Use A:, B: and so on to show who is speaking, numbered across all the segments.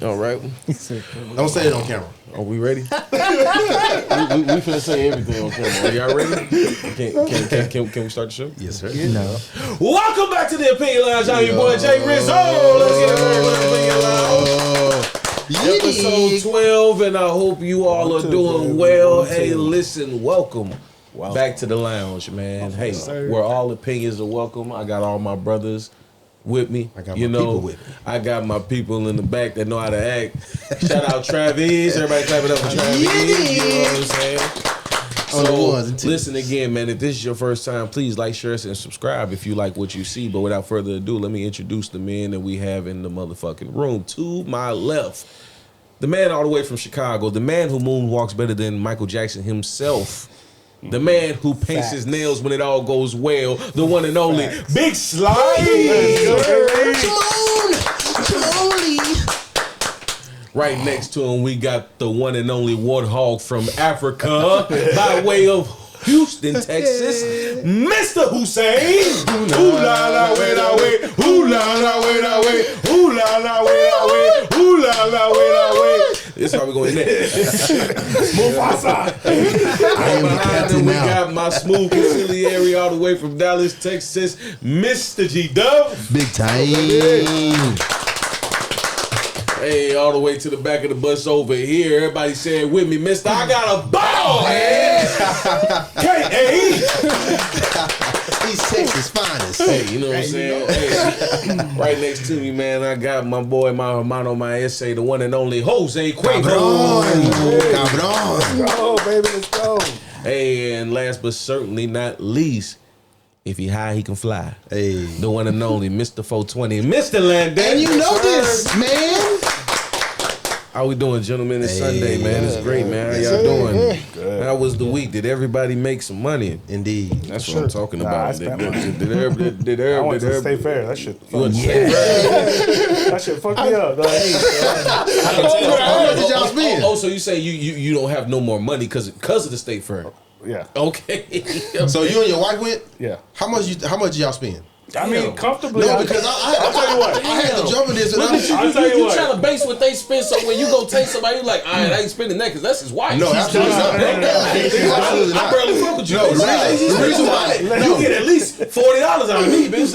A: All right.
B: Don't say it on camera.
A: Are we ready? we finna say everything on camera. Are y'all ready? Can we start the show?
B: Yes, sir.
C: No.
A: Welcome back to the Opinion Lounge. I'm your boy Jay Rizzo. Let's get it Opinion Lounge. Episode 12, and I hope you all are doing well. Hey, listen, welcome back to the lounge, man. Hey, where all opinions are welcome. I got all my brothers with me.
B: I got my people with me.
A: I got my people in the back that know how to act. Shout out Travis. Everybody clap it up for Travis. You know what I'm saying? So, listen again, man. If this is your first time, please like, share, and subscribe if you like what you see. But without further ado, let me introduce the men that we have in the motherfucking room. To my left, the man all the way from Chicago, the man who moonwalks better than Michael Jackson himself. The man who paints his nails when it all goes well. The one and only Big Slide. Right next to him, we got the one and only warthog from Africa by way of Houston, Texas, Mr. Hussein. Ooh la la, wait I wait. Ooh la la, wait I wait. Ooh la la, wait I wait. Ooh la la, wait I wait. This is how we going next. Mufasa. And we got my smooth conciliary all the way from Dallas, Texas, Mr. G Dub.
B: Big time.
A: Hey, all the way to the back of the bus over here. Everybody say it with me, Mr. I got a ball head. K.A.
B: He's Texas finest.
A: Hey, you know what I'm saying? Hey, right next to me, man, I got my boy, my hermano, my essay, the one and only Jose Cueto.
B: Cabron.
C: Oh, baby, let's go.
A: Hey, and last but certainly not least, if he high, he can fly.
B: Hey.
A: The one and only Mr. 420, Mr. Landon.
B: And you know this, man.
A: How we doing, gentlemen? It's Sunday, man. It's great, man. How y'all doing?
C: Good.
A: How was the week? Did everybody make some money?
B: Indeed.
A: That's what I'm talking about.
C: I spent money.
A: Did everybody?
C: I went to State Fair. That shit.
A: You went to State Fair?
C: That shit fucked me up.
B: How much did y'all spend?
A: Oh, so you say you don't have no more money because of the State Fair?
C: Yeah.
A: Okay.
B: So you and your wife went?
C: Yeah.
B: How much y'all spend?
C: I mean, comfortably.
B: No, because I'll
C: tell you what.
B: I had to jump in this. And
C: I'll tell you what.
A: trying to base what they spend, so when you go take somebody, you like, all right, I ain't spending that because that's his wife.
B: No, absolutely not. Absolutely not.
A: I barely fuck with you.
B: No, the reason why.
A: You get at least $40 out of me, bitch.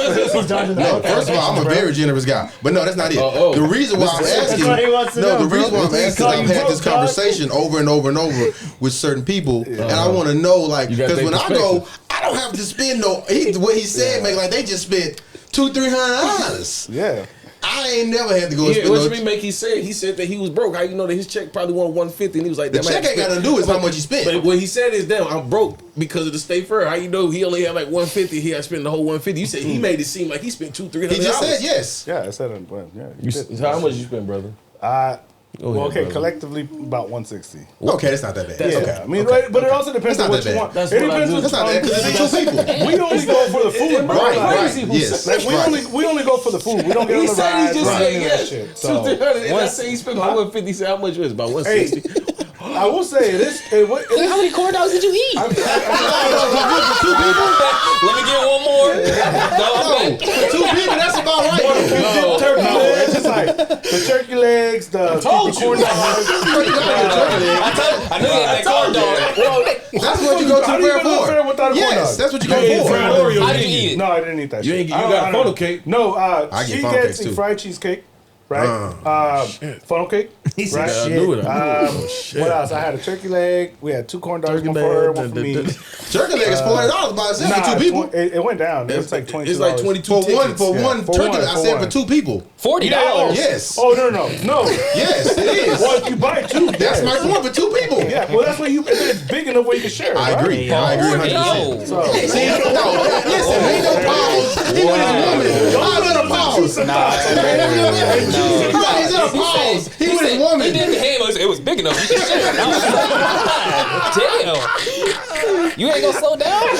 B: No, first of all, I'm a very generous guy. But no, that's not it. The reason why I'm asking, the reason why I'm asking, I've had this conversation over and over and over with certain people, and I want to know, like, because when I go, I don't have to spend what he said, make like they just spent $200-300.
C: Yeah.
B: I ain't never had to go and spend
A: what you mean make he said that he was broke. How you know that his check probably won $150 and he was like,
B: the check ain't got nothing to do with how much he spent.
A: But what he said is, damn, I'm broke because of the State Fair. How you know he only had like $150? He had spent the whole $150. You said he made it seem like he spent $200-300.
B: He just said yes.
C: Yeah, I said it. Yeah.
A: How much you spent, brother?
C: Collectively about $160.
B: Okay, that's not that bad.
C: Yeah,
B: Okay.
C: I mean, right, but it also depends on what you want.
A: That's
C: it
A: what I
C: depends
A: do.
C: on
B: That's not that because it's two people.
C: We only go for the food, bro.
B: Right. Yes.
C: Like, we only go for the food. We don't get on the rides.
A: He said he just
C: Shit.
A: said, so, $200. And I say he spent about $150. He said, how much was it? About $160.
C: I will say this.
D: How many corn dogs did you eat?
A: Let me get one more.
B: No, for two people, that's about right.
C: It's just like the turkey legs, the corn dogs.
D: I knew you had that corn dog.
B: That's what you go to the fair for. Yes, that's what you go for.
D: How did you eat it?
C: No, I didn't eat that shit.
A: You got funnel cake?
C: No,
B: I
C: she
B: get funnel
C: gets
B: cakes too.
C: fried cheesecake. Right? Funnel cake.
D: He said,
C: right?
A: I knew it.
C: What else? I had a turkey leg. We had 2 corn dogs, one for her, one for me.
B: Turkey leg is $400 by itself for two people.
C: It went down. It was like $22.
A: It's like 22
B: For one turkey. I said for two people.
D: $40.
B: Yes.
C: Oh, no.
B: Yes, it is.
C: Well, if you buy 2,
B: That's my point for two people.
C: Yeah, well, that's what it's big enough where you can share.
B: I agree.
D: Yo.
B: 100%.
C: So,
B: See, no, listen, ain't no pause. He with his woman. I'm in a pause. He's in a pause. He with his woman.
D: He did the hand. It was big enough. You can share it. I was like, damn. You ain't gonna slow down? It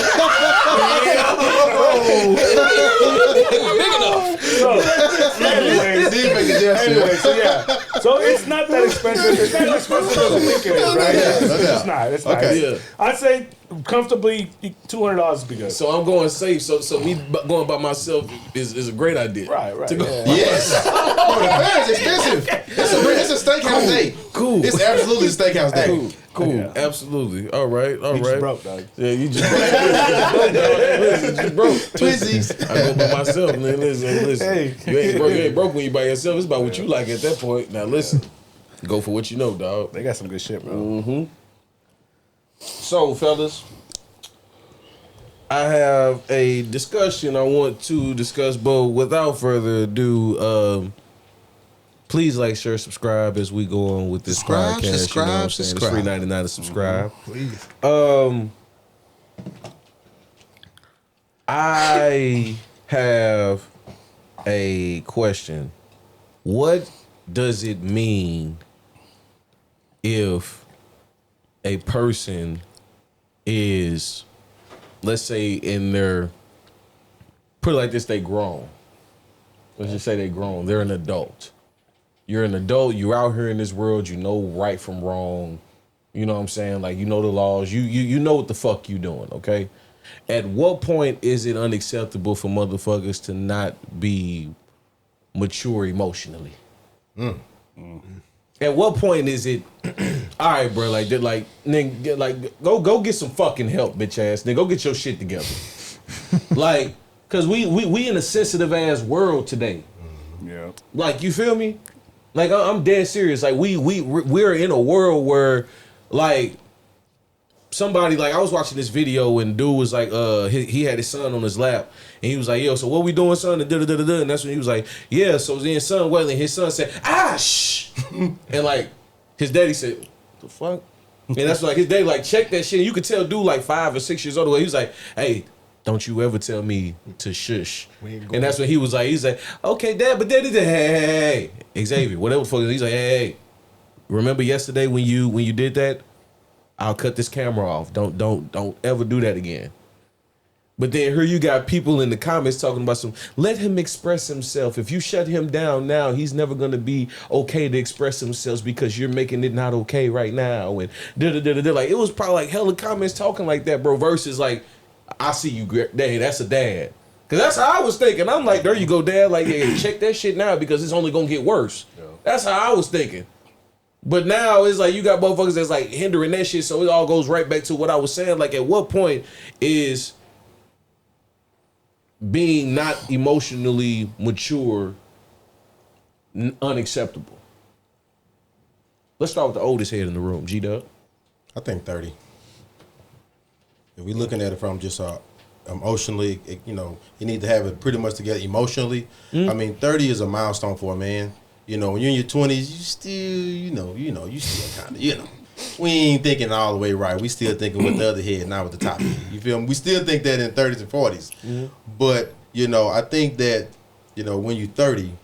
D: was big enough.
C: so anyway, so yeah. So it's not that expensive. It's not as expensive as I think it is, right? It's not. It's not.
B: Okay.
C: I'd say comfortably $200 would be good.
A: So I'm going safe. So me going by myself is a great idea.
C: Right.
A: To go.
C: Yeah.
B: Yes. Oh, the fair is expensive. It's day. Cool. It's absolutely a steakhouse day.
A: Cool. Absolutely. All right.
C: You just broke, dog.
A: Yeah, you just broke. Listen, just broke.
B: Twizzies.
A: I go by myself, man. Listen.
C: Hey.
A: You ain't broke when you by yourself. It's about what you like at that point. Now listen. Go for what you know, dog.
C: They got some good shit, bro.
A: Mm-hmm. So, fellas, I have a discussion I want to discuss, but without further ado, please like, share, subscribe as we go on with this podcast.
B: Subscribe.
A: It's free 99 to subscribe.
B: Please.
A: I have a question. What does it mean if a person is, let's say, in their, put it like this, they grown. Let's just say they grown. They're an adult. You're an adult. You're out here in this world. You know right from wrong. You know what I'm saying? Like, you know the laws. You know what the fuck you doing, okay? At what point is it unacceptable for motherfuckers to not be mature emotionally? At what point is it, all right, bro, like, nigga, like, go get some fucking help, bitch ass. Nigga, go get your shit together. Like, cause we in a sensitive ass world today.
C: Yeah.
A: Like, you feel me? Like, I'm dead serious. Like, we're in a world where, like, somebody, like, I was watching this video and dude was like, he had his son on his lap and he was like, yo, so what we doing, son? And da-da-da-da-da. And that's when he was like, yeah, so then son wailing, his son said, shh. And like, his daddy said, what the fuck? And that's like, his daddy, like, check that shit. And you could tell dude, like, 5 or 6 years old, he was like, hey, don't you ever tell me to shush. And that's when he was like, okay, dad, but daddy, hey, Xavier, whatever the fuck. He's like, hey, remember yesterday when you did that? I'll cut this camera off. Don't ever do that again. But then here you got people in the comments talking about let him express himself. If you shut him down now, he's never gonna be okay to express himself because you're making it not okay right now. And da-da-da-da-da. Like, it was probably like hella comments talking like that, bro, versus like, I see you, hey, that's a dad. Cause that's how I was thinking. I'm like, there you go, dad. Like, yeah, check that shit now because it's only gonna get worse. Yeah. That's how I was thinking. But now it's like you got motherfuckers that's like hindering that shit, so it all goes right back to what I was saying. Like, at what point is being not emotionally mature unacceptable? Let's start with the oldest head in the room, G-Dub.
B: I think 30. If we're looking at it from just emotionally, you need to have it pretty much together emotionally. I mean, 30 is a milestone for a man. You know, when you're in your 20s, you still, you still kind of, we ain't thinking all the way right. We still thinking with the other head, not with the top head. You feel me? We still think that in 30s and 40s. Mm-hmm. But, I think that, when you're 30,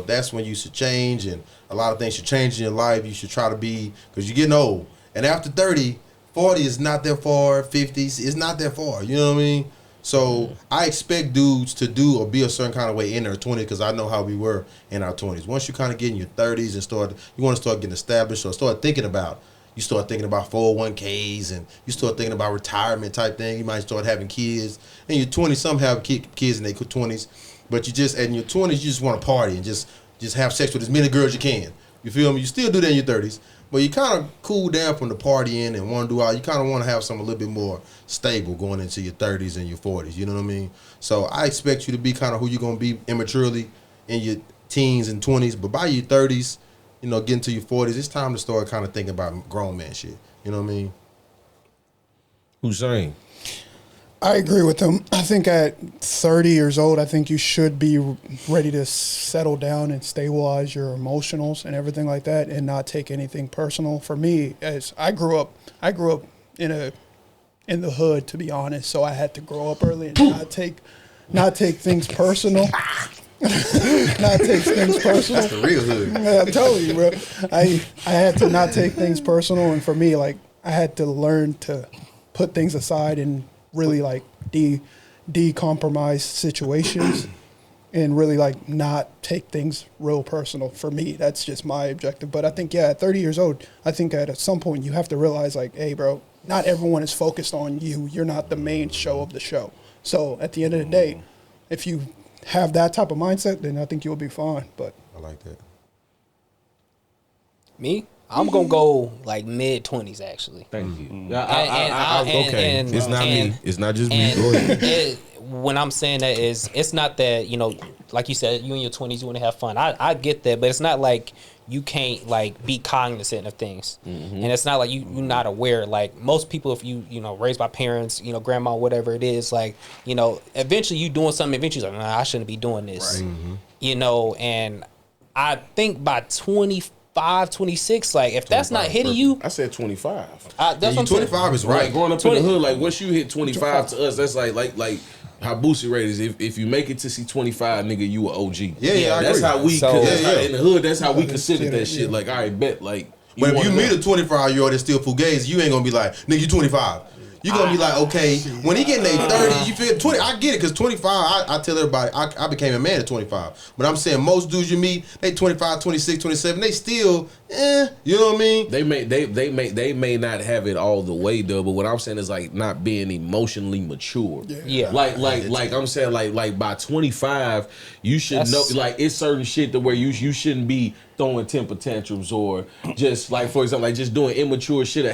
B: that's when you should change, and a lot of things should change in your life. You should try to be, because you're getting old. And after 30, 40 is not that far, 50s is not that far. You know what I mean? So I expect dudes to do or be a certain kind of way in their 20s, because I know how we were in our 20s. Once you kind of get in your 30s and you want to start getting established or start thinking about 401ks and you start thinking about retirement type thing. You might start having kids. In your 20s, some have kids in their 20s, but in your 20s, you just want to party and just have sex with as many girls you can. You feel me? You still do that in your 30s. But you kind of cool down from the partying and want to do all. You kind of want to have something a little bit more stable going into your 30s and your 40s. You know what I mean? So I expect you to be kind of who you're going to be immaturely in your teens and 20s. But by your 30s, getting to your 40s, it's time to start kind of thinking about grown man shit. You know what I mean?
A: Hussein.
E: I agree with him. I think at 30 years old, I think you should be ready to settle down and stabilize your emotionals and everything like that, and not take anything personal. For me, as I grew up in the hood, to be honest, so I had to grow up early and not take things personal. Not take things personal.
B: That's the real hood.
E: Yeah, I'm telling you, bro. I had to not take things personal, and for me, like, I had to learn to put things aside and really like decompromise situations and really like not take things real personal. For me, that's just my objective. But I think, at 30 years old, I think at some point you have to realize, like, hey, bro, not everyone is focused on you. You're not the main show of the show. So at the end of the day, if you have that type of mindset, then I think you'll be fine. But
B: I like that.
D: Me? I'm gonna go like mid-20s actually.
A: Thank you.
D: Okay.
A: It's not me. It's not just me. Go ahead.
D: When I'm saying that is, it's not that, you know, like you said, you in your 20s, you want to have fun. I get that, but it's not like you can't like be cognizant of things, and it's not like you're not aware. Like most people, if you know raised by parents, you know, grandma, whatever it is, like, you know, eventually you doing something, eventually you're like, nah, I shouldn't be doing this, right. You know. And I think by 25, 26, like if that's not hitting you,
A: I said 25.
D: That's what
B: 25 is right.
A: Like growing up in the hood, like once you hit 25 to us, that's like how Boosie rated is. If you make it to see 25, nigga, you a OG.
B: Yeah,
A: that's how we.
D: So,
A: in the hood, that's how we consider that shit. Like, all right, bet. Like,
B: but if you meet a 25-year-old that's still fugazi, you ain't gonna be like, nigga, you 25. You gonna be like, okay, when he getting their 30s, you feel 20. I get it, because 25, I tell everybody, I became a man at 25. But I'm saying most dudes you meet, they 25, 26, 27, they still, you know what I mean?
A: They may not have it all the way though, but what I'm saying is like not being emotionally mature.
D: Yeah.
A: Like I'm saying like by 25, you should know, like it's certain shit to where you shouldn't be throwing temper tantrums or just like, for example, like just doing immature shit or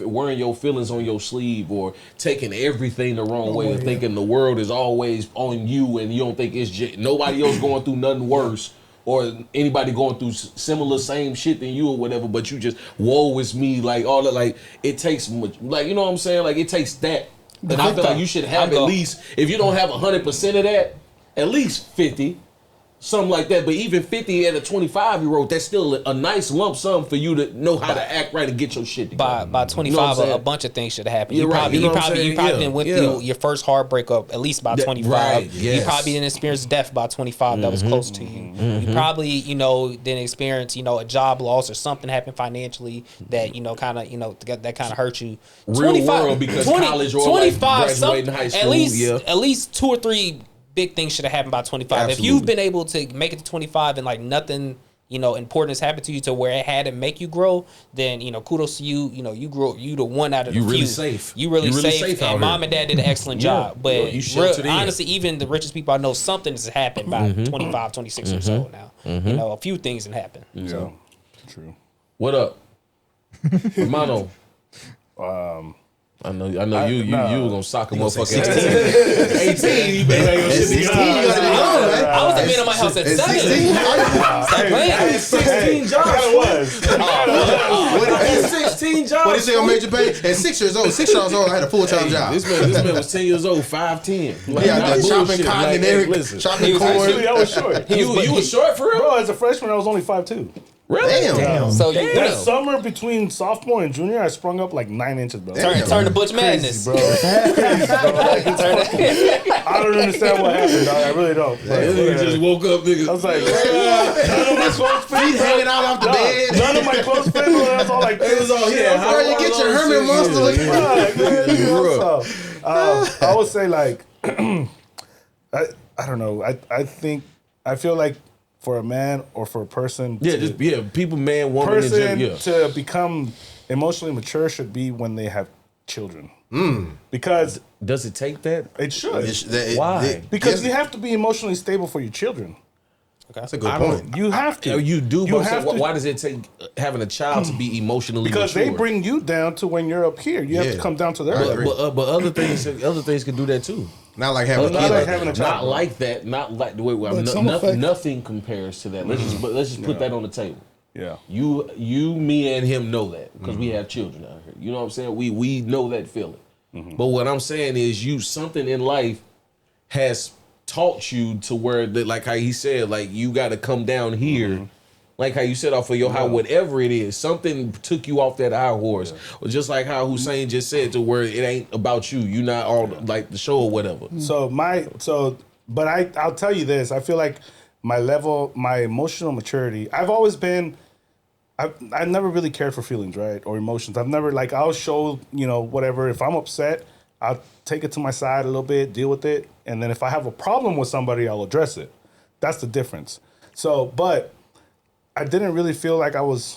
A: wearing your feelings on your sleeve or taking everything the wrong way and thinking the world is always on you and you don't think it's just nobody else going through nothing worse or anybody going through similar same shit than you or whatever, but you just, woe is me, like all that. Like it takes much, like, you know what I'm saying, like it takes that, and I feel like you should have at least, if you don't have 100% of that, at least 50, something like that. But even 50 at a 25-year-old, that's still a nice lump sum for you to know how to act right and get your shit together.
D: By 25, a bunch of things should have happened.
A: You probably
D: went through your first heartbreak up at least by 25.
A: Right, yes.
D: You probably didn't experience death by 25 that was close to you. You probably, you know, didn't experience, you know, a job loss or something happened financially that, you know, kind of, you know, that kind of hurt you.
A: Real world, because college or 25, like graduating high school,
D: at least 2 or 3 big things should have happened by 25. Absolutely. If you've been able to make it to 25 and like nothing, you know, important has happened to you to where it had to make you grow, then, you know, kudos to you. You know, you grow, you the one out of the few.
A: Really safe.
D: You really safe. And mom and dad did an excellent job. But honestly, even the richest people I know, something has happened by 25, 26 or so now. You know, a few things have happened.
C: Yeah.
D: So.
C: True.
A: What up? Hermano. I know you were gonna sock a motherfucker at 18. You better have your shit together.
D: I was a man in my house at 7.
A: 16 jobs.
B: I had 16 jobs. What did he say on Major Pay? At 6 years old, I had a full-time job.
A: This man was 10 years old, 5'10".
B: Like, shopping cotton and everything. Shopping corn.
C: I was short.
A: You was short for real?
C: Bro, as a freshman, I was only 5'2".
A: Really?
B: Damn.
D: So
C: that summer between sophomore and junior, I sprung up like 9 inches, bro.
D: Turn to Butch Madness,
C: bro. Crazy, bro. Like, I don't understand what happened, dog. I really don't.
A: He just woke up, nigga.
C: I was like, none of my clothes fit.
B: Feet hanging out off the bed.
C: None of my clothes fit. That's all like
A: it was all here.
B: How you get your Herman monster looking
C: like? I would say like, I don't know. I feel like for a man or for a person,
A: people, man, woman,
C: person to become emotionally mature should be when they have children. Because
A: does it take that?
C: It should.
A: Why?
C: Because you have to be emotionally stable for your children.
B: Okay. That's a good point.
C: You have to.
A: You do. Why does it take having a child to be emotionally
C: because
A: mature?
C: They bring you down to when you're up here. You have to come down to their level.
A: But other things can do that too.
B: Not like having a kid.
C: Like having a child.
A: Not like that. Not like the way nothing compares to that. Let's just put that on the table.
C: Yeah.
A: You, me, and him know that because we have children out here. You know what I'm saying? We know that feeling. But what I'm saying is, something in life has taught you to where that, like how he said, like you got to come down here. Like how you said off of your high, whatever it is, something took you off that high horse. Or just like how Hussein just said, to where it ain't about you. You not all like the show or whatever.
C: But I'll tell you this. I feel like my emotional maturity, I've always been, I've never really cared for feelings, right? Or emotions. I've never, like, I'll show, whatever. If I'm upset, I'll take it to my side a little bit, deal with it. And then if I have a problem with somebody, I'll address it. That's the difference. But I didn't really feel like I was,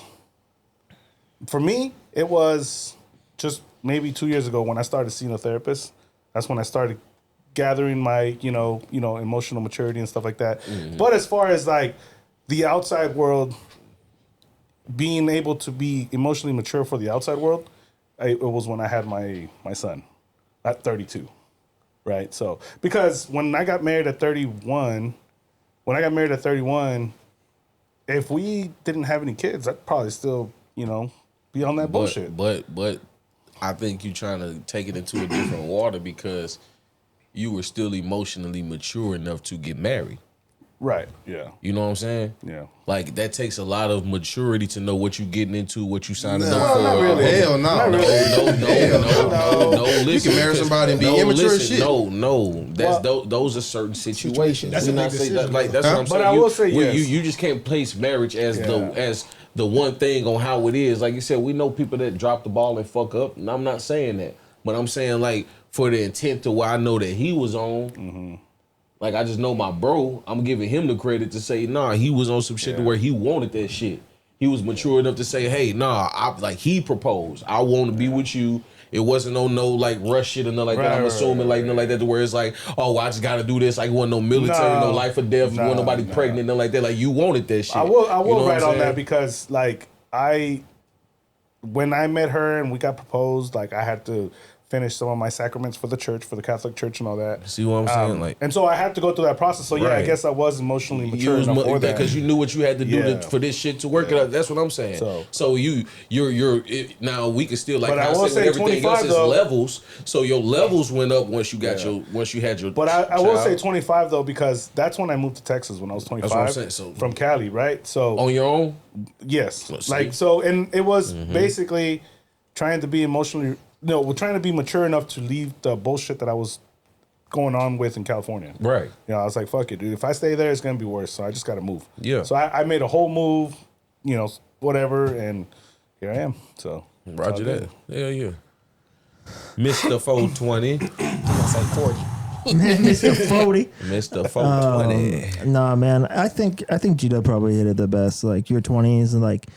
C: for me, it was just maybe 2 years ago when I started seeing a therapist. That's when I started gathering my, emotional maturity and stuff like that. But as far as like the outside world, being able to be emotionally mature for the outside world, it was when I had my son at 32, right? So because when I got married at 31, if we didn't have any kids, I'd probably still, be on that bullshit.
A: But I think you're trying to take it into a different water because you were still emotionally mature enough to get married.
C: Right, yeah.
A: You know what I'm saying?
C: Yeah.
A: Like, that takes a lot of maturity to know what you're getting into, what you signing up
C: Well,
A: for.
C: not really.
B: Hell no.
A: No. Listen,
B: you can marry somebody and be immature as shit.
A: No. Those are certain situations.
F: That's a big decision.
A: That's what I'm saying.
C: But I will say yes.
A: You just can't place marriage as the one thing on how it is. Like you said, we know people that drop the ball and fuck up, and I'm not saying that. But I'm saying, like, for the intent to where I know that he was on, like, I just know my bro, I'm giving him the credit to say, nah, he was on some shit to where he wanted that shit. He was mature enough to say, hey, nah, he proposed. I want to be with you. It wasn't no like rush shit or nothing like that. I'm assuming nothing like that to where it's like, oh, I just got to do this. Like, it wasn't no military, no life or death. You want nobody pregnant, nothing like that. Like, you wanted that shit.
C: I will write on that because, like, when I met her and we got proposed, like, I had to finish some of my sacraments for the church, for the Catholic Church and all that.
A: See what I'm saying? Like,
C: and so I had to go through that process. So, I guess I was emotionally mature enough for that.
A: Because you knew what you had to do for this shit to work it out. That's what I'm saying. So you're now we can still, like,
C: but
A: I
C: will
A: say everything else is
C: though,
A: levels. So your levels went up once you got once you had your.
C: But I will say 25 though, because that's when I moved to Texas when I was 25.
A: That's what I'm saying. So,
C: from Cali, right? So
A: on your own.
C: Yes. Like, so, and it was basically trying to be emotionally. No, we're trying to be mature enough to leave the bullshit that I was going on with in California.
A: Right.
C: I was like, fuck it, dude. If I stay there, it's going to be worse. So I just got to move.
A: Yeah.
C: So I made a whole move, whatever, and here I am. So.
A: Roger that. Hell yeah. Mr. 420.
D: I say 40.
F: Mr. 40.
A: Mr. 420.
F: Nah, man. I think Gito probably hit it the best. Like, your 20s and, like,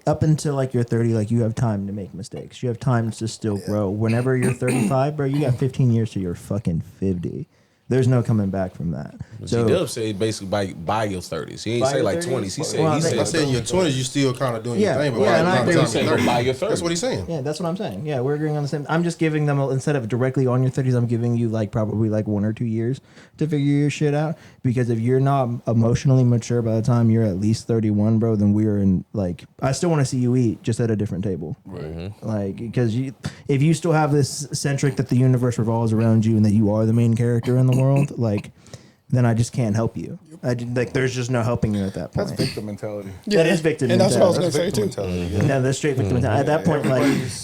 F: up until, like, you're 30, like, you have time to make mistakes. You have time to still grow. Whenever you're 35, bro, you got 15 years till you're fucking 50. There's no coming back from that. So
A: G-Dub said basically by your 30s. He ain't say like 20s. He said
B: I said in your 20s you still kind of doing your thing. But
F: and I agree.
A: He said by your 30s.
B: That's what he's saying.
F: Yeah, that's what I'm saying. Yeah, we're agreeing on the same. I'm just giving them, instead of directly on your 30s, I'm giving you, like, probably like 1 or 2 years to figure your shit out. Because if you're not emotionally mature by the time you're at least 31, bro, then we're in, like, I still want to see you eat, just at a different table.
A: Right.
F: Like, because if you still have this centric that the universe revolves around you and that you are the main character in the world, like, then I just can't help you. There's just no helping you at that point.
C: That's victim mentality.
F: That is victim mentality.
E: And that's what I was going to say too.
F: Yeah, that's straight victim mentality.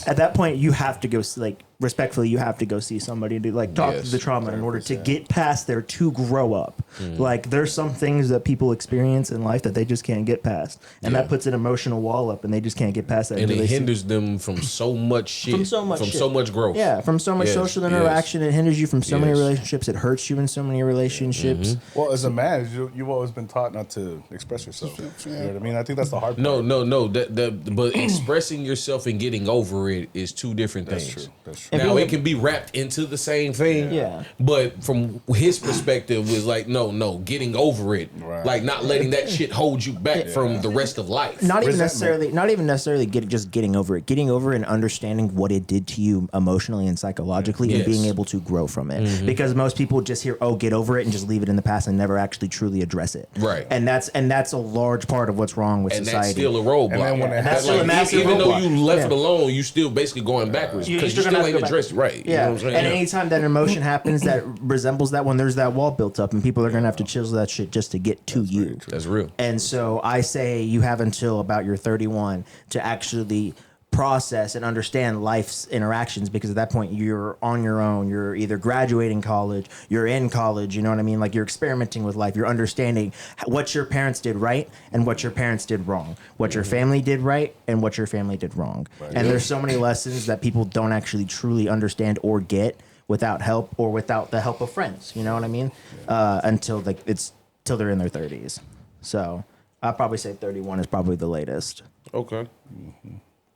F: At that point, you have to go, like, respectfully, you have to go see somebody to, like, talk through the trauma in order to get past there, to grow up. Like, there's some things that people experience in life that they just can't get past, and that puts an emotional wall up, and they just can't get past that.
A: And it hinders them from so much shit, from so much growth.
F: Yeah, from so much social interaction. It hinders you from so many relationships. It hurts you in so many relationships.
C: Well, as a man, you've always been taught not to express yourself. You know what I mean? I think that's the hard part.
A: No. But expressing yourself and getting over it is two different things.
C: That's true.
A: Now, it can be wrapped into the same thing.
F: Yeah.
A: But from his perspective, is like, no, getting over it.
C: Right.
A: Like, not letting that shit hold you back from the rest of life.
F: Not even necessarily getting over it. Getting over it and understanding what it did to you emotionally and psychologically, and being able to grow from it. Because most people just hear, "Oh, get over it," and just leave it in the past and never actually truly address it.
A: Right.
F: And that's a large part of what's wrong with society.
A: And that's still a roadblock.
C: And then when it
F: that's still a massive
A: even though
F: roadblock.
A: you left it alone, you still basically going backwards because you still ain't addressed it right.
F: Yeah.
A: You know what I'm saying?
F: And anytime that emotion happens that resembles that one, there's that wall built up, and people are gonna have to chisel that shit just to get to you.
A: That's real.
F: And so I say you have until about your 31 to actually process and understand life's interactions, because at that point you're on your own. You're either graduating college, you're in college, you know what I mean? Like, you're experimenting with life. You're understanding what your parents did right and what your parents did wrong, what your family did right and what your family did wrong. Right. And there's so many lessons that people don't actually truly understand or get without help or without the help of friends, you know what I mean? Until they're in their 30s. So I'd probably say 31 is probably the latest.
A: Okay.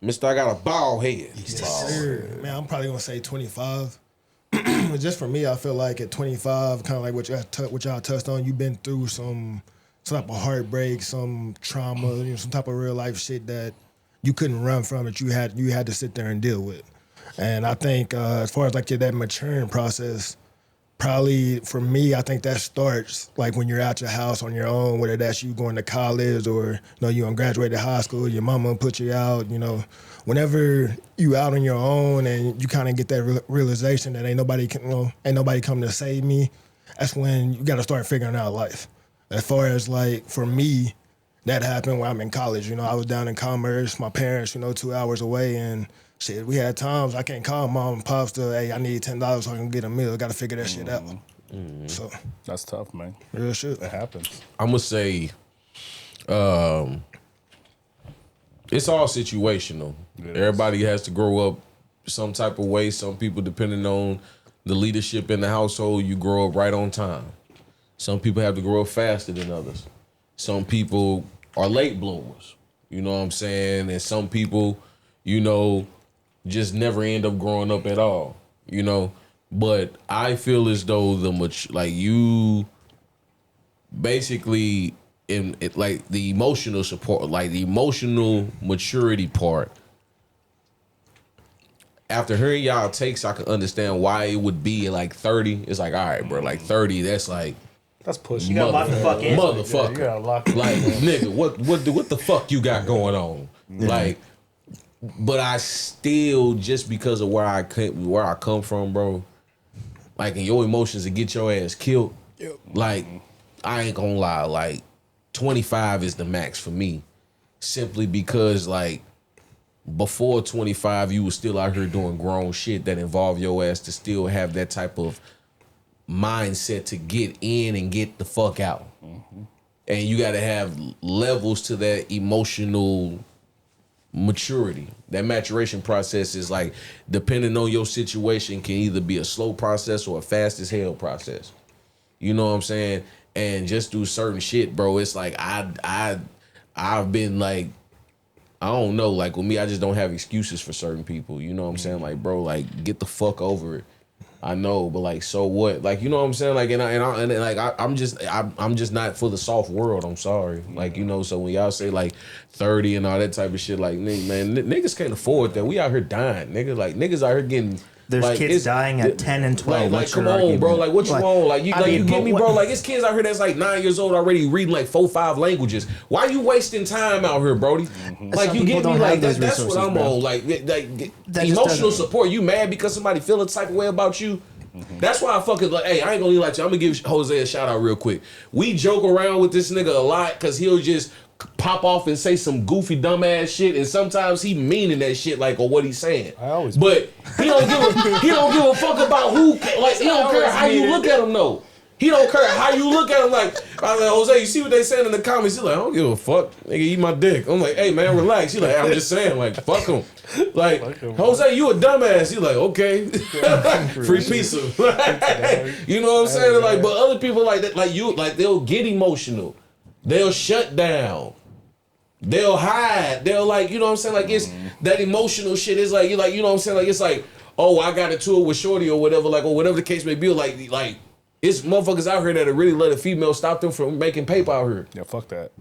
A: Mister, I got a bald head.
G: Man, I'm probably gonna say 25. Just for me, I feel like at 25, kind of like what y'all touched on, you've been through some type of heartbreak, some trauma, some type of real life shit that you couldn't run from it. You had to sit there and deal with. And I think as far as like that maturing process, probably for me, I think that starts like when you're out your house on your own, whether that's you going to college or you graduated high school, your mama put you out, whenever you out on your own and you kind of get that realization that ain't nobody coming to save me, that's when you got to start figuring out life. As far as like for me, that happened when I'm in college. I was down in Commerce, my parents, 2 hours away, and shit, we had times I can't call mom and pops to, hey, I need $10 so I can get a meal. I got to figure that shit out. Mm-hmm. So
C: that's tough, man.
G: Real shit.
C: It happens.
A: I'm gonna say, it's all situational. Everybody has to grow up some type of way. Some people, depending on the leadership in the household, you grow up right on time. Some people have to grow up faster than others. Some people are late bloomers. You know what I'm saying? And some people, just never end up growing up at all. But I feel as though you basically like the emotional support, like the emotional maturity part. After hearing y'all takes, I can understand why it would be like 30. It's like, all right, bro, like 30, that's
C: pushing.
F: You gotta lock the fuck in.
A: Motherfucker.
C: You gotta lock it
A: like, nigga, what the fuck you got going on? Like, but I still, just because of where I come from, bro, like, and your emotions to get your ass killed. Yep. Like, I ain't gonna lie, like 25 is the max for me. Simply because, like, before 25, you was still out here doing grown shit that involved your ass to still have that type of mindset to get in and get the fuck out. Mm-hmm. And you got to have levels to that emotional maturity. That maturation process is like, depending on your situation, can either be a slow process or a fast as hell process. You know what I'm saying? And just do certain shit, bro. It's like I've been like, I don't know, like with me, I just don't have excuses for certain people. You know what I'm saying? Like, bro, like, get the fuck over it. I know, but like, so what? Like, you know what I'm saying? Like, I'm just not for the soft world. I'm sorry. Like, so when y'all say like 30 and all that type of shit, like, man, niggas can't afford that. We out here dying, nigga. Like, niggas out here getting.
F: There's
A: like,
F: kids dying at 10 and 12.
A: Like come on, bro. Like, what you want? Like, you get me, bro? Like, it's kids out here that's like 9 years old already reading like 4-5 languages. Why you wasting time out here, Brody? Mm-hmm. Like, some you get me? Like, that's what I'm on. Like emotional support. You mad because somebody feel a type of way about you? Mm-hmm. That's why I fucking like, hey, I ain't gonna lie to you. I'm gonna give Jose a shout out real quick. We joke around with this nigga a lot because he'll just pop off and say some goofy dumbass shit, and sometimes he meaning that shit like or what he's saying. But he don't give a fuck about who. Like, he don't care how you look at him though. He don't care how you look at him. Like, I was like, Jose, you see what they saying in the comments? He's like, I don't give a fuck. Nigga, eat my dick. I'm like, hey man, relax. He's like, I'm just saying, like, fuck him. Like, Jose, you a dumbass. He's like, okay. Free pizza. You know what I'm saying? Like, but other people like that, like you, like they'll get emotional. They'll shut down. They'll hide. They'll like, you know what I'm saying? Like, it's that emotional shit is like, you like, you know what I'm saying? Like, it's like, oh, I got into it with Shorty or whatever, like, or whatever the case may be. Like it's motherfuckers out here that really let a female stop them from making paper out here.
C: Yeah, fuck that.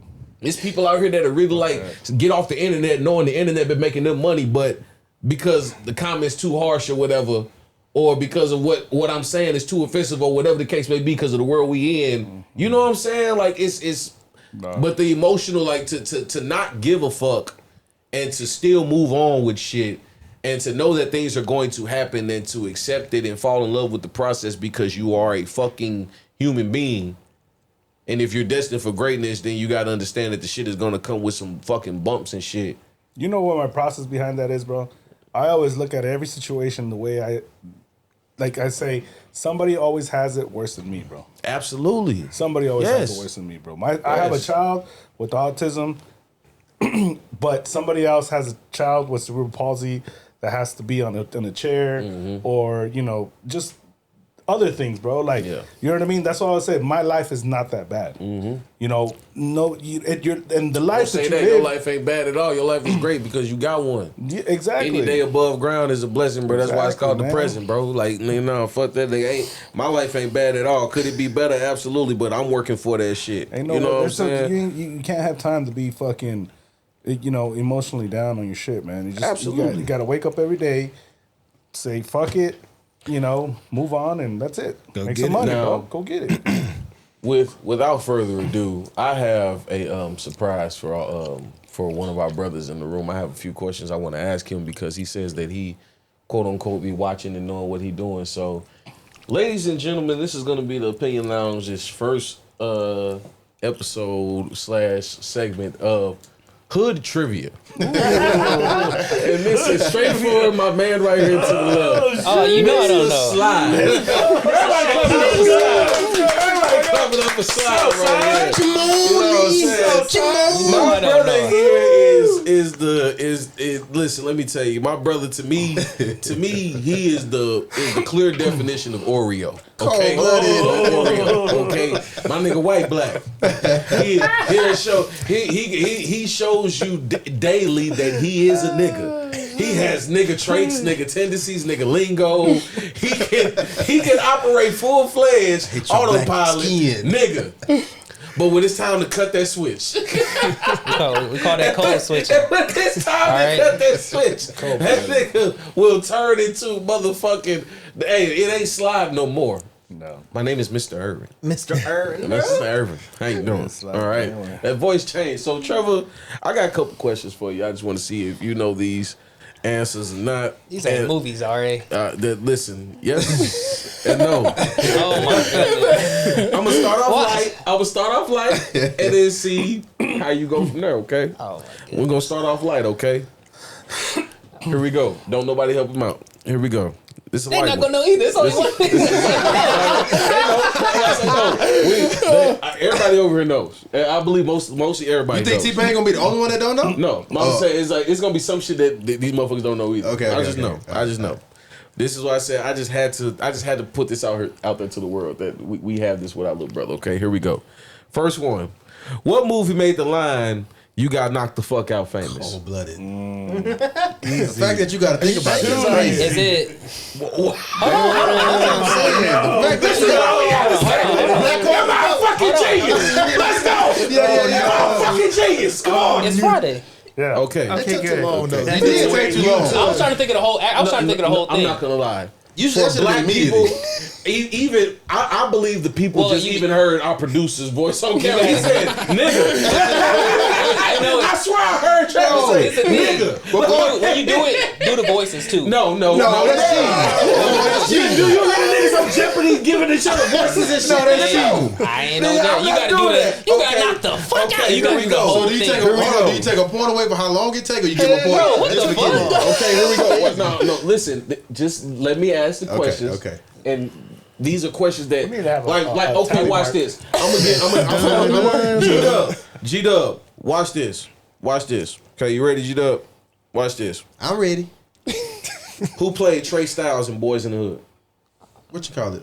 A: It's people out here that are really like get off the internet knowing the internet been making them money, but because the comments too harsh or whatever, or because of what I'm saying is too offensive or whatever the case may be because of the world we in. You know what I'm saying? Like it's but the emotional, like to not give a fuck and to still move on with shit and to know that things are going to happen and to accept it and fall in love with the process because you are a fucking human being. And if you're destined for greatness, then you got to understand that the shit is going to come with some fucking bumps and shit.
C: You know what my process behind that is, bro? I always look at every situation the way I say, somebody always has it worse than me, bro.
A: Absolutely.
C: Somebody always has it worse than me, bro. I have a child with autism, but somebody else has a child with cerebral palsy that has to be on a chair, or, just other things, bro. Like, you know what I mean? That's all I said. My life is not that bad. You know, and the life that you live,
A: your life ain't bad at all. Your life is great because you got one.
C: Yeah, exactly.
A: Any day above ground is a blessing, bro. That's why it's called the present, bro. Like, no, fuck that. My life ain't bad at all. Could it be better? Absolutely, but I'm working for that shit.
C: You know what I'm saying? You can't have time to be fucking, emotionally down on your shit, man.
A: Absolutely.
C: You got to wake up every day, say fuck it. Move on, and that's it. Make some money, bro. Go get it.
A: Without further ado, I have a surprise for one of our brothers in the room. I have a few questions I want to ask him because he says that he, quote unquote, be watching and knowing what he doing. So, ladies and gentlemen, this is going to be the Opinion Lounge's first episode / segment of Hood Trivia. And this is straight for my man right here to the left.
D: Oh, you know I don't know.
A: Slide. Everybody clapping up a slide right here. You know what I'm saying? My brother here is listen, let me tell you, my brother to me, he is the clear definition of Oreo. Okay? Oreo. Okay? My nigga white black. He shows you daily that he is a nigga. He has nigga traits, nigga tendencies, nigga lingo. He can operate full-fledged autopilot, nigga. But when it's time to cut that switch,
D: we call that cold switching.
A: when it's time to cut that switch, that nigga will turn into motherfucking. Hey, it ain't Slide no more.
C: No.
A: My name is Mr. Irvin.
F: Mr. Irvin.
A: Mr. Irvin. How you doing? All right. That voice changed. So, Trevor, I got a couple questions for you. I just want to see if you know these answers or not.
D: These ain't movies, already.
A: Listen, yes and no.
D: Oh, my goodness.
A: I'm going to start off light and then see how you go from there, okay?
D: Oh, my goodness.
A: We're going to start off light, okay? Here we go. Don't nobody help him out. Here we go. This is
D: They're not gonna know either. It's only one.
A: Everybody over here knows. I believe mostly everybody.
B: You think
A: knows.
B: T-Pain gonna be the only one that don't know?
A: No, I'm saying it's gonna be some shit that these motherfuckers don't know either.
B: Okay,
A: I just know. This is why I said I just had to put this out there to the world that we have this with our little brother. Okay, here we go. First one. What movie made the line "You got knocked the fuck out" famous?
B: Cold-blooded. The fact that you got to think about it is crazy.
D: Is it?
B: The fact that you got
A: fucking genius. Let's go.
B: Yeah.
A: Fucking genius. Come on.
D: It's Friday.
C: Yeah.
A: Okay.
B: It took too long, though.
F: That
B: It did take too long.
D: I was trying to think of the whole.
A: I'm not gonna lie.
B: You
A: For
B: should
A: black
B: have
A: people,
B: immediately.
A: even I believe the people
D: Well,
A: just even heard our producer's voice on camera. He said, "Nigga." I swear I heard Travis say,
D: It's a thing.
A: "Nigga."
D: When you do it, do the voices too.
A: No,
B: that's cheating.
A: Do you hear niggas on Jeopardy giving each other voices and shit?
B: No, that's cheating.
D: I ain't know that. You gotta do that. You gotta knock the fuck out. You gotta do the whole
B: So do you
D: thing.
B: take a point away for how long it take, or you give a point?
D: Bro, what
B: just
D: the
B: to give
D: fuck?
B: a-
A: Okay, here we go. No, listen. Just let me ask the questions.
B: Okay.
A: And these are questions that,
C: need to have
A: okay,
C: tally
A: watch
C: mark.
A: this. I'm G-Dub, watch this. Okay, you ready, G-Dub? Watch this.
B: I'm ready.
A: Who played Trey Styles in Boys in the Hood?
B: What you call it?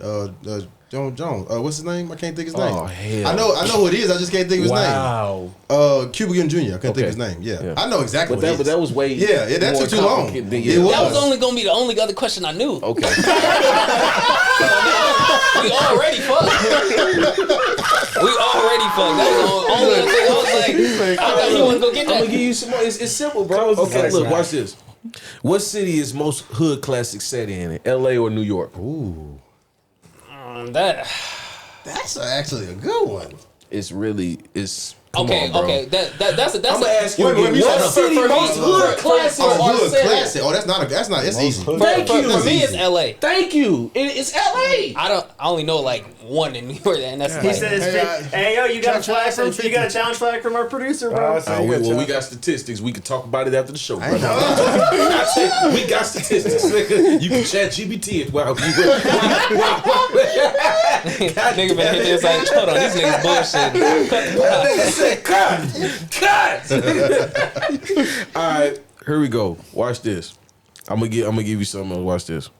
B: Jones. What's his name? I can't think his name.
A: Oh, hell.
B: I know who it is. I just can't think of his
A: Wow.
B: name. Cuba Gooding Jr. I can't think
A: Okay.
B: of his name. Yeah.
A: Yeah.
B: I know exactly
A: But
B: what it is.
A: that was way
B: Yeah, that
A: more
B: took too long.
A: complicated than-
B: It
A: yeah.
B: was.
D: That was only gonna be the only other question I knew.
A: Okay.
D: We already fucked. That was the only other thing. I was like, I thought he wasn't gonna get
A: I'm
D: that.
A: gonna give you some more. It's simple, bro. Okay, look, watch this. What city is most hood classic set in? LA or New York?
B: Ooh,
D: That's
B: actually a good one.
A: It's come
D: okay.
A: on, bro.
D: Okay, that's
A: I'm gonna ask you
B: Wait,
A: again.
B: wait,
A: What
B: wait,
A: city
D: for me,
A: most hood classic
B: Oh,
A: are
B: good
A: set in?
B: classic. Oh, that's easy.
A: Thank you.
D: For me, it's LA.
A: Thank you. It's LA.
D: I only know like one in New York, and that's
H: He
D: like,
H: said, "Hey, yo, you got a flag from you got a challenge flag from our producer, bro."
A: We got statistics. We can talk about it after the show, brother. We got statistics. Nigga. You can chat GBT it. Wow.
D: nigga been hit this like, hold on, these niggas bullshit.
A: Cut. All right, here we go. Watch this. I'm gonna give you something else. Watch this.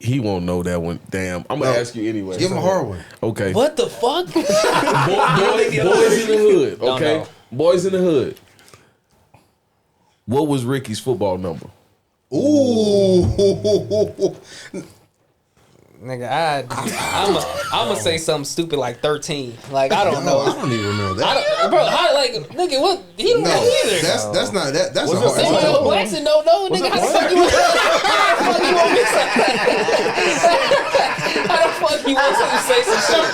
A: He won't know that one. Damn. I'm going to ask you anyway.
B: Give him a hard one.
A: Okay.
D: What the fuck?
A: Boys in the hood. Okay. Boys in the hood. What was Ricky's football number?
B: Ooh.
D: Nigga, I'm gonna say something stupid like 13. Like I don't know.
B: I don't even know that.
D: Bro, how like nigga? What he don't know either.
B: That's not that. That's a hard.
D: Samuel Blackson don't know, nigga. How the fuck you want me to How the fuck you want to say some shit?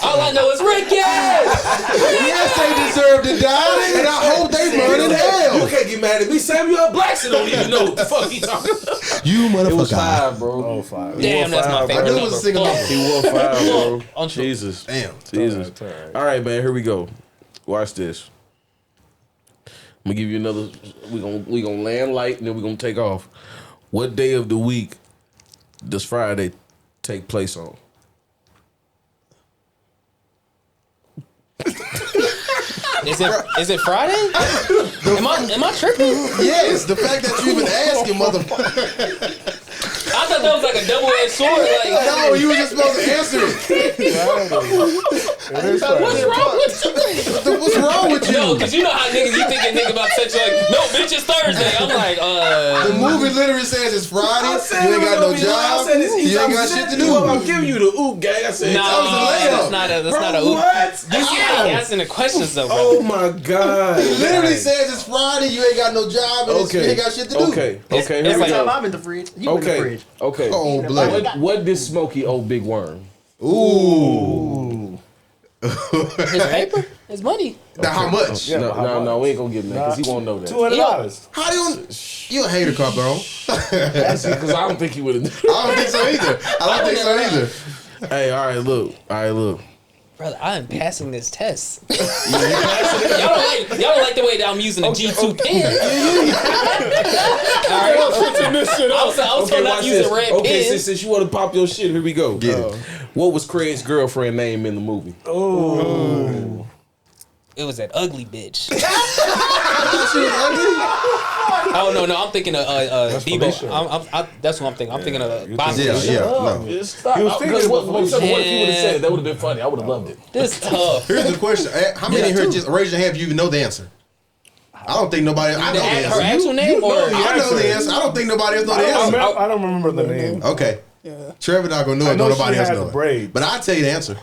D: All I know is Ricky.
B: Yes, they deserve to die, and I hope they burn in hell.
A: You can't get mad at me. Samuel Blackson don't even know what the fuck he talking about.
B: You motherfucker.
A: It was 5, bro.
C: Oh, 5.
D: Damn, that's my favorite
B: I knew it
D: number.
B: was a single number.
A: He wore 5, bro.
D: Untrue.
A: Jesus.
B: Damn.
A: Jesus. All right, man. Here we go. Watch this. I'm gonna give you another. We gonna land light and then we gonna take off. What day of the week does Friday take place on?
D: Is it Friday? Am I tripping?
B: Yes, the fact that you even asking, motherfucker.
D: I thought that was like a double-edged sword. Like,
B: No, you were just supposed to answer it.
D: what's wrong with you?
B: What's wrong with you?
D: No, because you know how niggas, you thinking nigga about sex, you're like, no, bitch, it's Thursday. I'm like,
B: The movie literally says it's Friday. You ain't got no job. You ain't got shit to do.
A: I'm giving you the oop gang. I said,
D: no, that's not a oop.
A: What?
D: You keep asking the questions though, bro.
A: Oh my God.
B: It literally says it's Friday. You ain't got no job. And you ain't got shit to do.
A: Okay. Here we
H: Every time
A: go.
H: I'm in the fridge, you in the fridge.
A: Okay.
B: Oh, blood.
A: What did Smokey owe Big Worm?
B: Ooh.
D: His paper, his money.
B: Now, how much?
C: Yeah,
A: No, we ain't gonna give him that because he won't know that.
C: $200.
B: How do you a hater, Carpero?
A: Because I don't think he would have.
B: I don't think so either.
A: Hey, all right, look.
D: Brother, I am passing this test. Y'all don't like the way that I'm using the G2 pen. All right. I was told not to use a red pen.
A: Okay, since you want to pop your shit, here we go.
B: Get it.
A: What was Craig's girlfriend name in the movie?
C: Oh.
D: It was that ugly bitch.
B: She was ugly?
D: Oh no, I'm thinking of Debo. That's what I'm thinking. I'm thinking of Bobby.
B: Yeah. No.
A: Stop.
C: He was thinking
A: what if he would have said? That would have been funny. I would have loved it.
D: This tough.
B: Here's the question. How many here just raise your hand if you even know the answer? I don't think nobody. I know the answer.
D: Her actual name or
B: I know the answer. I don't think nobody else know the answer.
C: I don't remember the name.
B: Okay.
E: Yeah.
B: Trevor not gonna know
C: I
B: it.
C: know
B: Nobody
C: she
B: else
C: had
B: know
C: the
B: it.
C: braids.
B: But I'll tell you the answer.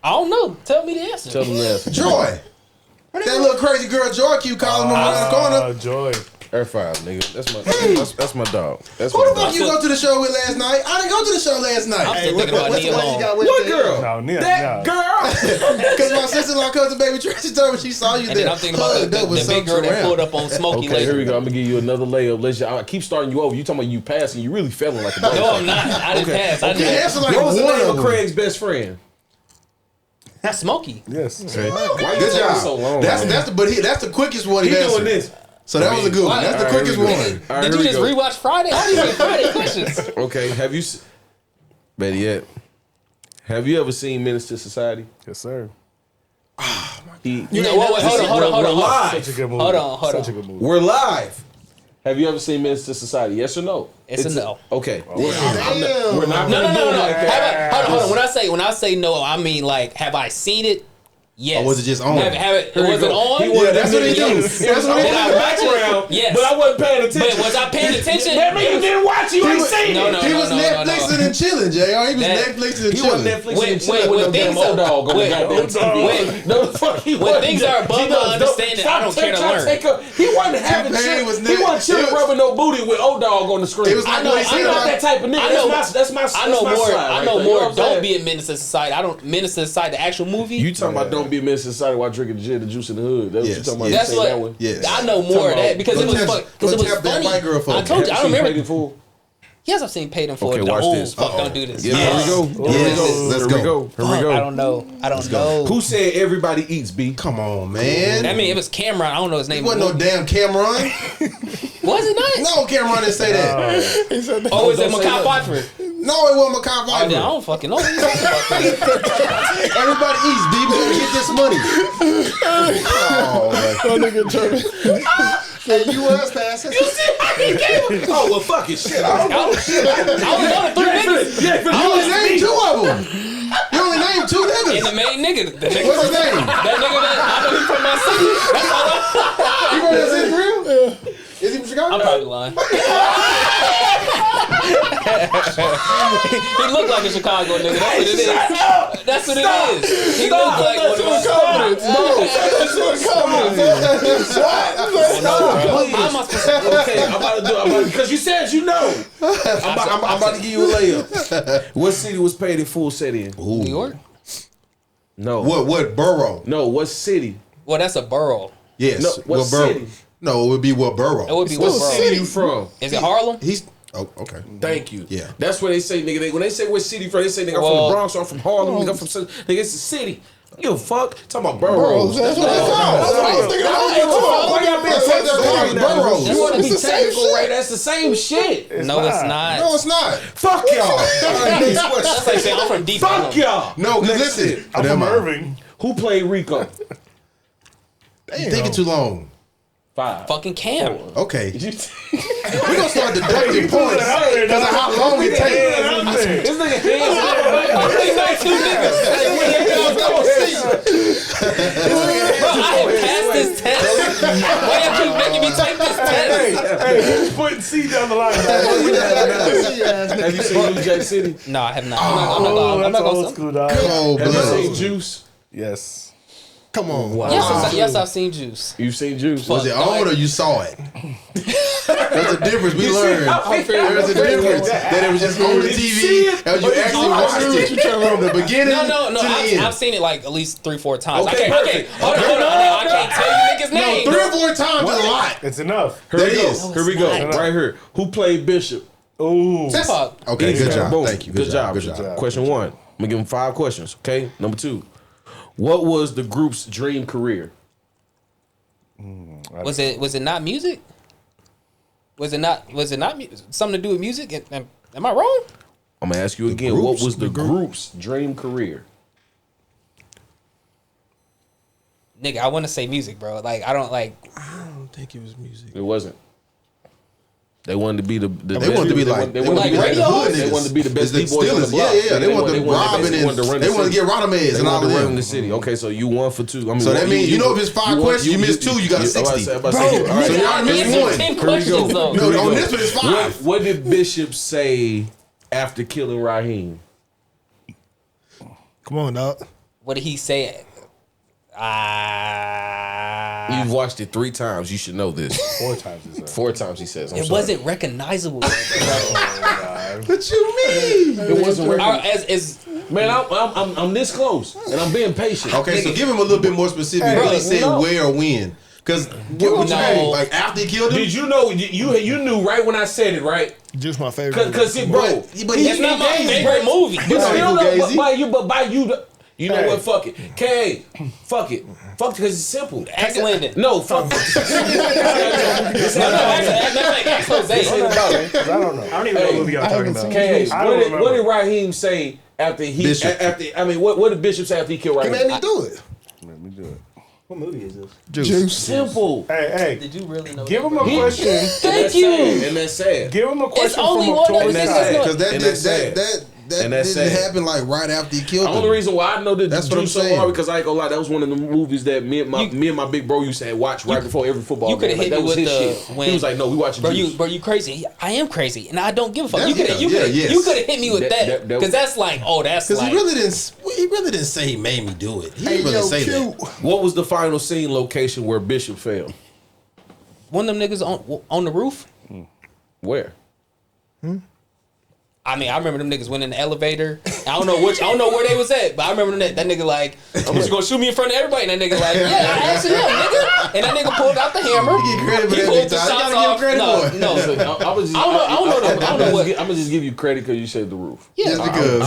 D: I don't know. Tell me the answer.
A: Tell them that.
B: Joy. That little crazy girl Joy keep calling him around the corner.
C: Joy.
A: Air 5, nigga. That's my dog. That's
B: Who
A: my
B: the fuck
A: dog.
B: you go to the show with last night? I didn't go to the show last
D: I'm
B: night.
D: still thinking about Nia Long.
A: What girl?
C: No, Nia.
A: That girl.
B: Because my sister-in-law, cousin, baby Tracy told me she saw you
D: And
B: there.
D: then I'm thinking about the big girl that pulled up on Smokey
A: Okay, here
D: later.
A: we go. I'm gonna give you another layup. I keep starting you over. You talking about you passing? You really failing like a dog.
D: No, I'm not. I didn't pass. I
B: Okay,
D: didn't.
B: answer like
A: What was the
B: one
A: name
B: of
A: of
B: them.
A: Craig's best friend?
D: Smokey.
C: Yes.
A: Okay. Why you
B: Good
A: taking
B: job.
A: so long?
B: That's
A: man?
B: the quickest one
A: He
B: he
A: doing
B: answered.
A: this.
B: So that was a good one. That's the
A: All right,
B: quickest
A: here we go.
B: one.
A: All right,
D: Did
A: here
D: you
A: we
D: just
A: go.
D: rewatch Friday? How do you get Friday questions?
A: Okay, better yet, have you ever seen Menace to Society?
C: Yes, sir.
D: You know what? Hold on.
A: We're live.
C: Such a good movie.
D: Hold on.
C: Such a good movie.
A: We're live. Have you ever seen Menace to Society? Yes or no?
D: It's a no.
A: Okay. We're not
D: No.
A: gonna do it like that.
D: Hold on. When I say no, I mean like, have I seen it? Yes.
B: Or was it just on?
D: Was it on?
B: Yeah, that's what he do.
A: Yes.
B: That's what he
A: Did I
B: do.
A: watch it?
D: Yes.
A: But I wasn't paying attention.
D: But was I paying attention?
A: That means you didn't watch it. You ain't seen
D: No,
A: it.
D: no.
B: He was Netflixing and chilling, JR. He was
D: That-
B: Netflixing and
A: He wasn't
B: chilling.
A: Netflixing and chilling
D: when
A: with no damn
D: things
A: old
D: are-
A: dog on the
D: when-
A: goddamn TV. No, the fuck he
D: when
A: wasn't.
D: things are above my understanding, I don't care to learn.
A: He wasn't having
B: T-Pain
A: shit.
B: was
A: He wasn't chilling rubbing no booty with old dog on the screen.
B: It was like
A: I know.
B: what he said
A: I'm not
B: about-
A: that type of nigga.
D: I know-
A: That's my.
D: I know
A: that's my
D: more.
A: slide
D: I
A: right
D: know
A: there. You
D: more.
A: what I'm saying?
D: Don't be a menace to society. I don't menace to society. The actual movie.
A: You talking about don't be a menace to society while drinking the gin, the juice in the hood? That's what you
B: Yes,
A: talking about.
B: yes.
D: That's
A: You say that one.
B: Yes.
D: I know more of that because
B: Go
D: it was
B: tap-
D: fun.
B: go
D: Because it was
B: tap that
D: funny.
B: white girl for
D: I
B: me.
D: told you. I
A: Have you seen
D: remember.
A: Paid in Full?
D: Yes, I've seen Paid in Full.
A: Okay,
D: The
A: watch
D: whole
A: this.
D: fuck, don't do this.
A: Yeah, here we go.
B: Yes. Let's
A: Here we
B: go.
A: go. Here we
D: Fuck,
A: go.
D: I don't know. I don't know.
A: Who said everybody eats, B?
B: Come on, man.
D: I mean, it was Cameron. I don't know his
B: He
D: name.
B: wasn't no damn Cameron.
D: Was it not?
B: No, Cameron didn't say that.
D: Oh, is it
A: Don't say
D: Makai
A: nothing.
D: Pfeiffer?
B: No, it wasn't Makai
D: I
B: Pfeiffer.
D: don't fucking know what you talking about.
B: Everybody eats, B. We gotta get this money. Oh, man. Hey, you was passing.
A: You see how he gave him? Oh, well, fuck it. Shit. I
D: I was on 3 niggas.
B: You only named 2 of them. You only named 2 niggas.
D: And the main nigga. The nigga
B: What's his name?
D: That nigga that I know he from my city. That's all
B: You from that city for real? Is he from Chicago?
D: I'm probably lying. He looked like a Chicago nigga. That's what it is. That's what it is. He looked like one of those. How am I supposed to?
A: Okay, I'm about to do it. Because you said you know. I'm about to give you a layup. What city was paid in full set in?
D: New York?
A: No.
B: What borough?
A: No, what city?
D: Well, that's a borough.
B: Yes.
A: No, what
B: borough?
A: city?
B: No, it would be what borough?
D: It would be
A: What
D: what borough?
A: city you from?
D: Is it Harlem?
B: He's okay.
A: Thank you.
B: Yeah.
A: That's what they say, nigga. When they say what city from, they say nigga I'm from the Bronx or I'm from Harlem. Nigga I'm from nigga it's the city. You give a fuck? Talking about boroughs.
E: That's what I thought. That's what I was thinking.
A: Why y'all being
B: boroughs.
A: You want to be
E: It's the same
A: technical,
E: shit.
A: right? That's the same shit.
D: No, it's not.
B: No, it's not.
A: Fuck y'all.
D: That's like saying I'm from deep.
A: Fuck y'all.
B: No, because listen.
C: I'm from Irving.
A: Who played Rico?
B: You thinking too long.
A: 5.
D: Fucking Cam.
B: Okay. We're going to start deducting points
C: out there,
B: because of how long it takes.
A: This nigga hands up.
D: I have passed this test. Why y'all keep making me take this test?
C: Hey, who's putting C down the line?
A: Have you seen New Jack City?
D: No, I have not. I'm
C: That's
D: not
C: old
D: gonna.
C: school, dog.
B: Cold
A: Have you
B: blood.
A: seen Juice?
C: Yes.
B: Come on.
D: Yes, I've seen Juice.
A: You've seen Juice?
B: Was it on or you saw it? There's a difference. We learned. There's a difference that it was just on the TV and you actually watched it from the beginning
D: No.
B: to the end.
D: I've seen it like at least 3-4 times.
A: Okay, perfect.
D: Hold on. I can't tell you niggas' name.
B: 3 or 4 times is a lot.
C: It's enough.
A: Here we
B: That
A: go.
B: is.
A: Here we go. Right here. Who played Bishop?
C: Ooh.
D: Tupac.
B: Okay, good job.
A: Boom.
B: Thank you.
A: Good job.
B: Good job.
A: Question 1. I'm gonna give him 5 questions. Okay. Number 2. What was the group's dream career?
D: Was it not music? Was it not something to do with music? Am I wrong?
A: I'm gonna ask you again. What was the group's dream career?
D: Nigga, I want to say music, bro. Like I don't
B: think it was music.
A: It wasn't. They wanted to be the
B: They wanted to be like
A: they wanted to be
D: like
A: the hood
D: radio?
A: niggas. They wanted to be the best
B: The
A: D-boys on the
B: Steelers.
A: block.
B: Yeah. They wanted to rob and
A: they wanted to run the
B: they wanted to
A: city.
B: get Ronamez
A: They
B: and all
A: wanted
B: of
A: to run
B: them.
A: the city. Okay, so you 1 for 2. I mean,
B: So that means, you know, if it's 5 questions, you miss 2, you got a 60.
A: So
B: So
A: you
B: y'all missed
D: Answer
B: 1.
D: 10 questions though.
B: No, on this one it's 5.
A: What did Bishop say after killing Raheem?
G: Come on, dog.
D: What did he say?
A: You've watched it 3 times. You should know this.
C: 4 times. He said.
A: 4 times he says. I'm
D: It
A: sorry.
D: wasn't recognizable.
B: What you mean?
A: It wasn't recognizable.
D: as
A: Man, I'm this close, and I'm being patient.
B: Okay, so give him a little bit more specific.
A: Hey,
B: Really say
A: no.
B: where or when. Because what you mean? Like after he killed him?
A: Did you know? You knew right when I said it, right?
G: Just my favorite.
A: Because bro,
B: But
D: it's not my favorite movie.
A: But
B: It's
A: still,
B: not Fugazi.
A: but by you. You know
C: Hey.
A: what? Fuck it. K. Fuck it. Fuck it because it's simple.
D: Ask Lyndon.
A: No, fuck it.
D: Ask Jose.
C: I don't know.
H: I don't even know what movie y'all talking about.
A: K.
C: I don't remember.
A: What did Raheem say after he?
B: Bishop.
A: What did Bishop say after he killed
B: He
A: Raheem?
B: made me do it.
C: Let me do it.
H: What movie is this?
E: Juice.
A: Simple.
C: Hey,
D: Did you really know?
C: give him a question.
D: Thank you.
A: And that's sad.
C: Give him a question
D: only
C: from
D: one
C: October
A: And that's
D: nigga.
A: sad.
B: Because
A: And that's sad.
B: that
A: And that's
B: didn't
A: sad.
B: happen like right after he killed
A: The
B: him.
A: only reason why I know that
B: That's what I'm
A: Juice so
B: saying.
A: hard because I ain't gonna lie, that was one of the movies that me and my big bro used to watch right before every football
D: You
A: game.
D: could have
A: Like,
D: hit
A: that
D: me
A: was
D: with
A: his
D: the
A: shit.
D: when
A: He was like, "No, we watching Juice."
D: Bro, you crazy? I am crazy, and I don't give a fuck.
B: That's-
D: You could
B: yeah, yes.
D: you could have hit me with
A: That-
D: that
A: that-
D: because that's like, oh, that's
B: Because
D: like
B: he really didn't say he made me do it. He didn't really say that.
A: What was the final scene location where Bishop fell?
D: one of them niggas on the roof.
A: Where?
D: I mean, I remember them niggas went in the elevator. I don't know where they was at, but I remember that nigga like, I'm just gonna shoot me in front of everybody. And that nigga like, yeah, I actually am, nigga. And that nigga pulled out the hammer.
B: You get credit for
D: He
B: that,
D: pulled
B: big
D: the
B: time. You
D: shots
B: gotta give him
D: off.
B: credit
D: No,
B: for it.
D: no.
A: I'm gonna just give you credit because you said the roof.
B: Just because.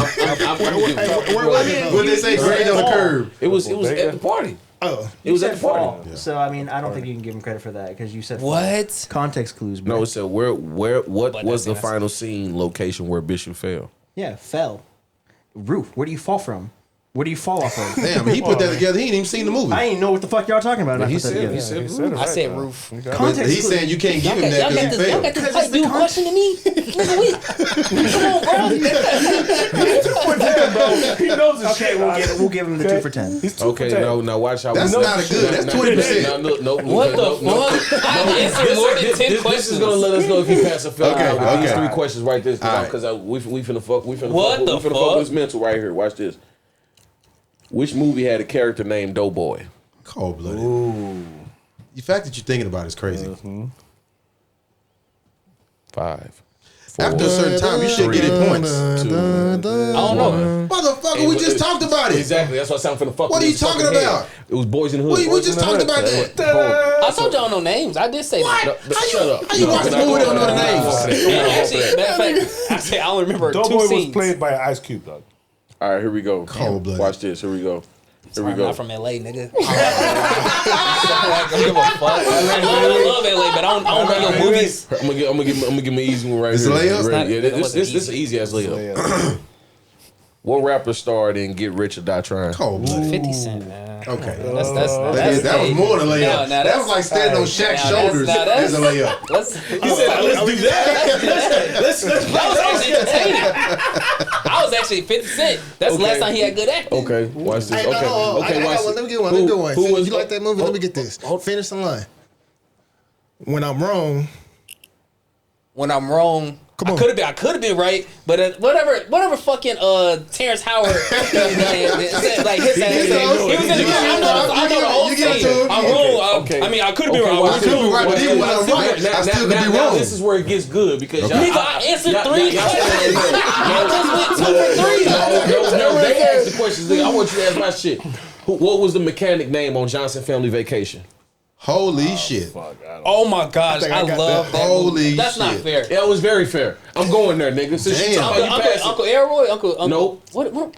B: When they say grade on the curb.
A: It was at the party.
G: Oh,
A: It was at the party.
F: Fall. So I mean, I don't think you can give him credit for that because you said fall.
D: What?
F: Context clues, bro.
A: No, it said what
D: But
A: was the
D: that's-
A: final scene location where Bishop fell?
F: Yeah, fell. Roof. Where do you fall from? What do you fall off of?
B: Damn, he put that together. He ain't even seen the movie.
F: I ain't know what the fuck y'all talking about.
A: He said
C: He said it
D: I
C: right,
D: said
C: though.
D: roof.
B: But he's saying you can't give him that because he
D: Y'all
B: failed.
D: got this white dude questioning me. Nigga, come on, bro.
C: He knows his
F: Okay,
C: shit.
F: we'll give him the 2 for 10.
C: He's 2 for
A: Okay,
C: 10.
A: now watch how
B: That's
A: we
B: not a good. That's 20%.
A: No,
D: What the fuck? I answered more than 10
A: This
D: questions.
A: is gonna let us know if you pass or fail.
B: Okay,
A: with these
B: okay.
A: 3 questions right there,
B: Alright.
A: because we finna fuck. We finna
D: What
A: fuck.
D: the
A: We finna fuck
D: fuck?
A: with his mental right here. Watch this. Which movie had a character named Doughboy?
B: Cold blooded. Ooh. The fact that you're thinking about it is crazy.
A: 5.
B: After a certain time, you should get it points.
A: 2.
D: I don't know.
B: Motherfucker, we just talked about it.
A: Exactly. That's what I'm finna fuck.
B: What
A: with
B: are you
A: his fucking
B: talking
A: head.
B: about?
A: It was Boys in the Hood.
B: We just talked about that.
D: I told y'all no names. I did say that.
A: Shut up.
B: How you watch the movie don't know the names?
D: Actually, matter of fact, I say I only remember 2
C: Doughboy was
D: scenes.
C: played by Ice Cube, dog.
A: All right, here we go.
B: Cold-blooded.
A: Watch this. Here we go. Here we
D: I'm
A: go.
D: not from LA, nigga. I don't give a fuck. I love LA, but I don't know your movies.
A: I'm gonna give him an easy one right
B: It's
A: here.
B: a layup?
A: Ready? Yeah,
D: That
A: this
D: wasn't
A: is an easy ass layup. What rapper starred in Get Rich or Die Trying?
B: Cold blooded.
D: 50 Cent, man.
B: Okay. That was more than a layup. That was like standing on Shaq's shoulders as a layup.
D: Let's
A: He said, "Let's do that." Let's
D: that was actually entertaining. I was actually 50 Cent. That's the last time he had good acting.
A: Okay, watch this.
G: Hey,
A: Okay,
G: I got
A: watch
G: one.
A: this.
G: Let me get one. Let me get one.
A: Who was
G: You like that movie? Let me get this. Finish the line. When I'm wrong,
D: When I'm wrong,
G: Come on.
D: I could have been right, but whatever fucking Terrence Howard said, like his ass, he was in the I know the whole scene. I'm wrong.
A: Okay.
D: I mean, I could have been wrong.
B: I could be right, but even when I'm right, I still could be wrong.
A: This is where it gets good because y'all.
D: Nigga, I answered 3 questions. I just went 2 for 3.
A: No, they asked the questions. I want you to ask my shit. What was the mechanic name on Johnson Family Vacation?
B: Holy shit.
D: Oh my gosh, I love that.
B: Holy
D: That's not
B: shit.
D: fair.
A: Yeah, it was very fair. I'm going there, nigga. Since you
B: Damn.
A: talking about you passing.
D: Uncle Elroy, Uncle.
A: Nope.
D: What?
A: Nope.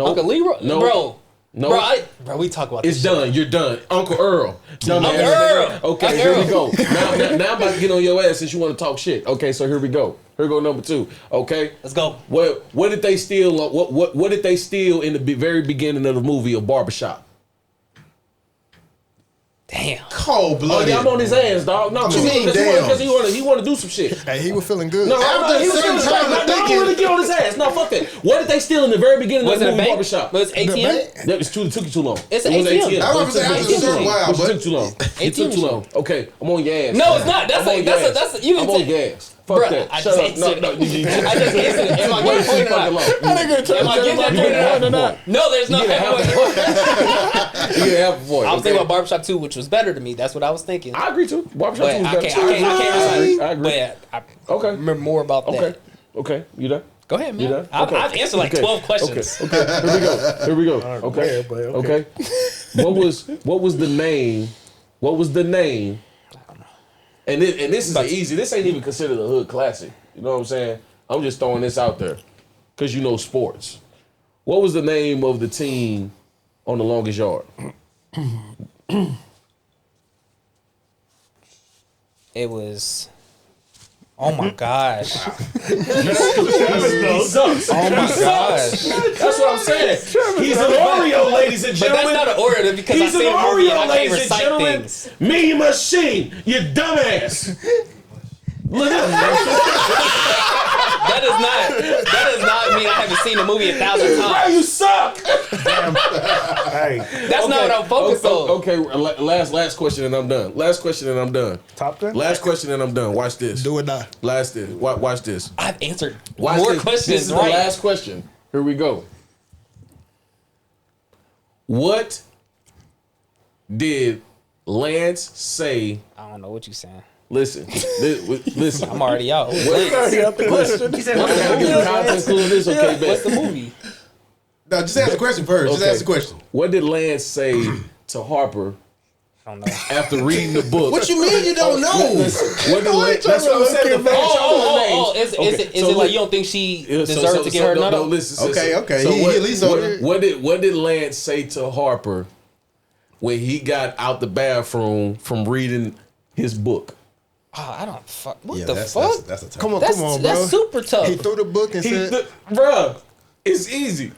D: Uncle Leroy,
A: Nope.
D: bro.
A: Nope.
D: Bro, we talk about
A: It's
D: this.
A: done. You're done. Uncle Earl. Dumbass.
D: Uncle Earl.
A: nigga. Okay,
D: Uncle
A: here we
D: Earl.
A: go. Now I'm about to get on your ass since you want to talk shit. Okay, so here we go. Here go number 2. Okay.
D: Let's go.
A: What did they steal? What did they steal in the very beginning of the movie of Barbershop?
D: Damn.
B: Cold
A: Oh,
B: blooded.
A: yeah, I'm on his ass, dog. No,
B: What you mean, damn?
A: because he want to do some shit.
G: hey, he was feeling good.
A: No,
B: After
A: he was
B: a certain
A: feeling
B: time,
A: straight.
B: I'm
A: No, I
B: thinking-
A: want to get on his ass. No, fuck that. What did they steal in the very beginning
D: Was
A: of
D: it
A: the
D: a
A: movie
D: bank?
A: Barbershop?
D: Was it ATM?
A: That was it took you too long.
D: It's
A: It was
D: ATM.
B: I was saying after a certain while,
A: It
B: but
A: took too long. It took too long. Okay, I'm on your ass.
D: No, it's not. That's
A: I'm on
D: a.
A: your
D: That's a.
A: ass.
D: That's a. You
A: I'm
D: didn't
A: on your
D: take.
A: ass. Fuck
D: Bruh,
A: that.
D: I
A: Shut
D: just
A: up. No,
D: answered
A: no.
D: it. I just answered it. Am I
A: Way
D: getting
A: too
D: pointed or
A: fucking
D: not?
A: long.
D: Am I getting that
A: You get half a
D: point or not?
A: point.
D: No, there's no.
A: You get half a point. You get half a point.
D: I was
A: okay?
D: thinking about Barbershop 2, which was better to me. That's what I was thinking.
A: I agree too. Barbershop
D: But
A: 2 was
D: I
A: better
D: can't.
A: too.
D: I can't recite.
A: I agree.
D: But I
A: Okay.
D: remember more about that.
A: Okay. Okay. You done?
D: Go ahead,
A: You
D: man.
A: done? Okay.
D: I've answered like
A: Okay.
D: 12 questions.
A: Okay. Here we go. Okay. Okay. What was the name? What was the name? And this is easy. This ain't even considered a hood classic. You know what I'm saying? I'm just throwing this out there because you know sports. What was the name of the team on The Longest Yard?
D: It was. Oh my gosh.
A: He sucks.
D: Oh my gosh.
A: That's what I'm saying. He's an Oreo, ladies and
D: But
A: gentlemen.
D: that's not an Oreo because
A: He's
D: I
A: an
D: seen a movie and I
A: Oreo,
D: can't
A: ladies and
D: recite
A: gentlemen.
D: things.
A: Mean Machine, you dumbass. Look at
D: That does not mean I haven't seen the movie 1,000
A: Bro,
D: times.
A: you suck.
C: Hey,
D: That's not what I'm focused on.
A: Okay, last question and I'm done. Last question and I'm done.
C: top 10?
A: Last question and I'm done. Watch this.
G: Do or die.
A: Watch this.
D: I've answered
A: Watch
D: more
A: this.
D: questions
A: This is
D: right.
A: the last question. Here we go. What did Lance say?
D: I don't know what you're saying.
A: Listen. Listen.
D: I'm already out.
A: Question.
F: He said,
A: I gotta give the context clue of this. Okay,
D: What's
A: bet.
D: the movie?
B: No, just ask the question first. Just
A: Okay.
B: ask the question.
A: What did Lance say to Harper
D: I don't know.
A: after reading the book?
B: What you mean you don't know?
A: Listen, what did Lance? That's what I'm saying. The fact
D: Oh,
A: names.
D: is
A: Okay,
D: it
A: so
D: like
A: look-
D: you don't think she
A: Yeah,
D: deserved to get her
A: no,
D: number?
A: no, listen.
B: Okay.
A: So
B: He at least over there.
A: what did Lance say to Harper when he got out the bathroom from reading his book?
D: Oh, I don't fuck. What
B: Yeah,
D: the
B: that's
D: fuck?
B: a tough
G: Come on,
D: That's,
G: come on,
D: that's
G: bro.
D: super tough.
G: He threw the book and said,
A: Bruh, it's easy.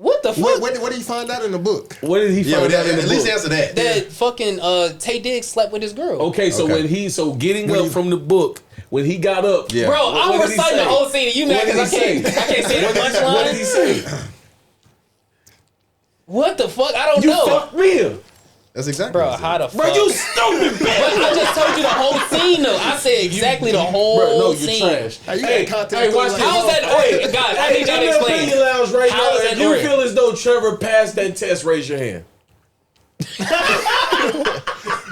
D: What the fuck?
B: What did he find out in the book?
A: What did he find out in the book?
B: At least answer that.
D: That fucking Tay Diggs slept with his girl.
A: Okay, so when getting up from the book, when he got up,
D: bro, I'm reciting the whole scene. You mad because I can't say the punchline?
A: What did he say?
D: What the fuck? I don't
A: You
D: know.
A: fucked me.
B: That's exactly.
D: Bro, how the fuck?
A: Bro, you stupid,
D: But I just told you the whole scene, though. I said exactly the whole scene.
A: You're trash.
B: Hey,
A: watch this.
D: How's that? Hey, guys, I need y'all to explain.
A: Lounge right
D: How
A: now.
D: is that
A: If you
D: Oreo?
A: feel as though Trevor passed that test, raise your hand.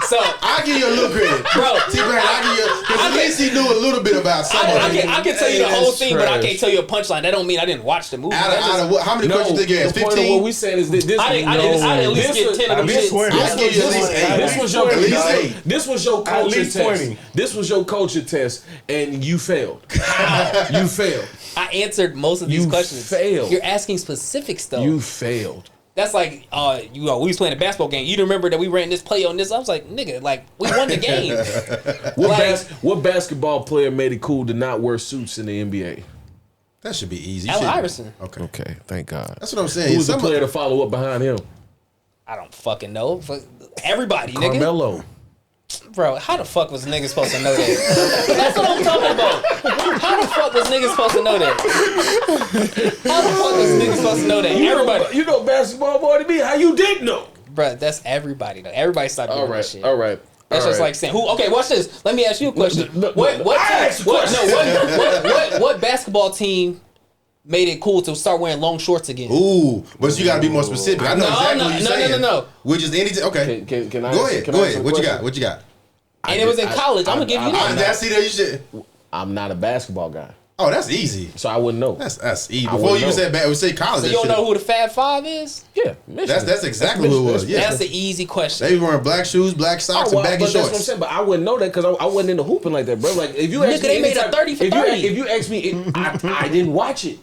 D: So
B: I give you a little credit,
D: bro.
B: T-Brand, I give you because at least he knew a little bit about some of it.
D: I can tell you the whole scene, but I
A: trash.
D: can't tell you a punchline. That don't mean I didn't watch the movie.
B: Out of how many questions did you ask?
A: The point of
B: 15?
A: what we saying is this.
D: I at least get 10 of them shits.
B: I give you at least 8.
A: This was your
B: At least 8.
A: This was your culture
C: least
A: test.
C: 20.
A: This was your culture test, and you failed. You failed.
D: I answered most of these questions.
A: Failed.
D: You're asking specific stuff.
A: You failed.
D: That's like, we was playing a basketball game. You remember that we ran this play on this? I was like, nigga, like we won the game.
A: What basketball player made it cool to not wear suits in the NBA?
B: That should be easy.
D: Allen Iverson.
B: Okay,
A: thank God.
B: that's what I'm saying.
A: Who's the player to follow up behind him?
D: I don't fucking know. Everybody, nigga.
A: Carmelo.
D: Bro, how the fuck was niggas supposed to know that? That's what I'm talking about. How the fuck was niggas supposed to know that? How the fuck was niggas supposed to know that? Everybody.
A: You know basketball more than me. How you didn't know?
D: Bro, that's everybody though. Everybody stopped doing that shit.
A: All right.
D: That's just like saying who. Okay, watch this. Let me ask you a question. What basketball team made it cool to start wearing long shorts again?
B: Ooh, but you gotta be more specific. I know exactly what you're saying.
D: No.
B: Which is any okay.
A: Can I
B: Go ahead.
A: Can I ask
B: What you
A: question?
B: got? What you got?
D: And it was in college. I'm gonna give you that.
B: I see that you should.
A: I'm not a basketball guy,
B: Oh, that's easy.
A: so I wouldn't know.
B: That's easy.
A: I
B: Before
A: wouldn't
B: you
A: know.
B: said we say college.
D: So you don't know who the Fab Five is?
A: Yeah, Michigan.
B: That's exactly who it was. Yeah,
D: That's the easy question.
B: they wearing black shoes, black socks, and baggy
A: but that's what I'm
B: shorts.
A: saying. But I wouldn't know that because I wasn't into hooping like that, bro. Like if you ask
D: Nigga,
A: me
D: they made a
A: anytime-
D: 30 for 30.
A: If you ask me, I didn't watch it.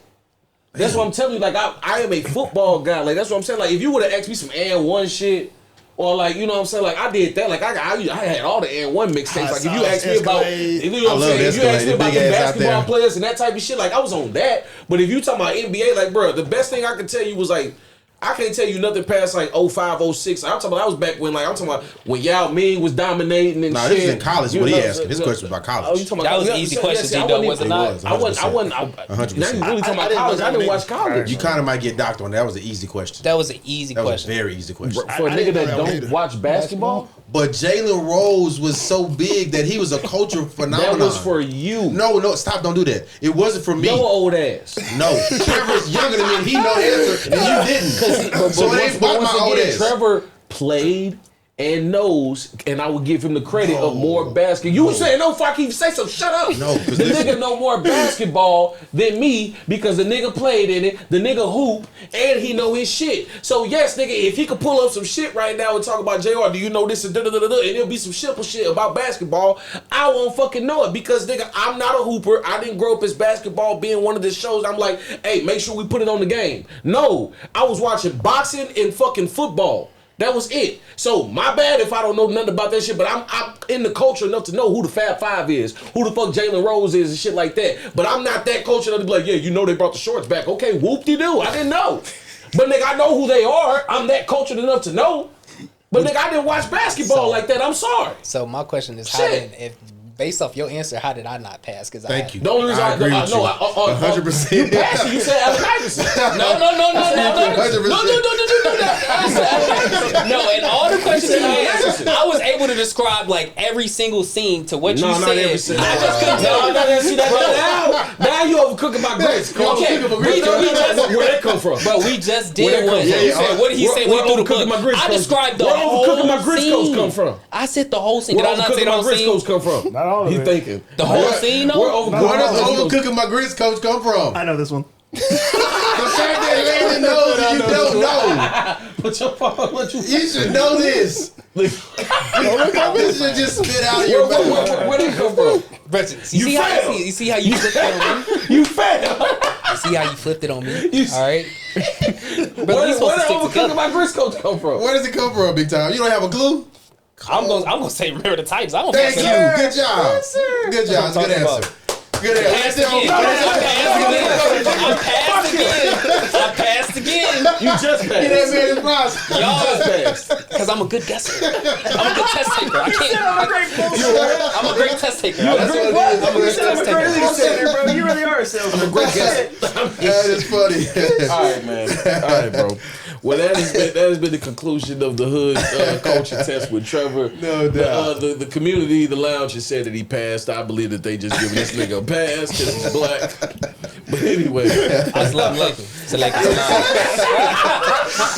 A: That's what I'm telling you. Like I am a football guy. Like that's what I'm saying. Like if you would have asked me some and one shit. Or like, you know what I'm saying? Like I did that. Like I had all the and one mixtapes. Like if you ask me about, you know what I'm saying? If you ask me about the basketball players and that type of shit, like I was on that. But if you talking about NBA, like bro, the best thing I could tell you was like, I can't tell you nothing past like 05, 06. I'm talking about that was back when like I'm talking about when Yao Ming was dominating and shit.
B: This is in college.
A: You
B: What he
A: know,
B: asking? His question was about college.
A: Oh, you talking about
D: That was an easy question, G-Dub, was it not?
A: I wasn't.
B: 100%.
A: Now you really talking about college. I didn't watch college.
B: You kind of might get docked on that. That was an easy question.
D: That was an easy
B: That was a
D: question.
B: very easy question.
A: For a nigga that don't watch basketball,
B: But Jalen Rose was so big that he was a cultural phenomenon.
A: that was for you.
B: No, stop! Don't do that. It wasn't for me.
A: Your old ass.
B: No, Trevor's younger than me. And he know the answer, and you didn't. So it ain't about my old ass.
A: Trevor played and knows, and I would give him the credit of more basketball. You saying no, fuck, he say so. Shut up.
B: No,
A: the nigga know more basketball than me because the nigga played in it, the nigga hoop, and he know his shit. So yes, nigga, if he could pull up some shit right now and talk about JR, do you know this and it'll be some simple shit about basketball, I won't fucking know it because nigga, I'm not a hooper. I didn't grow up as basketball being one of the shows. I'm like, hey, make sure we put it on the game. No, I was watching boxing and fucking football. That was it. So my bad if I don't know nothing about that shit, but I'm in the culture enough to know who the Fab Five is, who the fuck Jalen Rose is and shit like that. But I'm not that culture enough to be like, yeah, you know they brought the shorts back. Okay, whoop-de-doo. I didn't know. But nigga, I know who they are. I'm that cultured enough to know. But nigga, I didn't watch basketball like that. I'm sorry.
D: So my question is, based off your answer, how did I not pass? Because
B: Thank you.
A: The only reason I agree with you.
B: 100%.
A: You passed it. You said Allen Iverson. No.
B: 100%.
D: No, and all the questions you asked, I was able to describe like every single scene to what you said.
A: Not every single.
D: I just couldn't tell.
A: Now you overcooking my grits.
D: Okay,
A: Where that come from?
D: But we just did one. What did he say? We threw the book. I described the whole
A: Where my grits coats come from?
D: I said the whole scene. Did
A: Where
D: I not say the whole
A: my grits
D: scene?
A: coats come from?
C: Not all of
A: He
C: it.
A: thinking.
D: The whole scene, though?
B: Where does overcooking my grits coach come from?
H: I know this one.
B: The fact that Landon knows and you don't know.
A: But your father let you.
B: You should know this. This should just spit out of your mouth.
A: Where did it come from?
D: You see how you flipped it on me?
A: You failed.
D: You see how you flipped it on me? All right.
A: Where did overcooking my grits coats come from?
B: Where does it come from, big time? You don't have a clue?
D: I'm gonna say remember the Titans. I don't
B: Thank
D: fucking
B: you.
D: know.
B: Good job. Good job. Good answer. Good answer.
D: I passed again.
A: You just passed.
B: Get that man his prize.
D: Y'all just passed. Because I'm a good guesser. I'm a good test taker. I can't. I'm a great test taker. That's what it is. I'm a good test taker.
H: Bro, you really are a salesman.
A: I'm a great guesser.
B: That is funny.
A: All right, man. All right, bro. Well, that has been the conclusion of the hood culture test with Trevor.
B: No doubt.
A: The community, the lounge has said that he passed. I believe that they just giving this nigga a pass because he's black. But anyway,
D: Assalamu alaikum.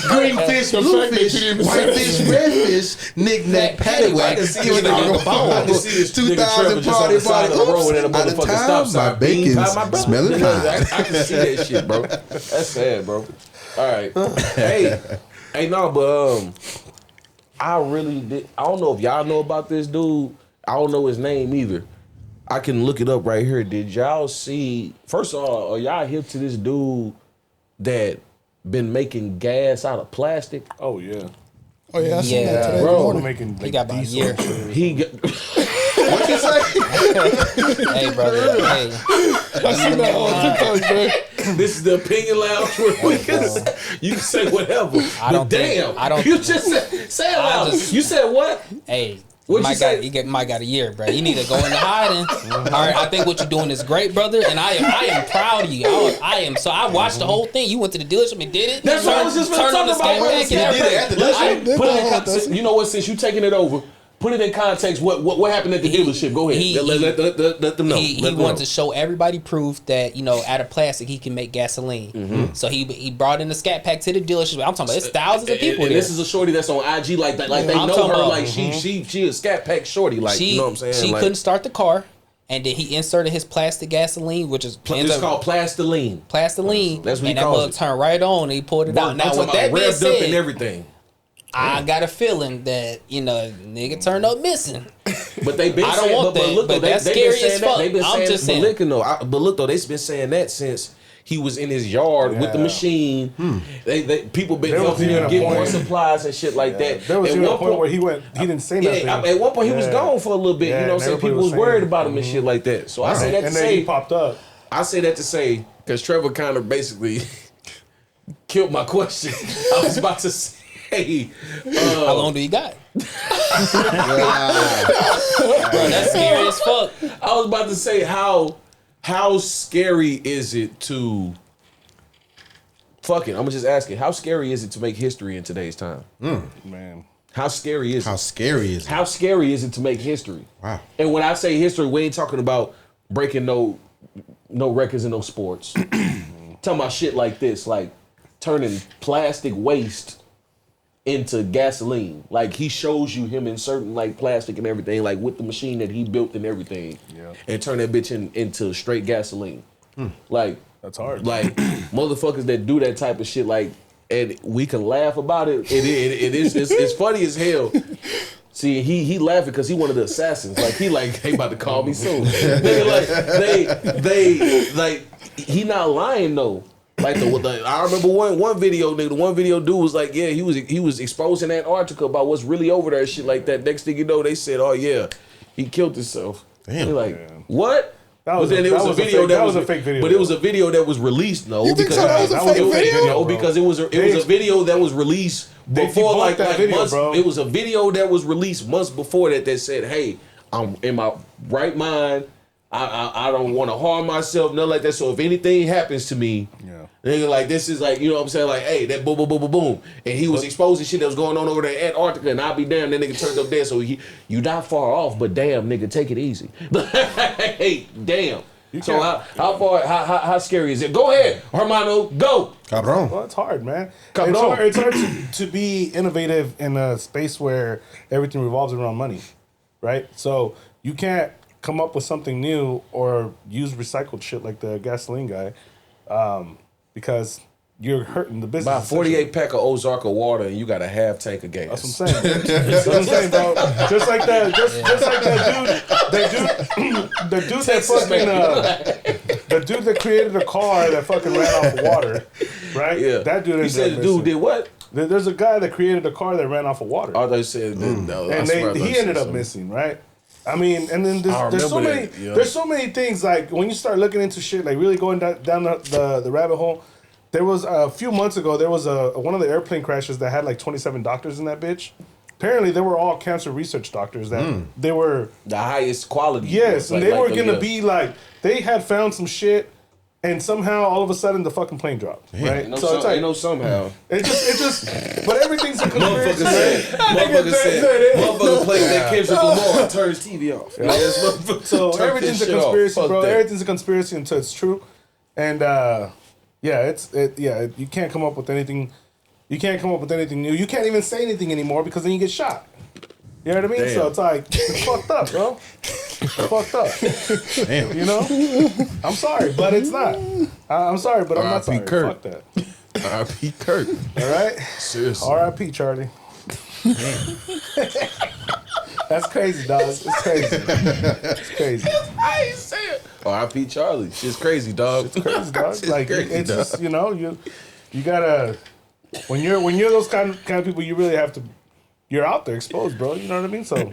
B: Green fish, blue fish, white fish, red fish, knick-knack, paddywhack.
A: I can see this
B: 2000 party. Oops, out of time, my bacon's smelling fine.
A: I can see that shit, bro. That's sad, bro. All right. Hey, no, but I really did. I don't know if y'all know about this dude. I don't know his name either. I can look it up right here. Did y'all see? First of all, are y'all hip to this dude that been making gas out of plastic?
C: Oh yeah.
E: Oh yeah, I seen that today.
C: Bro,
E: Morning.
C: making
D: He got about a year.
A: He got.
B: What you say?
D: Hey, brother. Hey.
E: I seen that on TikTok, man.
A: This is the opinion lounge where you can say whatever.
D: I don't
A: but
D: think-
A: damn,
D: I don't-
A: you just say it loud. You said what?
D: Hey.
A: What'd you say?
D: You might got a year, bro. You need to go into hiding. All right, I think what you're doing is great, brother, and I am proud of you. I am. So I watched the whole thing. You went to the dealership and did it.
A: That's what I was just
D: turned on the
A: talking about.
D: scat back and everything.
A: Listen, put it in context. You know what? Since you taking it over, put it in context. What happened at the dealership? Go ahead. Let them know.
D: He wanted to show everybody proof that, you know, out of plastic he can make gasoline.
A: Mm-hmm.
D: So he brought in the scat pack to the dealership. I'm talking about it's thousands of people
A: and
D: there.
A: this is a shorty that's on IG like that. Like they
D: I'm
A: know
D: talking
A: her.
D: about-
A: Like she a scat pack shorty. Like you know what I'm saying?
D: She
A: like,
D: couldn't start the car, and then he inserted his plastic gasoline, which is
A: it's called plastiline.
D: plastiline.
A: That's what he
D: and that
A: calls
D: mug
A: it.
D: turned right on. And he pulled it out. Now with that being
A: revved up and
D: said,
A: everything.
D: I got a feeling that, you know, nigga turned up missing.
A: But they've been
D: I don't
A: saying,
D: want
A: but
D: that,
A: look,
D: but
A: though,
D: that's
A: they've
D: scary
A: been saying
D: as
A: that.
D: fuck.
A: They've been
D: I'm
A: saying,
D: just saying.
A: but look though, they've been saying that since he was in his yard with the machine. People been
C: There was
A: helping
C: even
A: him
C: a
A: get more
C: point-
A: supplies and shit like that.
C: There was
A: At
C: even a
A: one
C: point where he didn't say nothing.
A: Yeah, at one point he was gone for a little bit.
C: Yeah,
A: You know what I'm
C: and
A: saying?
C: everybody
A: People was
C: was
A: worried
C: saying-
A: about him and shit like that. So I say that to
C: and then he
A: say,
C: popped up.
A: I say that to say, because Trevor kind of basically killed my question. I was about to say,
D: How long do you got? Bro, that's scary as fuck.
A: I was about to say how scary is it to fucking? I'm gonna just ask it. How scary is it to make history in today's time?
C: Man.
A: How scary is
B: How
A: it?
B: scary is it?
A: How scary is it to make history?
B: Wow.
A: And when I say history, we ain't talking about breaking no records in no sports. Talking about shit like this, like turning plastic waste into gasoline. Like he shows you him inserting like plastic and everything, like with the machine that he built and everything, and turn that bitch into straight gasoline. Like
C: That's hard.
A: Like motherfuckers that do that type of shit, like, and we can laugh about it. It's funny as hell. See, he laughing because he one of the assassins. Like he they about to call me soon. They he not lying though. Like I remember one video, nigga. The one video dude was like, yeah, he was exposing Antarctica about what's really over there, and shit like that. Next thing you know, they said, oh yeah, he killed himself.
B: Damn.
A: They're like, what?
C: That was
A: But then it was a video that was
C: a fake video.
A: But it was a video that was released. No,
E: You think
A: because
E: so? That was a fake video?
A: No, because it was a video that was released before, like
C: video,
A: months.
C: bro.
A: It was a video that was released months before that said, "Hey, I'm in my right mind. I don't want to harm myself, nothing like that. So if anything happens to me, nigga, like this is like, you know what I'm saying, like, hey, that boom, boom, boom, boom, boom." And he was exposing shit that was going on over there in Antarctica, and I'll be damned, that nigga turned up there. So you not far off, but damn, nigga, take it easy. Hey, damn. So how scary is it? Go ahead, Hermano, go.
B: Cabron.
C: Well, it's hard, man.
A: Cabron.
C: It's hard to be innovative in a space where everything revolves around money, right? So you can't come up with something new or use recycled shit like the gasoline guy, because you're hurting the business.
A: Buy a 48 pack of Ozarka water and you got a half tank of gas.
C: That's what I'm saying. That's what I'm saying, bro. Just like that dude that fucking the dude that created a car that fucking ran off of water, right?
A: Yeah.
C: That dude.
A: You said the dude did what?
C: There's a guy that created a car that ran off of water.
A: Oh, they said no.
C: And he ended up missing, right? I mean, and then there's so many.
A: That, yeah.
C: There's so many things, like when you start looking into shit, like really going down the rabbit hole. There was a few months ago. There was one of the airplane crashes that had like 27 doctors in that bitch. Apparently, they were all cancer research doctors. That they were
A: the highest quality.
C: Yes, and they were gonna be like they had found some shit, and somehow all of a sudden the fucking plane dropped. Right?
A: So it's like somehow.
C: It just. But everything's a conspiracy.
A: Motherfucker played that Kendrick Lamar and turned his TV off.
C: Yeah. So everything's a conspiracy, bro. Everything's a conspiracy until it's true, and. You can't come up with anything. You can't come up with anything new. You can't even say anything anymore because then you get shot. You know what I mean? Damn. So it's like it's fucked up, bro. It's fucked up.
B: Damn.
C: You know? I'm sorry, but it's not. I'm sorry, but I'm not sorry.
B: Kurt.
C: Fuck that.
B: R.I.P. Kurt.
C: All right.
B: Seriously.
C: R.I.P. Charlie. That's crazy, dog. It's crazy. It's crazy.
A: I ain't say it. R.I.P. Charlie. Shit's crazy, dog.
C: It's crazy, dog.
A: Shit's
C: Like
A: crazy,
C: it's
A: dog.
C: just you gotta when you're those kind of people, you really have to. You're out there exposed, bro. You know what I mean? So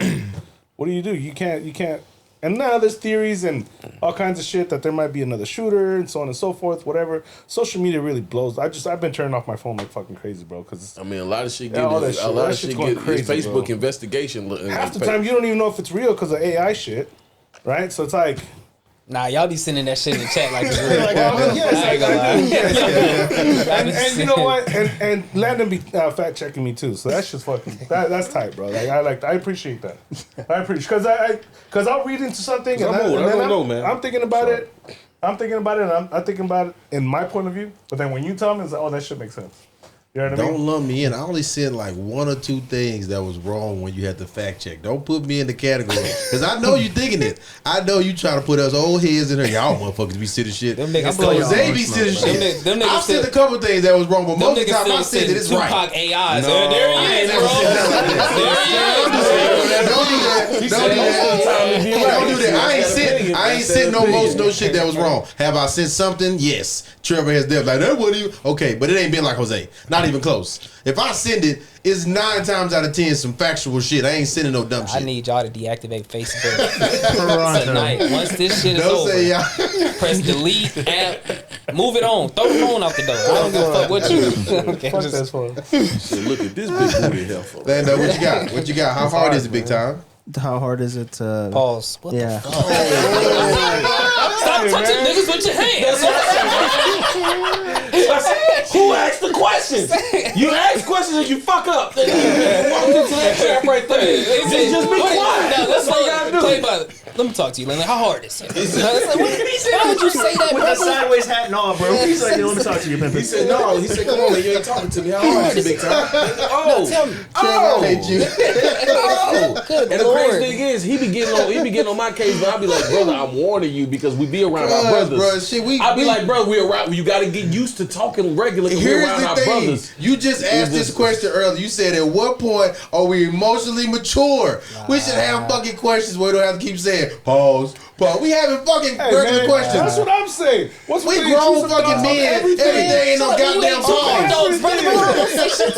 C: what do? You can't. And now there's theories and all kinds of shit that there might be another shooter and so on and so forth. Whatever. Social media really blows. I've been turning off my phone like fucking crazy, bro. Because
A: I mean, a lot of shit
C: all
A: getting
C: that shit.
A: a lot
C: That
A: of
C: shit's
A: shit
C: going
A: getting
C: crazy,
A: Facebook
C: bro.
A: investigation.
C: half the time you don't even know if it's real because of AI shit, right? So it's like.
D: Nah, y'all be sending that shit in the chat like it's real.
C: Like, yes, I do. Yes. And you know what? And Landon be fact checking me too. So that's just fucking. That's tight, bro. Like I appreciate that. I appreciate because I'll read into something and then I'm thinking about it. I'm thinking about it and I'm thinking about it in my point of view. But then when you tell me, it's like, oh, that shit makes sense. You know what I mean?
B: Don't lump me in. I only said like one or two things that was wrong when you had to fact check. Don't put me in the category because I know you thinking it. I know you trying to put us old heads in there. Y'all motherfuckers be sitting shit.
D: Them niggas still
B: they be sitting shit. I said a couple things that was wrong, but most of the time I said that it's right.
D: Tupac AI.
B: No,
D: there he is, bro.
B: Don't do that. I ain't sent no shit that was wrong. Have I sent something? Yes. Trevor has definitely like that. What do you? Okay, but it ain't been like Jose. Not even close. If I send it, it's 9 times out of 10 some factual shit. I ain't sending no dumb shit.
D: I need y'all to deactivate Facebook tonight. Once this shit is over, press delete app, move it on, throw the phone out the door. I don't give a fuck what you do. Okay,
C: fuck this phone.
A: Shit, look at this big booty helpful.
B: Lando, what you got? What you got? How hard is it, big time?
F: How hard is it to
D: pause? What
F: the
D: fuck? Stop touching niggas with your hands.
A: Who asked the questions? You ask questions and you fuck up. Then you walk into that trap right there. Just be quiet.
D: Now, let's play by the. Let me talk to you, Lenny. How hard is it? Why would you say that?
H: With that sideways hat and all, bro. He's like, let me talk to you, pimpin'.
A: He said, no. He said, come on, man. You ain't talking to me. How hard is it, big time? Oh.
D: No, tell me.
A: Oh.
D: Good
A: and the
D: Lord.
A: crazy thing is, he be getting on my case, but I be like, brother, I'm warning you because we be around our brothers.
B: Bro, shit,
A: I be like, bro, we around. You got to get used to talking regular.
B: Here's
A: around
B: the
A: our
B: thing.
A: Brothers.
B: You just asked this question earlier. You said, at what point are we emotionally mature? We should have fucking questions where we don't have to keep saying, pause. We having fucking regular questions.
C: That's what I'm saying.
B: We grown fucking men. Everything ain't no goddamn pause.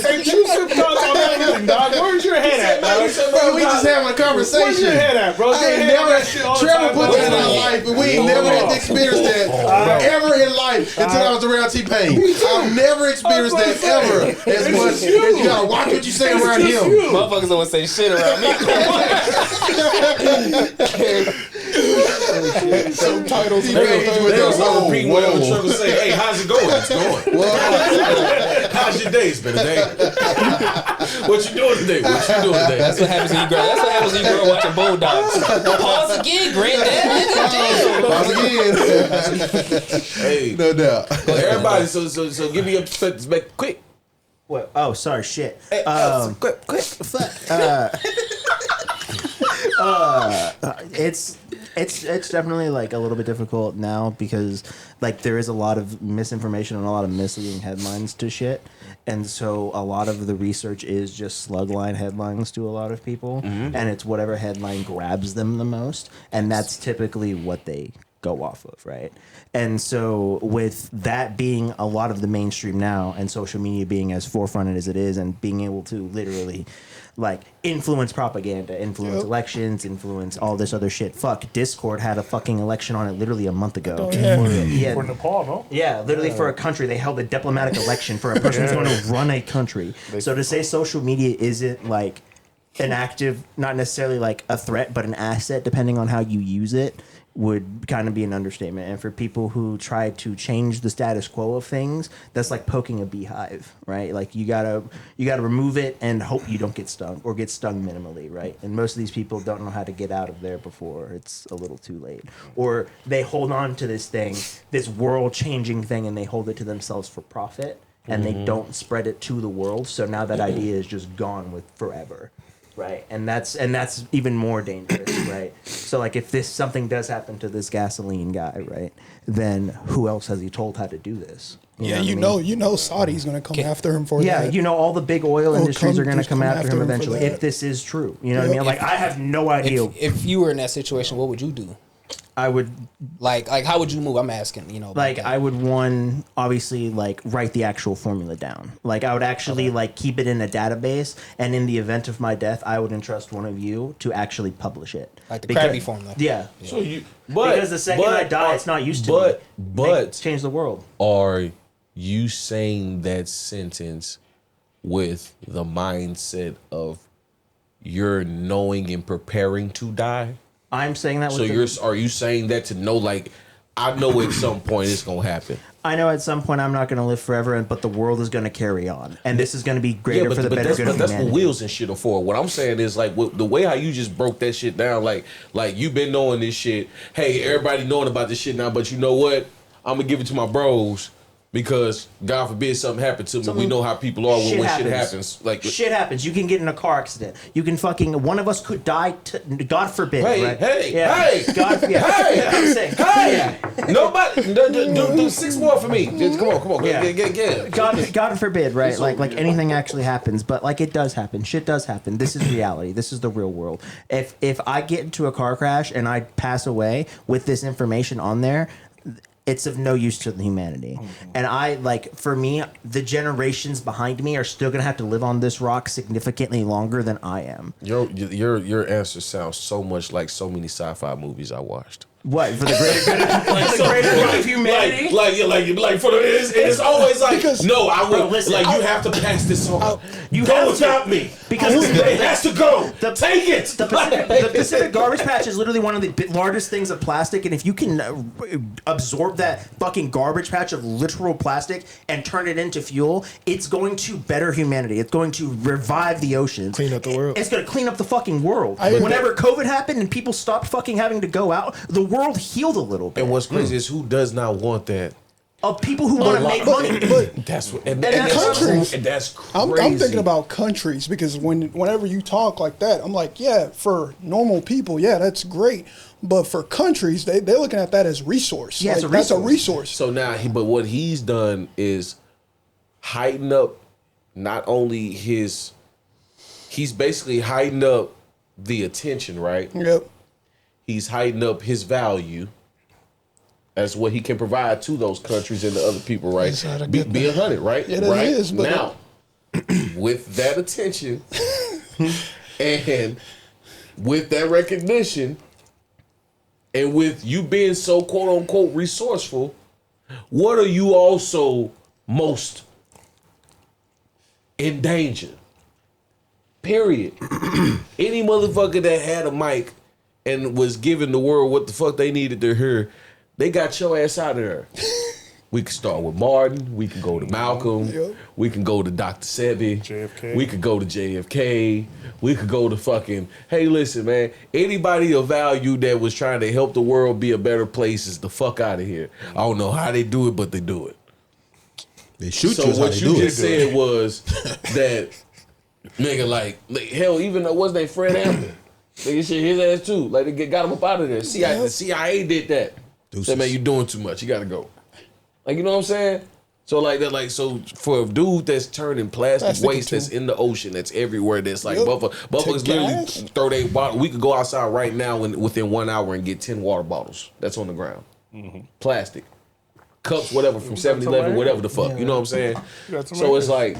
C: Intrusive thoughts on everything, dog. Where's your head at, dog?
B: Bro, we just having a conversation.
C: Where's your head at, bro?
B: I ain't never, Trevor put that in our life, and we ain't never had to experience that ever in life until I was around T-Pain. I've never experienced that ever as much as you gotta watch what you say around him.
D: Motherfuckers don't want to say shit around me.
B: Subtitles.
A: Repeat whatever Trevor say. Hey, how's it going? It's going. How's your day? It's been a day. What you doing today?
D: That's what happens when you grow. That's what happens when you grow up watching Bulldogs. Pause again, granddad.
B: Pause again.
A: Hey,
B: no doubt.
A: Everybody, so give me your perspective quick.
F: What? Oh, sorry, shit.
A: Hey, quick.
F: Fuck. It's definitely like a little bit difficult now because like there is a lot of misinformation and a lot of misleading headlines to shit, and so a lot of the research is just slug line headlines to a lot of people, and it's whatever headline grabs them the most, and that's typically what they go off of, right? And so with that being a lot of the mainstream now, and social media being as forefront as it is, and being able to literally like influence propaganda, influence elections, influence all this other shit. Fuck, Discord had a fucking election on it literally a month ago.
C: For Nepal, no?
F: Yeah, literally for a country. They held a diplomatic election for a person who's going to run a country. So to say social media isn't like an active, not necessarily like a threat, but an asset, depending on how you use it, would kind of be an understatement. And for people who try to change the status quo of things, that's like poking a beehive, right? Like you gotta remove it and hope you don't get stung, or get stung minimally, right? And most of these people don't know how to get out of there before it's a little too late. Or they hold on to this thing, this world-changing thing, and they hold it to themselves for profit, and they don't spread it to the world. So now that idea is just gone with forever. Right, and that's even more dangerous, right? So like, if something does happen to this gasoline guy, right, then who else has he told how to do this?
E: You know, Saudi's gonna come after him for that.
F: Yeah, you know, all the big oil industries are gonna come after him eventually if this is true. You know what I mean? Like, I have no idea.
D: If you were in that situation, what would you do?
F: I would
D: like how would you move? I'm asking, you know.
F: Like, I would obviously like write the actual formula down. Like, I would actually like keep it in a database, and in the event of my death, I would entrust one of you to actually publish it.
D: Like the Krabby formula.
F: Yeah.
A: So
F: because the second I die, it's not used to me.
A: But
F: change the world.
A: Are you saying that sentence with the mindset of you're knowing and preparing to die?
F: I'm saying that.
A: Are you saying that to know, like, I know at some point it's gonna happen.
F: I know at some point I'm not gonna live forever, but the world is gonna carry on, and this is gonna be greater for the better good of humanity.
A: That's what wheels and shit are for. What I'm saying is, like, the way how you just broke that shit down, like you've been knowing this shit. Hey, everybody knowing about this shit now, but you know what? I'm gonna give it to my bros. Because God forbid something happened to me. We know how people are when shit happens. Like,
F: shit happens. You can get in a car accident. You can one of us could die. God forbid.
A: Hey.
F: I'm saying.
A: Nobody. Do 6 more for me. Just, come on.
F: Yeah.
A: Get.
F: God forbid, right? Like anything actually happens, but like it does happen. Shit does happen. This is reality. This is the real world. If I get into a car crash and I pass away with this information on there, it's of no use to humanity. And for me, the generations behind me are still gonna have to live on this rock significantly longer than I am.
A: Your answer sounds so much like so many sci-fi movies I watched.
F: What, for the greater good, the greater good of humanity?
A: Like for the it's always like, because, no, I will.
F: Listen,
A: like, you have to pass this on.
F: You
A: go without me
F: because
A: it has to go. Take it.
F: The Pacific Garbage Patch is literally one of the largest things of plastic, and if you can absorb that fucking garbage patch of literal plastic and turn it into fuel, it's going to better humanity. It's going to revive the oceans.
G: Clean up the world.
F: It's going to clean up the fucking world. Whenever COVID happened and people stopped fucking having to go out, the world healed a little bit.
A: And what's crazy is who does not want that?
F: Of people who want to make money.
E: But
A: that's what,
E: countries.
A: That's crazy.
E: I'm thinking about countries because whenever you talk like that, I'm like, yeah, for normal people, yeah, that's great. But for countries, they're looking at that as resource.
F: Yeah,
E: like, that's a resource.
A: So now, but what he's done is heighten up not only he's basically heightened up the attention, right?
E: Yep.
A: He's heightened up his value as what he can provide to those countries and the other people, right? Be 100, right?
E: Yeah, that is. But
A: now, with that attention and with that recognition and with you being so quote unquote resourceful, what are you also most in danger? Period. Any motherfucker that had a mic and was giving the world what the fuck they needed to hear, they got your ass out of there. We can start with Martin. We can go to Malcolm.
E: Yep.
A: We can go to Dr. Sebi.
C: JFK.
A: We could go to JFK. We could go to fucking, hey, listen, man. Anybody of value that was trying to help the world be a better place is the fuck out of here. I don't know how they do it, but they do it.
B: They shoot
A: so
B: you. So
A: what you just said was that, nigga, like hell, even though what's that Fred Hampton? Nigga, shit, his ass too. Like, they got him up out of there. The CIA did that. Said, man, you doing too much. You got to go. Like, you know what I'm saying? So like that, like so for a dude that's turning plastic waste that's in the ocean, that's everywhere. That's like motherfuckers literally throw their bottle. We could go outside right now and within 1 hour and get 10 water bottles. That's on the ground. Plastic cups, whatever, from 7-Eleven, whatever the fuck. You know what I'm saying? So it's like.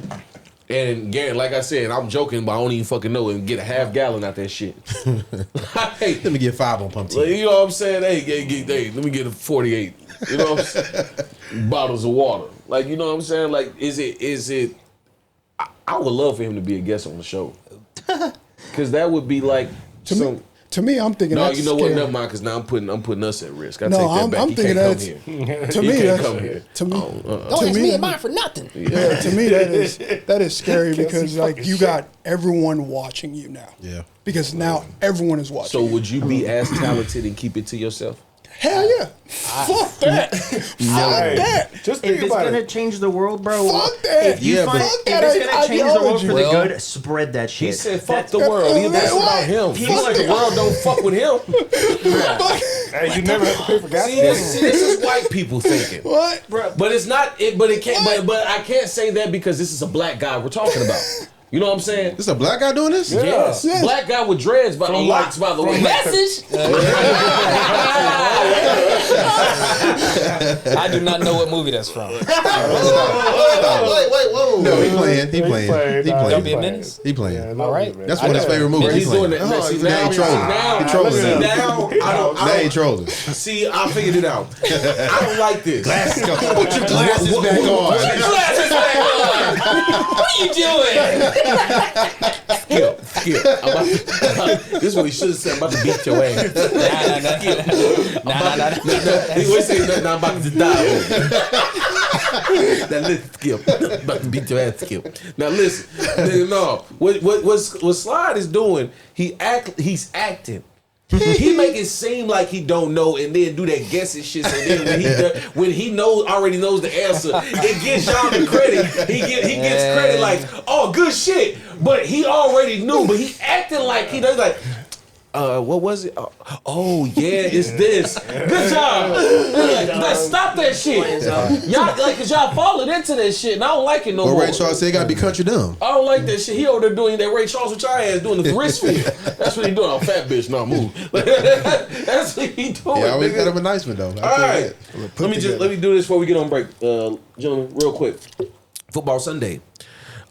A: And again, like I said, I'm joking, but I don't even fucking know and get a half gallon out that shit.
B: Let me get 5 on pump tea.
A: You know what I'm saying? Hey, let me get a 48. You know what I'm saying? Bottles of water. Like, you know what I'm saying? Like, is it? I would love for him to be a guest on the show, because that would be like
E: To me, I'm thinking.
A: No,
E: that's
A: you know
E: scary.
A: what? Never mind, because now I'm putting us at risk.
E: I'm thinking that's to me.
D: Don't ask me and mine for nothing.
E: Yeah, to me that is scary because like you got everyone watching you now.
B: Yeah.
E: Because now everyone is watching.
A: So would you be as talented and keep it to yourself?
E: Hell yeah. Fuck that. Fuck that.
C: Just think
F: If it's
C: about
F: gonna
C: it.
F: change the world, bro.
E: Fuck that.
F: If you find,
E: fuck
F: if
E: that
F: it's gonna change the world for the
D: Well,
F: good, spread that shit.
A: He said, "Fuck the world." That's about him. He like the world don't fuck with him.
C: Hey, you never have to pay for gas.
A: See, this is white people thinking.
E: What?
A: But it's not. But it can't. But I can't say that because this is a black guy we're talking about. You know what I'm saying?
B: This a black guy doing this?
A: Yes. Black guy with dreads, by the way.
D: Message. I do not know what movie that's from.
B: Wait, whoa. No, he playing.
D: Don't be a menace.
B: He playing.
D: All right.
B: That's one of his favorite movies.
A: He's doing that. See,
B: now he trolling. Now he trolling.
A: See, I figured it out. I don't like this.
B: Glasses go. Put your glasses back on.
D: Put your glasses back on. What are you doing?
A: Skip. This is what he should have said. I'm about to beat your ass. Nah. He would say nothing. I'm about to die. Now listen, Skip. I'm about to beat your ass, Skip. Now listen. No. What Slide is doing? He's acting. He make it seem like he don't know, and then do that guessing shit. So then when he already knows the answer, it gives y'all the credit. He gets credit like, oh, good shit. But he already knew. But he acting like he does like. What was it? Oh yeah, it's this. Good job. Like, stop that shit. Y'all cause y'all falling into that shit, and I don't like it no more.
B: Ray Charles said it gotta be country dumb.
A: I don't like that shit. He over there doing that Ray Charles with your ass doing the wrist spin. That's what he doing. I'm fat bitch, no move. That's what he doing.
B: Yeah, I always got him a nice one though.
A: All right, let me do this before we get on break, gentlemen, real quick. Football Sunday.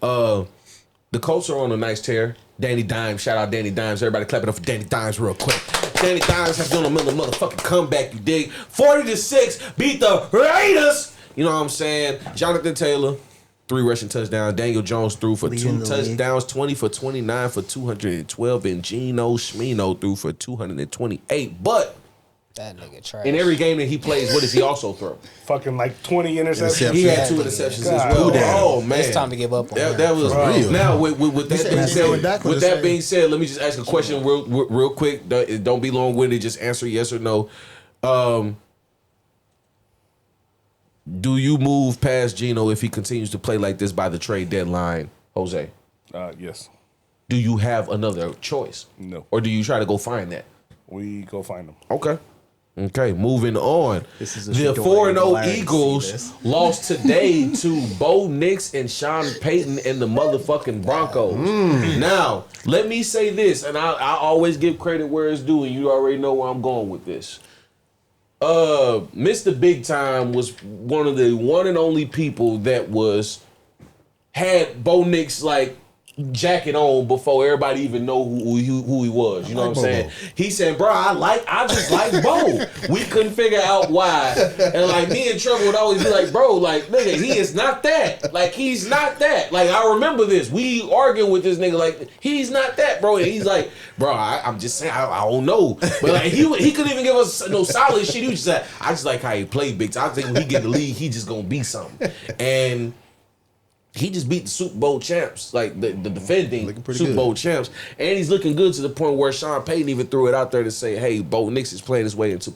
A: The Colts are on a nice tear. Danny Dimes, shout out Danny Dimes. Everybody clap it up for Danny Dimes real quick. Danny Dimes has done another motherfucking comeback, you dig? 40-6, beat the Raiders. You know what I'm saying? Jonathan Taylor, 3 rushing touchdowns. Daniel Jones threw for 2 touchdowns, 20 for 29 for 212. And Geno Schmino threw for 228. But
D: that nigga trash.
A: in every game that he plays, what does he also throw?
C: Fucking like 20 interceptions.
A: He had 2 interceptions as well. Oh man,
D: it's time to give up on
A: that was real. Now with that being said, let me just ask a question real quick. Don't be long-winded. Just answer yes or no. Do you move past Geno if he continues to play like this by the trade deadline, Jose?
C: Yes.
A: Do you have another choice?
C: No.
A: Or do you try to go find that?
C: We go find them.
A: Okay, moving on. The 4-0 Eagles lost today to Bo Nix and Sean Payton and the motherfucking Broncos. Now, let me say this, and I always give credit where it's due, and you already know where I'm going with this. Mr. Big Time was one of the one and only people that had Bo Nix like jacket on before everybody even know who he was. You know what I'm saying? He said, bro, I just like Bo. We couldn't figure out why. And like me and Trevor would always be like, bro, like nigga, he is not that. Like he's not that. Like I remember this. We arguing with this nigga like he's not that, bro. And he's like, bro, I'm just saying I don't know. But like he couldn't even give us no solid shit. He was just like, I just like how he played big. I think when he get in the league, he just gonna be something. And he just beat the Super Bowl champs, like the defending Super Bowl champs. And he's looking good to the point where Sean Payton even threw it out there to say, hey, Bo Nix is playing his way into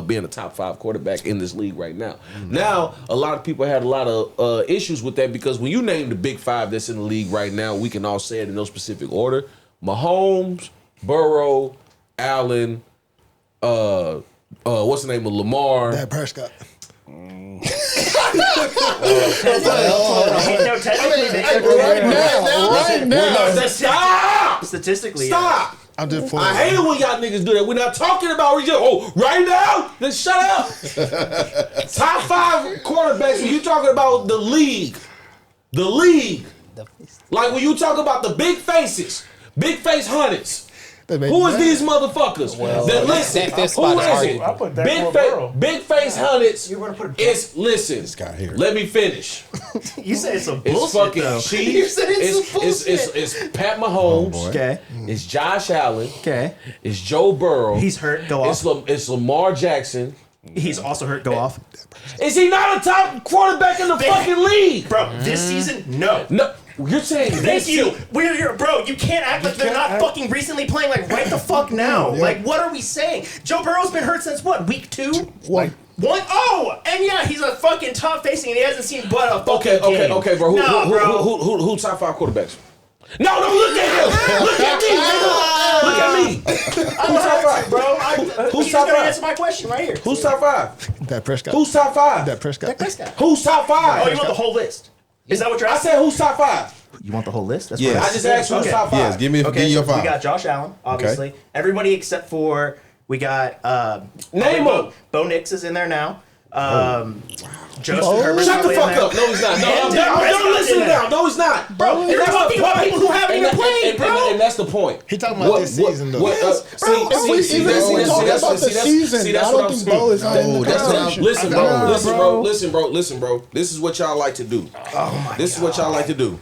A: being a top 5 quarterback in this league right now. Now, a lot of people had a lot of issues with that because when you name the big 5 that's in the league right now, we can all say it in no specific order. Mahomes, Burrow, Allen, what's the name of Lamar?
G: Dak Prescott.
A: Right now. Stop!
F: Statistically,
A: stop.
G: I'm just
A: I hate it when y'all niggas do that. We're not talking about right now. Then shut up. Top 5 quarterbacks. When you talking about the league, like when you talk about the big faces, big face hunters. Who is these motherfuckers?
D: Well,
A: that listen.
D: that spot is
A: it? Big face hunters.
H: You're gonna put
A: listen.
B: This guy here.
A: Let me finish.
H: You said it's some
A: It's
H: bullshit.
A: fucking
H: though.
A: Chiefs.
H: You said it's some bullshit.
A: It's Pat Mahomes.
F: Okay.
A: It's Josh Allen.
F: Okay.
A: It's Joe Burrow.
F: He's hurt. Go off.
A: It's Lamar Jackson.
F: He's also hurt. Go off.
A: Is he not a top quarterback in the fucking league?
H: Bro, this season, no.
A: No, you're saying
H: Thank
A: this
H: you. Bro, you can't act like they're not fucking recently playing. Like, right the fuck now.
E: Yeah.
H: Like, what are we saying? Joe Burrow's been hurt since what? Week 2?
E: One.
H: Oh, and yeah, he's a fucking top facing, and he hasn't seen but a fucking game.
A: Okay, bro. Who top 5 quarterbacks? No, look at him. Look at me, nigga. Look at me.
H: I'm top 5, bro.
A: Who's
H: He's
A: top
H: gonna
A: 5?
H: answer my question right here.
A: Who's top 5?
G: That Prescott.
A: Who's top 5?
G: That Prescott.
A: Who's top 5?
H: Oh, you want the whole list? Is that what you're
A: I
H: asking?
A: said who's top 5.
F: You want the whole list? That's
B: Yes.
F: what
A: I just asked who's
H: Okay.
A: top 5.
B: Yes, give your
H: so
B: 5.
H: we got Josh Allen, obviously. Everybody except for we got
A: Name
H: Bo,
A: him.
H: Bo Nix is in there now. Justin Herbert's
A: Shut the
H: probably in
A: fuck
H: there.
A: up. No, he's not. No,
H: And
A: I'm
H: Dak
A: done
H: Prescott's
A: listening
H: in there.
A: now. No, he's not.
H: Bro, you're
A: that's the
H: talking about
A: point.
H: people who haven't even played, bro.
A: And that's the point.
G: He talking about this season, though.
E: If we talking about the season, I don't think Bo is not in the
B: that's what I'm-
E: conversation.
A: Listen, bro. This is what y'all like to do. This is what y'all like to do.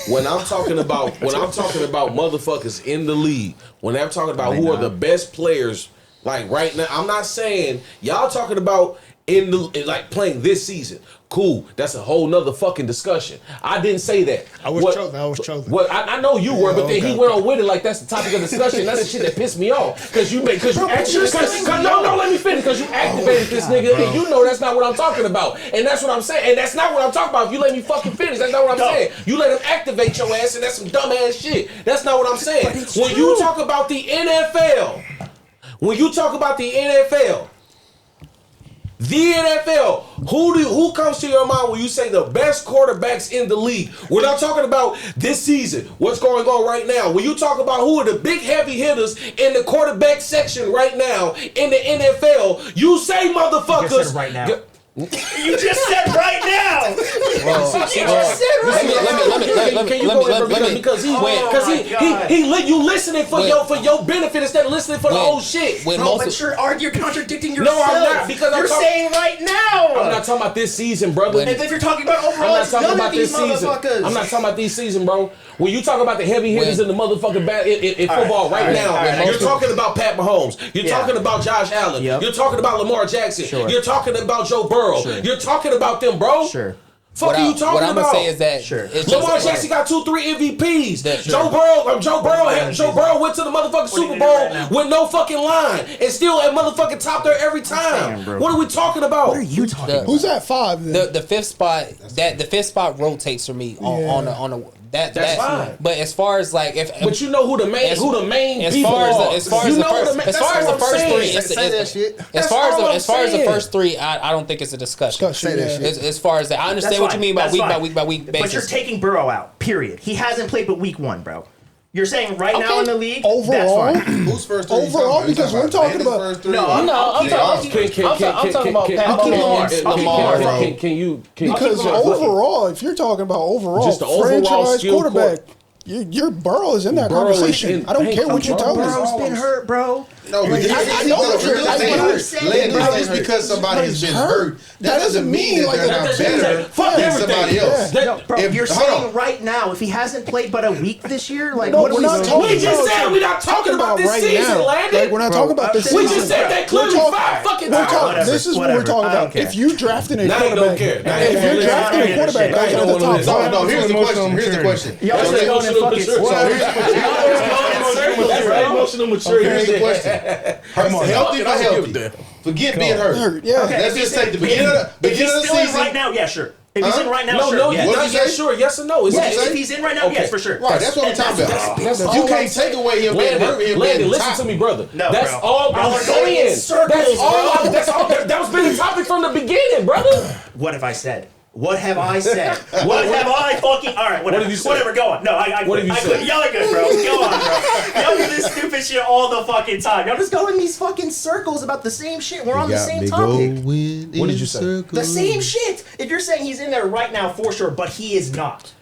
A: When I'm talking about motherfuckers in the league, when I'm talking about who are the best players, like right now, I'm not saying y'all talking about like playing this season. Cool, that's a whole nother fucking discussion. I didn't say that.
G: I was chosen.
A: What I know you were, but then
G: okay.
A: he went on with it like that's the topic of discussion. That's the shit that pissed me off because you let me finish because you activated this nigga and you know that's not what I'm talking about, and that's what I'm saying, and that's not what I'm talking about. If you let me fucking finish, that's not what I'm saying. You let him activate your ass, and that's some dumb ass shit. That's not what I'm saying. When you talk about the NFL, who comes to your mind when you say the best quarterbacks in the league? We're not talking about this season, what's going on right now. When you talk about who are the big heavy hitters in the quarterback section right now in the NFL, you say motherfuckers.
H: You just said right now. You just said right now. Because you listening for your benefit instead of listening for the whole shit.
D: Bro,
H: but you're contradicting yourself.
A: No, I'm not, because
H: you're saying right now.
A: I'm not talking about this season, brother.
H: And if you're talking about overall,
A: I'm not talking about this season.
H: motherfuckers.
A: I'm not talking about this season, bro. When you talk about the heavy hitters in the motherfucking in football right now, you're talking about Pat Mahomes. You're talking about Josh Allen.
F: Yep.
A: You're talking about Lamar Jackson.
F: Sure.
A: You're talking about Joe Burrow.
F: Sure.
A: You're talking about them, bro.
F: Sure.
A: Fuck are you talking
D: what I'm
A: about?
D: gonna say is that
A: Lamar Jackson got 2-3 MVPs. Joe Burrow went to the motherfucking Super Bowl with no fucking line and still at motherfucking top there every time. What are we talking about?
F: What are you talking about?
E: Who's at 5 then?
D: The fifth spot rotates for me on a
A: That's fine.
D: But as far as like
A: but you know who the main people are.
D: As far as the first three, I don't think it's a discussion. As far as that, I understand what you mean by week by week basis.
H: But you're taking Burrow out. Period. He hasn't played but week 1, bro. You're saying right now in the league,
E: overall,
H: that's fine.
B: Who's first 3?
E: Overall, because we're talking about.
B: first 3.
D: I'm talking about Pat Lamar.
A: Can you?
E: Because overall, if you're talking about overall
A: Just the overall
E: franchise
A: skill
E: quarterback, your Burrow is in that conversation. I don't care what you tell me.
H: Burrow's been hurt, bro.
B: No, but
E: I know what you're saying.
B: Just because somebody's been hurt, that doesn't mean that they're not better than somebody else.
H: Bro, you're saying right now, if he hasn't played but a week this year, like
E: No,
H: what are
E: we're
H: we
E: not
H: saying?
E: talking
A: We just said we're not talking about this
E: right
A: season,
E: now.
A: Landon.
E: Like, we're not talking about this
A: We
E: season.
A: just said that clearly 5 fucking times.
E: This is what we're talking about. If you drafting a
A: Now you don't
E: quarterback,
A: care. Now
E: if
A: you
E: you're
A: don't
E: drafting a
A: care.
E: quarterback,
A: Now
E: those
A: you
E: are
A: don't
E: the
A: wanna
E: top
A: listen.
B: No, here's the question. Here's the question.
H: Y'all
A: That's
H: just going in
A: emotional
H: fucking
A: maturity. That's right, emotional maturity.
B: Here's the question. Healthy for healthy. Forget being hurt.
E: Yeah.
B: Let's just take the beginning of the
H: Still in
B: season.
H: right now, yeah, sure.
F: If he's in right now,
A: no,
F: sure.
A: No,
F: yes.
A: not yet sure. Yes or no?
F: Yes, if he's in right now, yes, for sure.
B: Right, that's what I'm talking about. You can't take away him being hurt.
A: Landon, listen to me, brother.
F: No,
A: that's
F: bro.
A: all I'm saying. That's all. That's been the topic from the beginning, brother.
F: What have I said? What have I said? What have I fucking... All right, whatever.
A: What have you said?
F: Whatever, go on. No, I
A: what have you said?
F: Y'all are good, bro. Go on, bro. Y'all do this stupid shit all the fucking time. Y'all just go in these fucking circles about the same shit. We're on the same topic.
A: What did you say?
F: The same shit. If you're saying he's in there right now for sure, but he is not.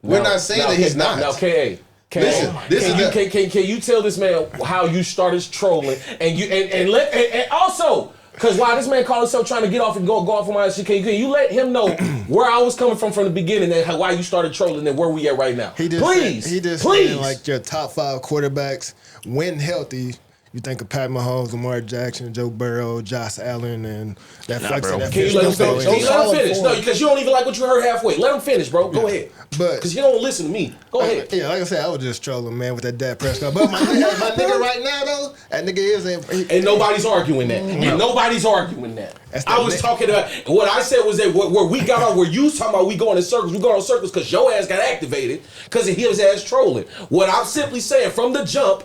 B: We're not saying that he's not.
A: Now, K.A.
B: Listen,
A: can you tell this man how you started trolling and also... Because while this man called himself trying to get off and go off on my shit, can you let him know where I was coming from the beginning and why you started trolling and where we at right now? Please.
G: Saying, like, your top 5 quarterbacks, when healthy, you think of Pat Mahomes, Lamar Jackson, Joe Burrow, Josh Allen, and that flexing.
A: Can you let him finish? Can you let him finish? No, because you don't even like what you heard halfway. Let him finish, bro. Go ahead. Because you don't listen to me. Go ahead.
G: Yeah, like I said, I was just trolling, man, with that Dak Prescott. But my nigga right now, though, that nigga is in.
A: And nobody's arguing that. And nobody's arguing that. I was talking about, what I said was that where we got on, where you was talking about we going in circles, we going in circles because your ass got activated because of his ass trolling. What I'm simply saying from the jump,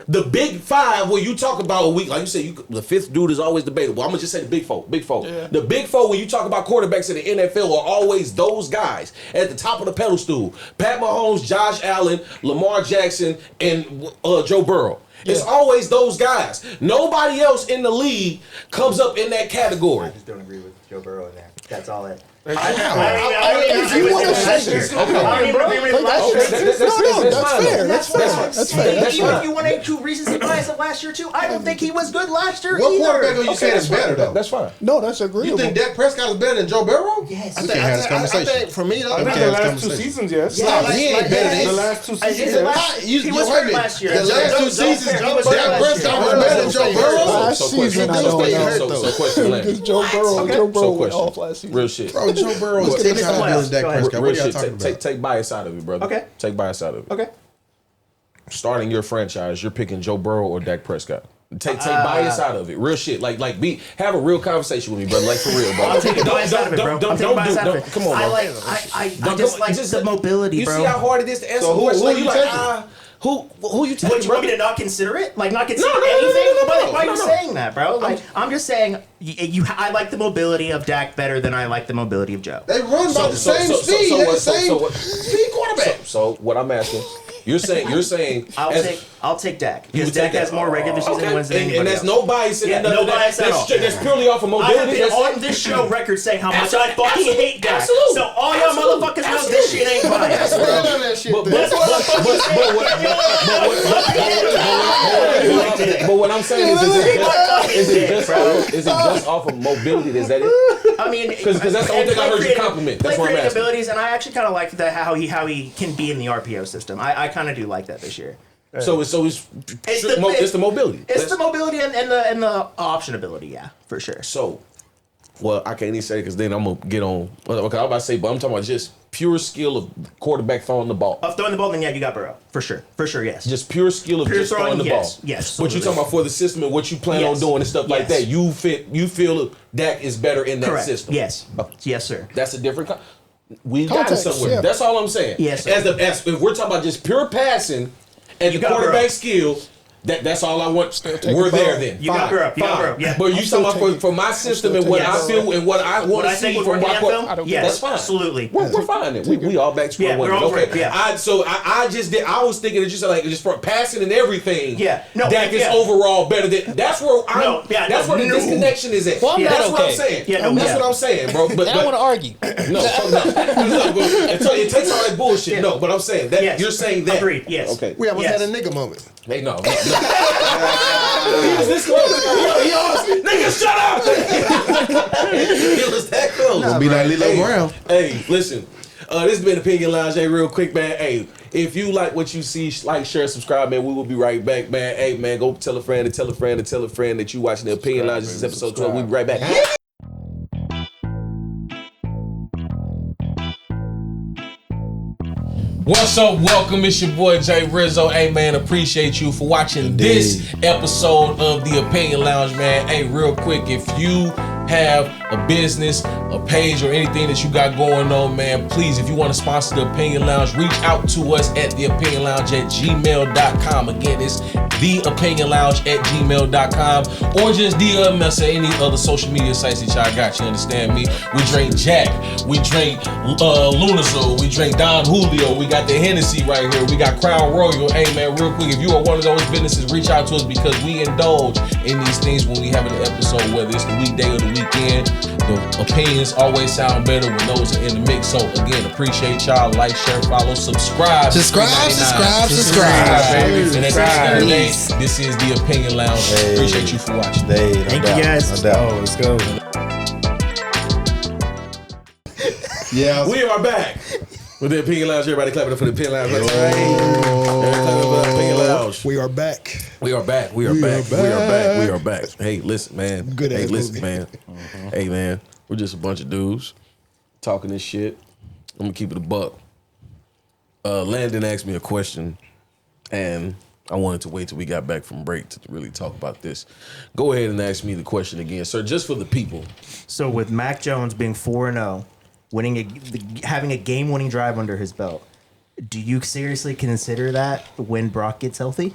A: the big 5 where you talk about a week, like you said, the 5th dude is always debatable. I'm gonna just say the big 4. Yeah. The big 4 when you talk about quarterbacks in the NFL are always those guys at the top of the pedal stool: Pat Mahomes, Josh Allen, Lamar Jackson, and Joe Burrow. Yeah. It's always those guys. Nobody else in the league comes up in that category.
F: I just don't agree with Joe Burrow in that. That's all it.
E: If you want to say this, that's fair.
F: Even if you want to do recency bias of last year too, I don't think he was good last year
B: what
F: either.
B: What quarterback are you saying is better though?
A: That's fine.
E: No, that's agreeable.
B: You think Dak Prescott is better than Joe Burrow?
F: Yes.
B: We can't have this conversation.
G: I think for me,
C: I think the last 2 seasons, yes.
B: He ain't better than
C: the last 2 seasons.
F: He was hurt last year.
B: The last 2 seasons, Dak Prescott was better than Joe Burrow.
E: Last season, I don't know.
A: So question,
E: Because Joe Burrow went off last season.
A: Real shit.
B: Bro, Joe Burrow is 10 times better than Dak Prescott. What are y'all talking about?
A: Take bias out of it, brother.
F: Okay.
A: Take bias out of it.
F: Okay.
A: Starting your franchise, you're picking Joe Burrow or Dak Prescott. Take bias out of it. Real shit. Have a real conversation with me, brother. Like for real, bro.
F: I'll take bias out of it, bro.
A: Don't come on, bro.
F: I just like the mobility, bro.
A: You see how hard it is to answer the question? Who you taking?
F: What, you want me to not consider it? Like, not consider anything? Why are you saying that, bro? Like, I'm just saying, I like the mobility of Dak better than I like the mobility of Joe.
B: They run about the same speed. They're the same speed quarterback.
A: So what I'm asking, you're saying
F: I'll take Dak because Dak has more regular season wins than anybody
A: and that's
F: else.
A: no bias in
F: no bias at all.
A: That's purely off of mobility.
F: I have been on this show record saying how much I fucking hate Dak.
A: Absolutely.
F: So all y'all motherfuckers know this shit ain't bias.
A: But what I'm saying is it just off of mobility? Is that it?
F: I mean,
A: because that's the only thing I heard you compliment. That's what I'm asking.
F: Abilities, and I actually kind of like that how he can be in the RPO system. I kind of do like that this year.
A: So it's the mobility.
F: It's the mobility and the option ability, yeah, for sure.
A: So, well, I can't even say it because then I'm gonna get on. Okay, I'm about to say, but I'm talking about just pure skill of quarterback throwing the ball.
F: Of throwing the ball, then yeah, you got Burrow for sure, yes.
A: Just pure skill of just throwing the ball.
F: Yes.
A: What you talking about for the system and what you plan on doing and stuff like that? You feel Dak is better in that system.
F: Yes. Yes, sir.
A: That's a different. We got it somewhere. Yeah. That's all I'm saying.
F: Yes. Sir.
A: As if we're talking about just pure passing. And the quarterback skill, that's all I want. We're there then.
F: You got Burrow. Yeah.
A: But you talking about for my system and what I feel and what I want to see from my quarterback.
F: Yes,
A: that's fine.
F: Absolutely.
A: We're fine then. We all back to square one. Okay. I was thinking that just for passing and everything.
F: Yeah. No.
A: Dak is overall better than. That's where that's where the disconnection is at.
D: Well,
A: that's what I'm saying.
D: Yeah,
A: that's what I'm saying, bro. But
D: I want to argue.
A: No. It takes all that bullshit. No, but I'm saying that you're saying that.
F: Agreed. Yes.
A: Okay.
G: We almost had a nigga moment.
A: Hey, no. He was this close. Nigga, shut up! It was that close.
B: Gonna be like Lilo Brown.
A: Hey, listen. This has been Opinion Lounge. Hey, real quick, man. Hey, if you like what you see, like, share, subscribe, man. We will be right back, man. Hey, man, go tell a friend and tell a friend and tell a friend that you watching the Opinion Lounge. This is episode 12. We'll be right back. What's up? Welcome. It's your boy Jay Rizzo. Hey, man, appreciate you for watching this episode of the Opinion Lounge, man. Hey, real quick, if you have a business, a page, or anything that you got going on, man, please, if you want to sponsor the Opinion Lounge, reach out to us at theopinionlounge@gmail.com. Again, it's theopinionlounge@gmail.com, or just DM us at any other social media sites that y'all got. You understand me? We drink Jack, we drink Lunazol, we drink Don Julio, we got the Hennessy right here, we got Crown Royal. Hey man, real quick, if you are one of those businesses, reach out to us because we indulge in these things when we have an episode, whether it's the weekday or the weekend. The opinions always sound better when those are in the mix. So again, appreciate y'all. Like, share, follow, subscribe.
B: Subscribe.
A: Baby. And at the end of the day, this is the Opinion Lounge. Hey. Appreciate you for watching.
F: Thank you guys.
B: No doubt.
C: Oh, let's go.
B: Yeah,
A: we are back with the Opinion Lounge. Everybody clapping up for the Opinion Lounge. That's right.
G: We are back.
A: We are back. Hey, listen, man.
G: Good
A: hey,
G: ass
A: listen,
G: movie.
A: man. Hey, man. We're just a bunch of dudes talking this shit. I'm gonna keep it a buck. Landon asked me a question, and I wanted to wait till we got back from break to really talk about this. Go ahead and ask me the question again, sir, just for the people.
F: So with Mac Jones being 4-0, having a game-winning drive under his belt, do you seriously consider that when Brock gets healthy?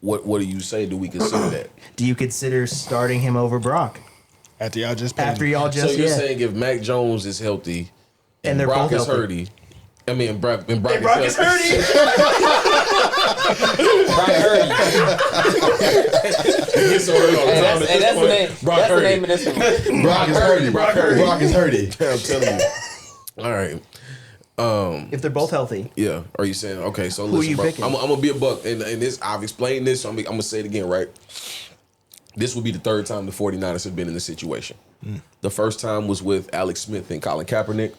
A: What do you say? Do we consider that?
F: Do you consider starting him over Brock?
G: After y'all just
A: So you're saying if Mac Jones is healthy and
F: they're
A: Brock
F: both
A: is
F: healthy.
A: hurty, I mean Brock is
F: hurty.
D: Brock Hurdy. That's the name of this one.
B: Brock is hurty. Brock is hurty.
A: I'm telling you. All right.
F: If they're both healthy.
A: Yeah. Are you saying, okay, so
F: Who
A: listen,
F: are you
A: bro,
F: picking?
A: I'm gonna be a buck. And this, I've explained this, so I'm gonna say it again, right? This will be the third time the 49ers have been in this situation. The first time was with Alex Smith and Colin Kaepernick.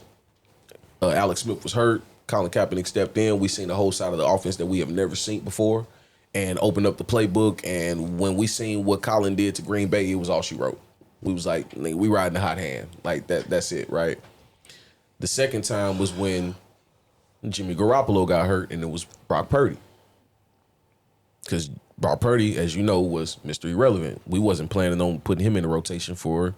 A: Alex Smith was hurt. Colin Kaepernick stepped in. We seen the whole side of the offense that we have never seen before and opened up the playbook. And when we seen what Colin did to Green Bay, it was all she wrote. We was like, we riding the hot hand. Like that's it, right? The second time was when Jimmy Garoppolo got hurt and it was Brock Purdy. Because Brock Purdy, as you know, was Mr. Irrelevant. We wasn't planning on putting him in the rotation for,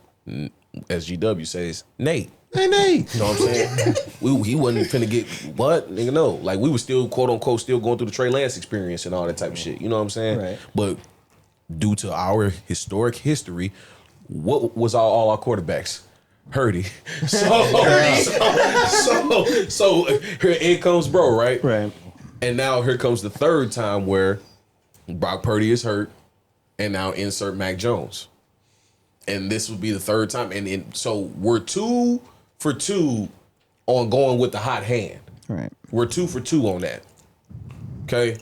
A: as GW says, Nate. Hey, Nate. You know what I'm saying? He wasn't finna get what? Nigga, no. Like, we were still, quote unquote, still going through the Trey Lance experience and all that type of shit. You know what I'm saying?
F: Right.
A: But due to our historic history, what was all our quarterbacks? Hurdy. So here in comes bro, right?
F: Right.
A: And now here comes the third time where Brock Purdy is hurt, and now insert Mac Jones. And this would be the third time. And so we're 2 for 2 on going with the hot hand.
F: Right.
A: We're 2 for 2 on that. Okay?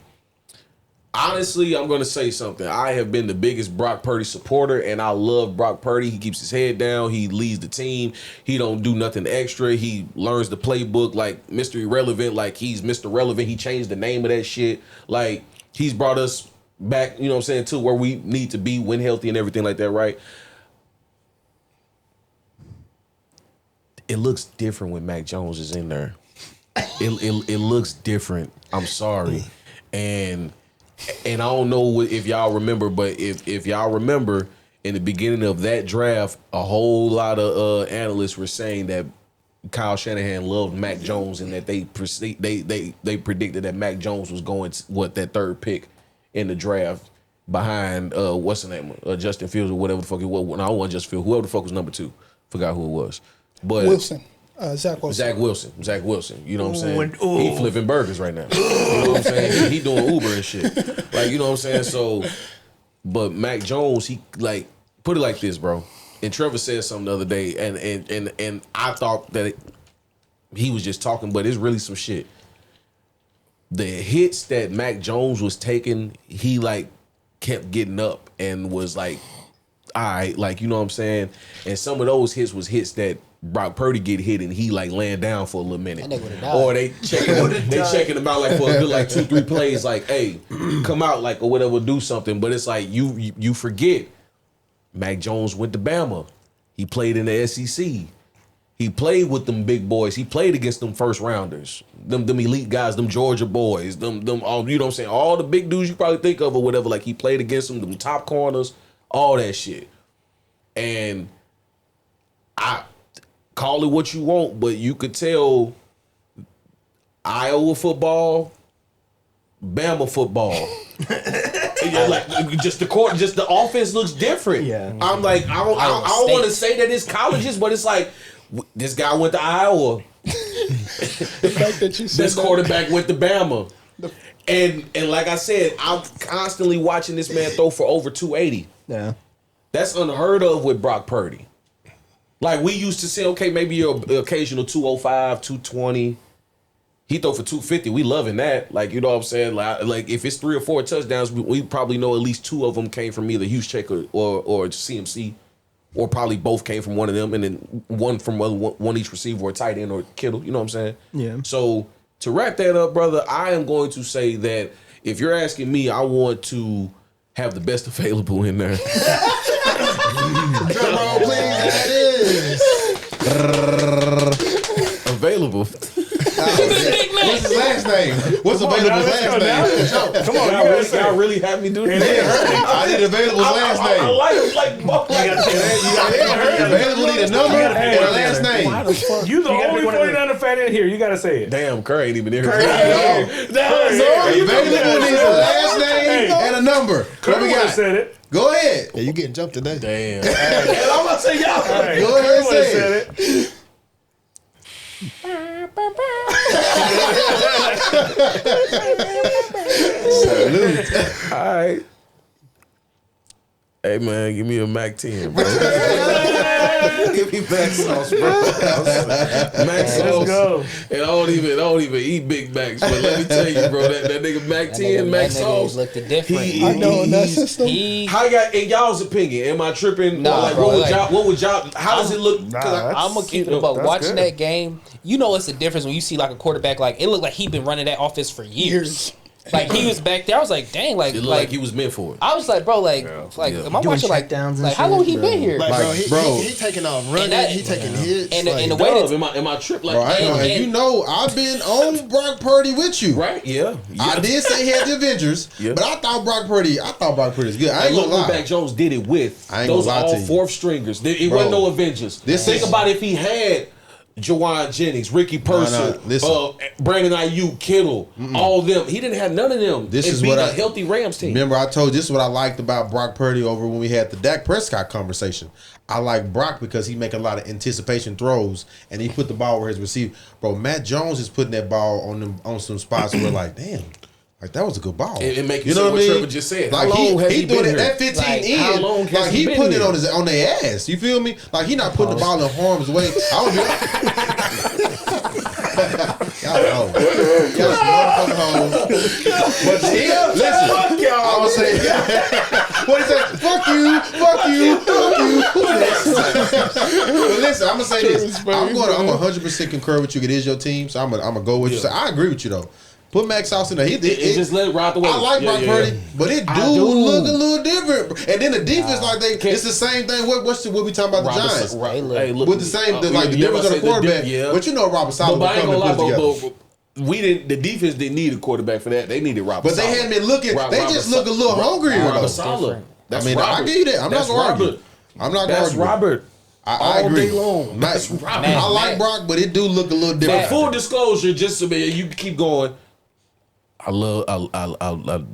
A: Honestly, I'm going to say something. I have been the biggest Brock Purdy supporter, and I love Brock Purdy. He keeps his head down. He leads the team. He don't do nothing extra. He learns the playbook like Mr. Irrelevant, like he's Mr. Relevant. He changed the name of that shit. Like, he's brought us back, you know what I'm saying, to where we need to be when healthy and everything like that, right? It looks different when Mac Jones is in there. It looks different. I'm sorry. And I don't know if y'all remember, but if y'all remember, in the beginning of that draft, a whole lot of analysts were saying that Kyle Shanahan loved Mac Jones and that they predicted that Mac Jones was going to, that third pick in the draft behind what's the name, Justin Fields or whatever the fuck it was. No, I wasn't Justin Fields. Whoever the fuck was number 2, forgot who it was. But
E: Wilson. Zach Wilson.
A: Zach Wilson. You know what I'm saying? He flipping burgers right now. You know what I'm saying? He doing Uber and shit. Like, you know what I'm saying? So, but Mac Jones, he like, put it like this, bro. And Trevor said something the other day, and I thought that he was just talking, but it's really some shit. The hits that Mac Jones was taking, he like kept getting up and was like, all right, like, you know what I'm saying? And some of those hits was hits that Brock Purdy get hit and he like laying down for a little minute. Or they checking him out like for a good like 2-3 plays, like, hey, come out like or whatever, do something. But it's like you forget Mac Jones went to Bama. He played in the SEC. He played with them big boys. He played against them first rounders, them elite guys, them Georgia boys, them all, you know what I'm saying? All the big dudes you probably think of or whatever. Like, he played against them top corners, all that shit. And I call it what you want, but you could tell Iowa football, Bama football. Like just the court, just the offense looks different.
F: Yeah.
A: I'm like, I don't want to say that it's colleges, but it's like this guy went to Iowa.
E: The fact that you said
A: This quarterback went to Bama. And like I said, I'm constantly watching this man throw for over 280.
F: Yeah.
A: That's unheard of with Brock Purdy. Like we used to say, okay, maybe your occasional 205, 220. He throw for 250. We loving that. Like, you know what I'm saying? Like if it's 3 or 4 touchdowns, we probably know at least 2 of them came from either Juszczyk or CMC, or probably both came from one of them, and then one from one each receiver or tight end or Kittle. You know what I'm saying?
F: Yeah.
A: So to wrap that up, brother, I am going to say that if you're asking me, I want to have the best available in there.
B: Drum roll, please. That is
A: Available.
B: What's his last name? What's available last name?
C: Come on,
A: Y'all really have me do this?
B: I need available last name.
A: I like
B: Available need a number and a last name.
C: You the only 49er fan in here. You gotta say it.
A: Damn, Curry ain't even here.
B: Available needs a last name and a number. What we got?
C: Said it.
B: Go ahead.
G: Yeah, you getting jumped today.
A: Damn. And I'm gonna say y'all.
B: Go ahead and say it. Salute.
A: All right. Hey man, give me a Mac 10, bro. Give me Mac sauce, bro. Mac sauce.
C: Go.
A: And I don't even eat Big Macs, but let me tell you, bro, that nigga Mac 10, Mac sauce.
D: Looked different.
E: I know in that system.
A: How y'all, in y'all's opinion, am I tripping?
D: Nah,
A: like,
D: bro,
A: what would y'all? How does it look?
D: I'm gonna keep it about
C: that's
D: watching
C: good.
D: that game. You know, it's a difference when you see like a quarterback. Like it looked like he'd been running that offense for years. Like he was back there. I was like, dang, like
A: It looked like he was meant for it.
D: I was like, bro, like am I
F: Doing
D: watching like
F: checkdowns and
D: like how
F: shit,
D: long he
F: bro.
D: been here?
G: Like,
B: bro.
G: he taking off running.
D: that-
G: He taking hits.
D: And
G: like,
D: the way
A: Dub,
D: that
A: am I tripped? Like,
B: Bro, I ain't gonna-
D: and-
B: you know, I've been on Brock Purdy with you.
A: right? Yeah.
B: I did say he had the Avengers,
A: Yeah.
B: but I thought Brock Purdy's good. I ain't
A: Look
B: gonna
A: what
B: lie.
A: Mac Jones did it with.
B: I ain't
A: Those
B: gonna
A: are
B: lie
A: all
B: to you.
A: fourth stringers. It
B: Bro,
A: wasn't no Avengers.
B: this
A: Think
B: is-
A: about if he had Jawan Jennings, Ricky Purser,
B: listen.
A: Brandon Ayuk, Kittle, all of them. He didn't have none of them.
B: This
A: and
B: is
A: beat
B: what
A: a healthy Rams team.
B: Remember, I told you this is what I liked about Brock Purdy over when we had the Dak Prescott conversation. I like Brock because he make a lot of anticipation throws and he put the ball where his receiver. Bro, Matt Jones is putting that ball on some spots where like, damn. Like that was a good ball.
A: It make you
B: know
A: say
B: what
A: what
B: I mean?
A: Trevor just said.
B: Like
A: How long has he
B: doing
A: been
B: it
A: here?
B: that 15
D: Like,
B: in.
A: how long has
B: like
A: he
B: he
A: been
B: putting
A: here?
B: it on their ass. You feel me? Like he not putting the ball in harm's way. I would be like, y'all know. Y'all some motherfucking hoes. But listen, I would say, what is that? Fuck you, fuck you, fuck you. But listen, I'm gonna say this. I'm 100% concur with you. It is your team, so I'm gonna go with you. So I agree with you though. Put Max Sauce in there.
A: It just let it ride the way.
B: I like Brock Purdy, but it do look a little different. And then the defense, it's the same thing. What we talking about the Giants? With the same, the difference of the quarterback. But you know Robert Saleh
A: But I ain't
B: coming
A: gonna
B: and put it
A: lie,
B: together.
A: we didn't. The defense didn't need a quarterback for that. They needed Robert.
B: But they hadn't been looking. They just look a little hungrier.
A: Robert
B: though.
A: Saleh. That's
B: I mean,
A: Robert.
B: I give you that. I'm not
A: That's
B: gonna argue.
A: Robert.
B: I'm not gonna
A: That's
B: argue.
A: Robert.
B: I
A: All
B: agree.
A: day long. That's Robert.
B: I like Brock, but it do look a little
A: But
B: different.
A: full disclosure, just so you can keep going. I love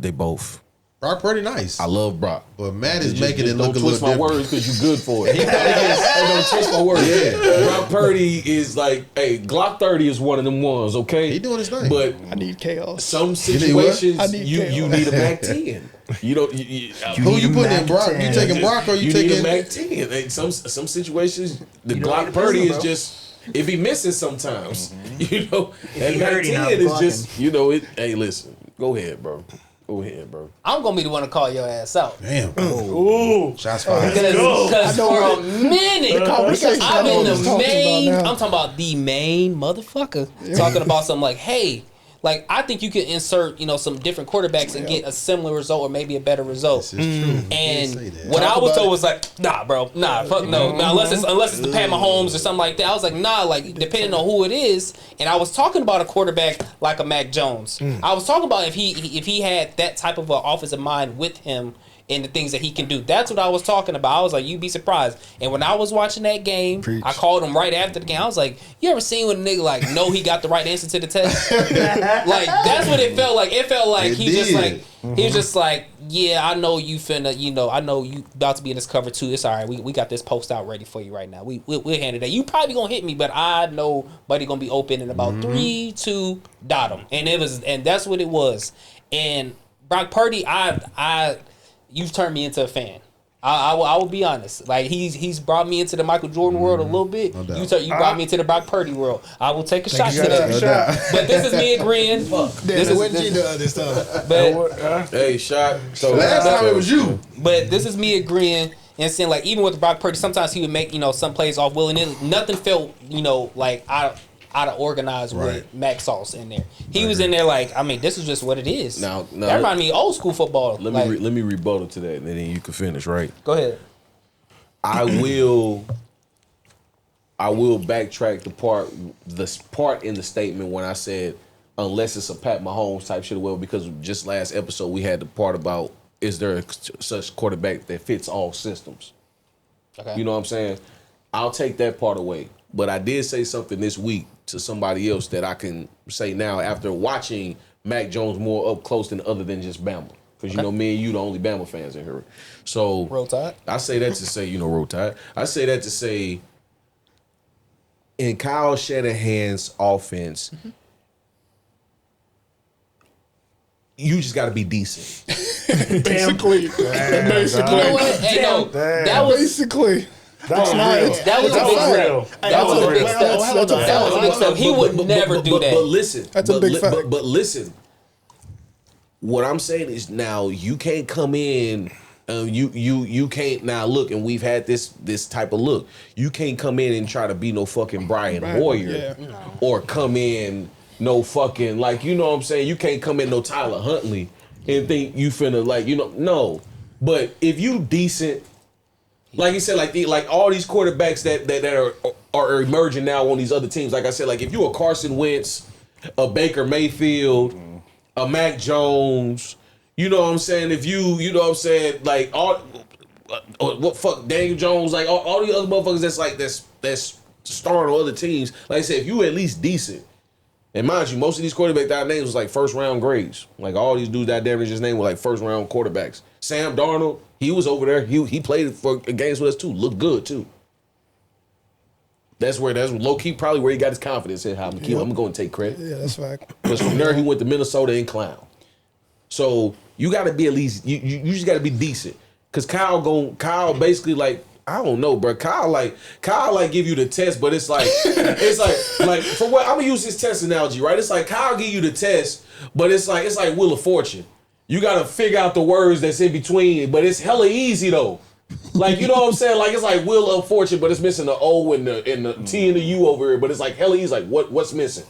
A: they both.
B: Brock Purdy nice.
A: I love Brock.
B: But Matt is making it look a
A: Don't
B: little
A: twist my
B: different.
A: words because you're good for it. Don't twist my words.
B: Yeah.
A: Brock Purdy is like, hey, Glock 30 is one of them ones, okay?
B: He doing his thing.
A: But
E: I need chaos.
A: some
B: need
A: situations
E: what? I need
A: you
E: chaos.
A: need a Mac 10. You don't.
B: Who
F: need
B: you
F: a
B: putting in,
F: Mac
B: Brock?
F: 10.
B: You taking Brock or you
A: need a
B: taking?
A: Mac 10. Hey, some situations the
F: You don't
A: Glock
F: need a
A: 30
F: pistol,
A: is
F: bro.
A: just it be missing sometimes. You know,
F: If
A: and
F: he
A: Mac
F: hurt, he
A: 10
F: not
A: is
F: blocking.
A: just it. Hey, listen, go ahead, bro. Go ahead, bro.
D: I'm gonna be the one to call your ass out.
B: Damn.
C: Ooh.
B: Shots fired.
D: Because for a minute,
E: conversation
D: I'm
E: I know
D: in
E: what he's
D: the
E: talking
D: main.
E: about now.
D: I'm talking about the main motherfucker. Talking about something like, hey, like I think you could insert, some different quarterbacks and get a similar result or maybe a better result.
B: This is true.
D: And
B: say that.
D: what
C: Talk
D: I was
C: about
D: told
C: it.
D: was like, nah, bro, nah, fuck no, nah, unless it's the Pat Mahomes or something like that. I was like, nah, like depending on who it is. And I was talking about a quarterback like a Mac Jones. I was talking about if he had that type of an offensive mind with him and the things that he can do. That's what I was talking about. I was like, you'd be surprised. And when I was watching that game, I called him right after the game. I was like, you ever seen when a nigga like know he got the right answer to the test? Like that's what it felt like. It felt like he just like he was just like, yeah, I know you finna, I know you about to be in this cover too. It's all right. We got this post out ready for you right now. We'll handle that. You probably gonna hit me, but I know Buddy gonna be open in about 3, 2, dot him. And that's what it was. And Brock Purdy, you've turned me into a fan. I will be honest. Like he's brought me into the Michael Jordan world a little bit.
B: No
D: You brought me into the Brock Purdy world. I will take a shot to that. But this is me agreeing. This is
G: the other stuff.
D: But
A: hey, shot. So
B: last time it was you.
D: But this is me agreeing and saying like even with Brock Purdy, sometimes he would make some plays off will, and then nothing felt like out of organized with Max Sauce in there. He was in there like, I mean, this is just what it is.
A: Now
D: that reminded me of old school football.
A: Let me rebuttal to that, and then you can finish. Right?
D: Go ahead.
A: I will backtrack the part in the statement when I said unless it's a Pat Mahomes type shit. Well, because just last episode we had the part about is there such quarterback that fits all systems. Okay. You know what I'm saying? I'll take that part away. But I did say something this week to somebody else that I can say now after watching Mac Jones more up close than other than just Bama. Because, me and you the only Bama fans in here. So,
D: Roll Tide?
A: I say that to say, Roll Tide. I say that to say, in Kyle Shanahan's offense, you just got to be decent.
E: Basically.
D: You know what? Hey, no, that was...
E: Basically.
D: That's nice. That was a big step. That was a big step. That was a big step. He would never do that.
A: But listen,
E: that's a big fact.
A: But listen, what I'm saying is now you can't come in. You can't now look, and we've had this type of look. You can't come in and try to be no fucking Brian Hoyer, or come in no fucking like you know what I'm saying. You can't come in no Tyler Huntley and think you finna no. But if you decent. Like you said, like all these quarterbacks that are emerging now on these other teams. Like I said, like if you a Carson Wentz, a Baker Mayfield, a Mac Jones, you know what I'm saying? If you know what I'm saying, like all Daniel Jones, like all the other motherfuckers that's starring on other teams. Like I said, if you at least decent, and mind you, most of these quarterbacks that I named was like first round grades. Like all these dudes that I damn near just named were like first round quarterbacks. Sam Darnold. He was over there. He played for games with us too. Looked good too. That's low key probably where he got his confidence in. I'm going to take credit.
E: Yeah, that's fact.
A: Because from there he went to Minnesota and clown. So you got to be at least you just got to be decent. Because Kyle basically like I don't know, bro. Kyle give you the test, but it's like for what I'm gonna use this test analogy, right? It's like Kyle give you the test, but it's like Wheel of Fortune. You gotta figure out the words that's in between, but it's hella easy though. Like you know what I'm saying? Like it's like Wheel of Fortune, but it's missing the O and the T and the U over here. But it's like hella easy. Like what's missing?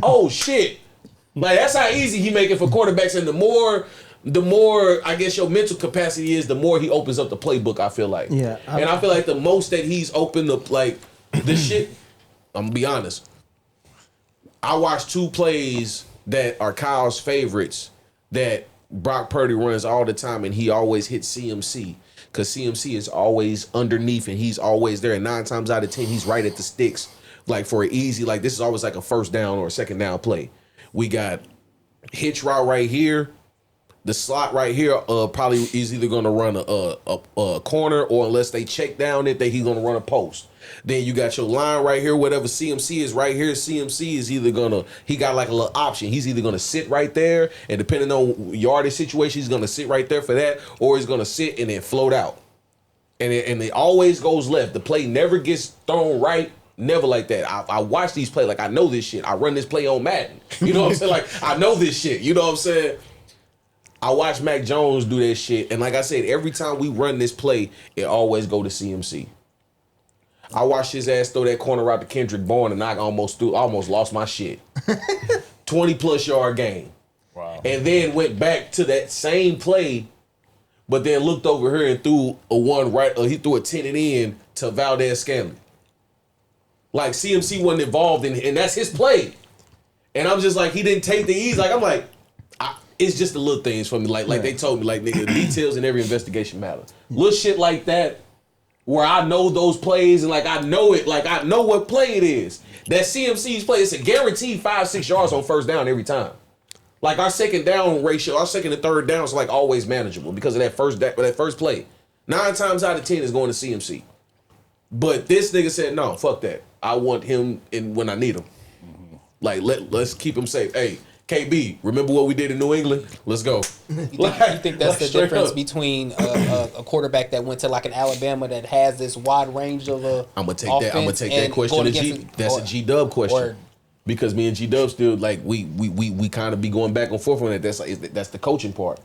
A: Oh shit! Like that's how easy he make it for quarterbacks. And the more I guess your mental capacity is, the more he opens up the playbook. I feel like.
F: Yeah.
A: And I feel like the most that he's opened up, like the shit. I'm gonna be honest. I watched 2 plays that are Kyle's favorites that Brock Purdy runs all the time, and he always hits CMC because CMC is always underneath and he's always there. And 9 times out of 10, he's right at the sticks, like for an easy, like this is always like a first down or a second down play. We got hitch route right here. The slot right here probably is either going to run a corner, or unless they check down it, that he's going to run a post. Then you got your line right here, whatever CMC is right here. CMC is either he got like a little option. He's either going to sit right there, and depending on yardage situation, he's going to sit right there for that, or he's going to sit and then float out. And it always goes left. The play never gets thrown right. Never like that. I watch these plays. Like, I know this shit. I run this play on Madden. You know what I'm saying? Like, I know this shit. You know what I'm saying? I watch Mac Jones do that shit. And like I said, every time we run this play, it always go to CMC. I watched his ass throw that corner out to Kendrick Bourne, and I almost lost my shit. 20-plus yard game. Wow. And then went back to that same play, but then looked over here and threw a one right. He threw a 10 and in to Valdez Scantling. Like CMC wasn't involved in, and that's his play. And I'm just like, he didn't take the ease. Like I'm like,
H: it's just the little things for me. Like they told me, like nigga, details in every investigation matter. Little shit like that, where I know those plays and like I know it, like I know what play it is. That CMC's play, it's a guaranteed 5-6 yards on first down every time. Like our second down ratio, our second and third downs are like always manageable because of that first play. 9 times out of 10 is going to CMC. But this nigga said, no, fuck that. I want him in when I need him. Like let's keep him safe. Hey, KB, remember what we did in New England? Let's go.
D: You think that's the difference between a quarterback that went to like an Alabama that has this wide range of
H: I'm gonna take that question to G. That's a G-Dub question. Because me and G-Dub still like we kind of be going back and forth on that. That's the coaching part.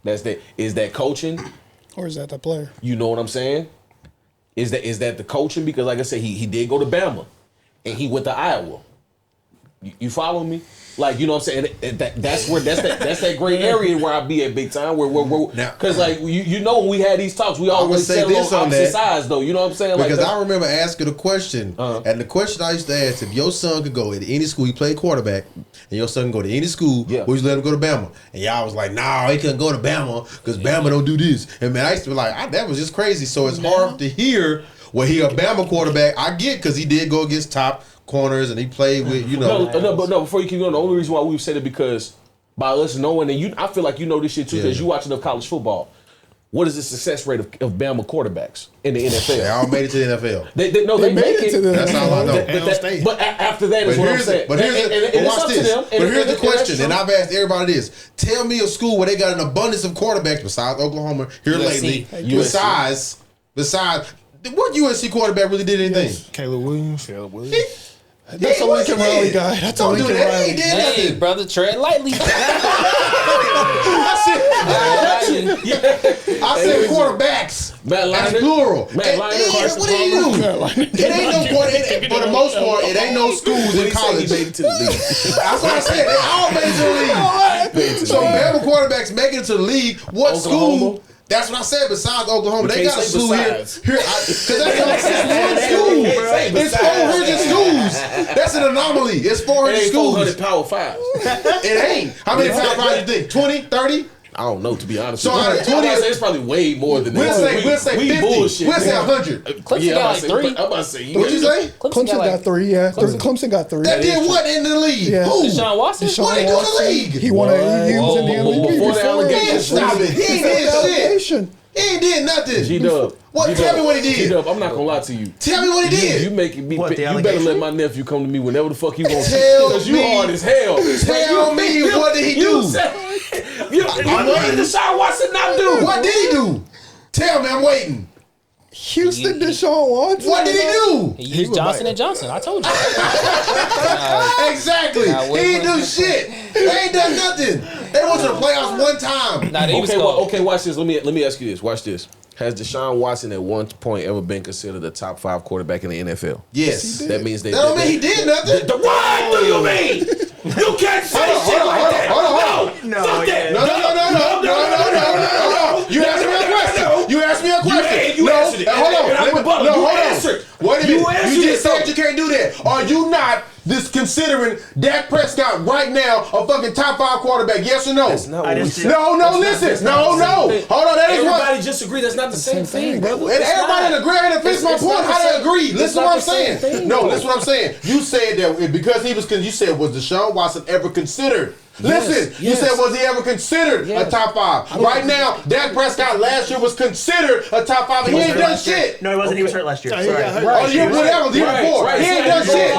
H: Is that coaching?
E: Or is that the player?
H: You know what I'm saying? Is that the coaching? Because like I said, he did go to Bama and he went to Iowa. You follow me? Like, you know what I'm saying? That's that gray area where I be at big time. Because like you know when we had these talks, we always say this on opposite sides though. You know what I'm saying?
B: Because I remember asking a question, and the question I used to ask: if your son could go at any school, he played quarterback, and your son can go to any school, would you let him go to Bama? And y'all was like, nah, he couldn't go to Bama because Bama don't do this. And man, I used to be like, that was just crazy. So it's hard to hear. Well, he a Bama quarterback. I get because he did go against top corners and he played with, you know.
H: No, before you keep going, the only reason why we've said it because by us knowing, and I feel like you know this shit too because you watch enough college football. What is the success rate of Bama quarterbacks in the NFL?
B: They all made it to the NFL.
H: They made it to the NFL.
B: That's all I know.
H: But after that is what I'm saying.
B: But watch this. But here's the question, and I've asked everybody this. Tell me a school where they got an abundance of quarterbacks besides Oklahoma here lately. Besides, what USC quarterback really did anything?
G: Caleb Williams.
E: That's a Lincoln Riley guy. That's a Lincoln Riley.
D: Hey, brother, tread lightly.
B: I said quarterbacks. That's plural. What do you do? It ain't no quarterback. For the most part, it ain't no schools in college. Made it to the league. That's what I said. They all made it to the league. So Bama quarterbacks making it to the league. What school? That's what I said. Besides Oklahoma, they got a school here. Because that's one school. It's 400 schools. That's an anomaly. It's 400 schools.
H: 400 Power 5s.
B: It ain't. How many Power 5s you think? 20, 30?
H: I don't know, to be honest.
B: So out of 20,
H: it's probably way more than that.
B: We'll say 50.
H: Bullshit.
B: We'll say 100.
D: Clemson got like 3.
H: I'm about to say.
B: What'd you say?
E: Clemson got 3. Yeah, Clemson got 3.
B: That did what in the league?
E: Yeah.
B: Who?
D: Deshaun Watson.
B: What did he do in the league?
E: He won he was in the MVP
H: before the allegations.
B: Stop it. He ain't did shit. He ain't did nothing.
H: G-Dub.
B: Tell me what he did.
H: G-Dub, I'm not gonna lie to you.
B: Tell me what he did.
H: You making me. You better let my nephew come to me whenever the fuck he wants.
B: Because
H: you hard as hell.
B: Tell me what did he do?
H: What did Deshaun Watson not do?
B: What did he do? Tell me, I'm waiting.
E: Houston Deshaun Watson.
B: What did he do?
D: He used Johnson & Johnson. I told you.
B: Exactly. He ain't do shit. They ain't done nothing. They went to the playoffs one time.
H: Okay, watch this. Let me ask you this. Watch this. Has Deshaun Watson at one point ever been considered a top 5 quarterback in the NFL?
B: Yes.
H: That means
B: that don't mean he did nothing.
H: What do you mean? You can't say shit like that.
B: Hold on.
H: No.
B: You asked me a question. You asked me a question.
H: You answered it.
B: Hold on. What
H: you
B: just said you can't do that. Are you not considering Dak Prescott right now a fucking top 5 quarterback? Yes or no?
H: That's not what we said.
B: Listen. No. Hold on. That is what.
H: Everybody just agree. That's not the same thing, brother.
B: And everybody agree. And fix my point. How they agree? Listen to what I'm saying. No, listen what I'm saying. You said that because he was. You said was Deshaun Watson ever considered? Listen, you said was he ever considered a top 5? Right now, Dak Prescott last year was considered a top 5, and he ain't done shit.
F: No, he wasn't. He was hurt last year.
B: The year before. He ain't done shit.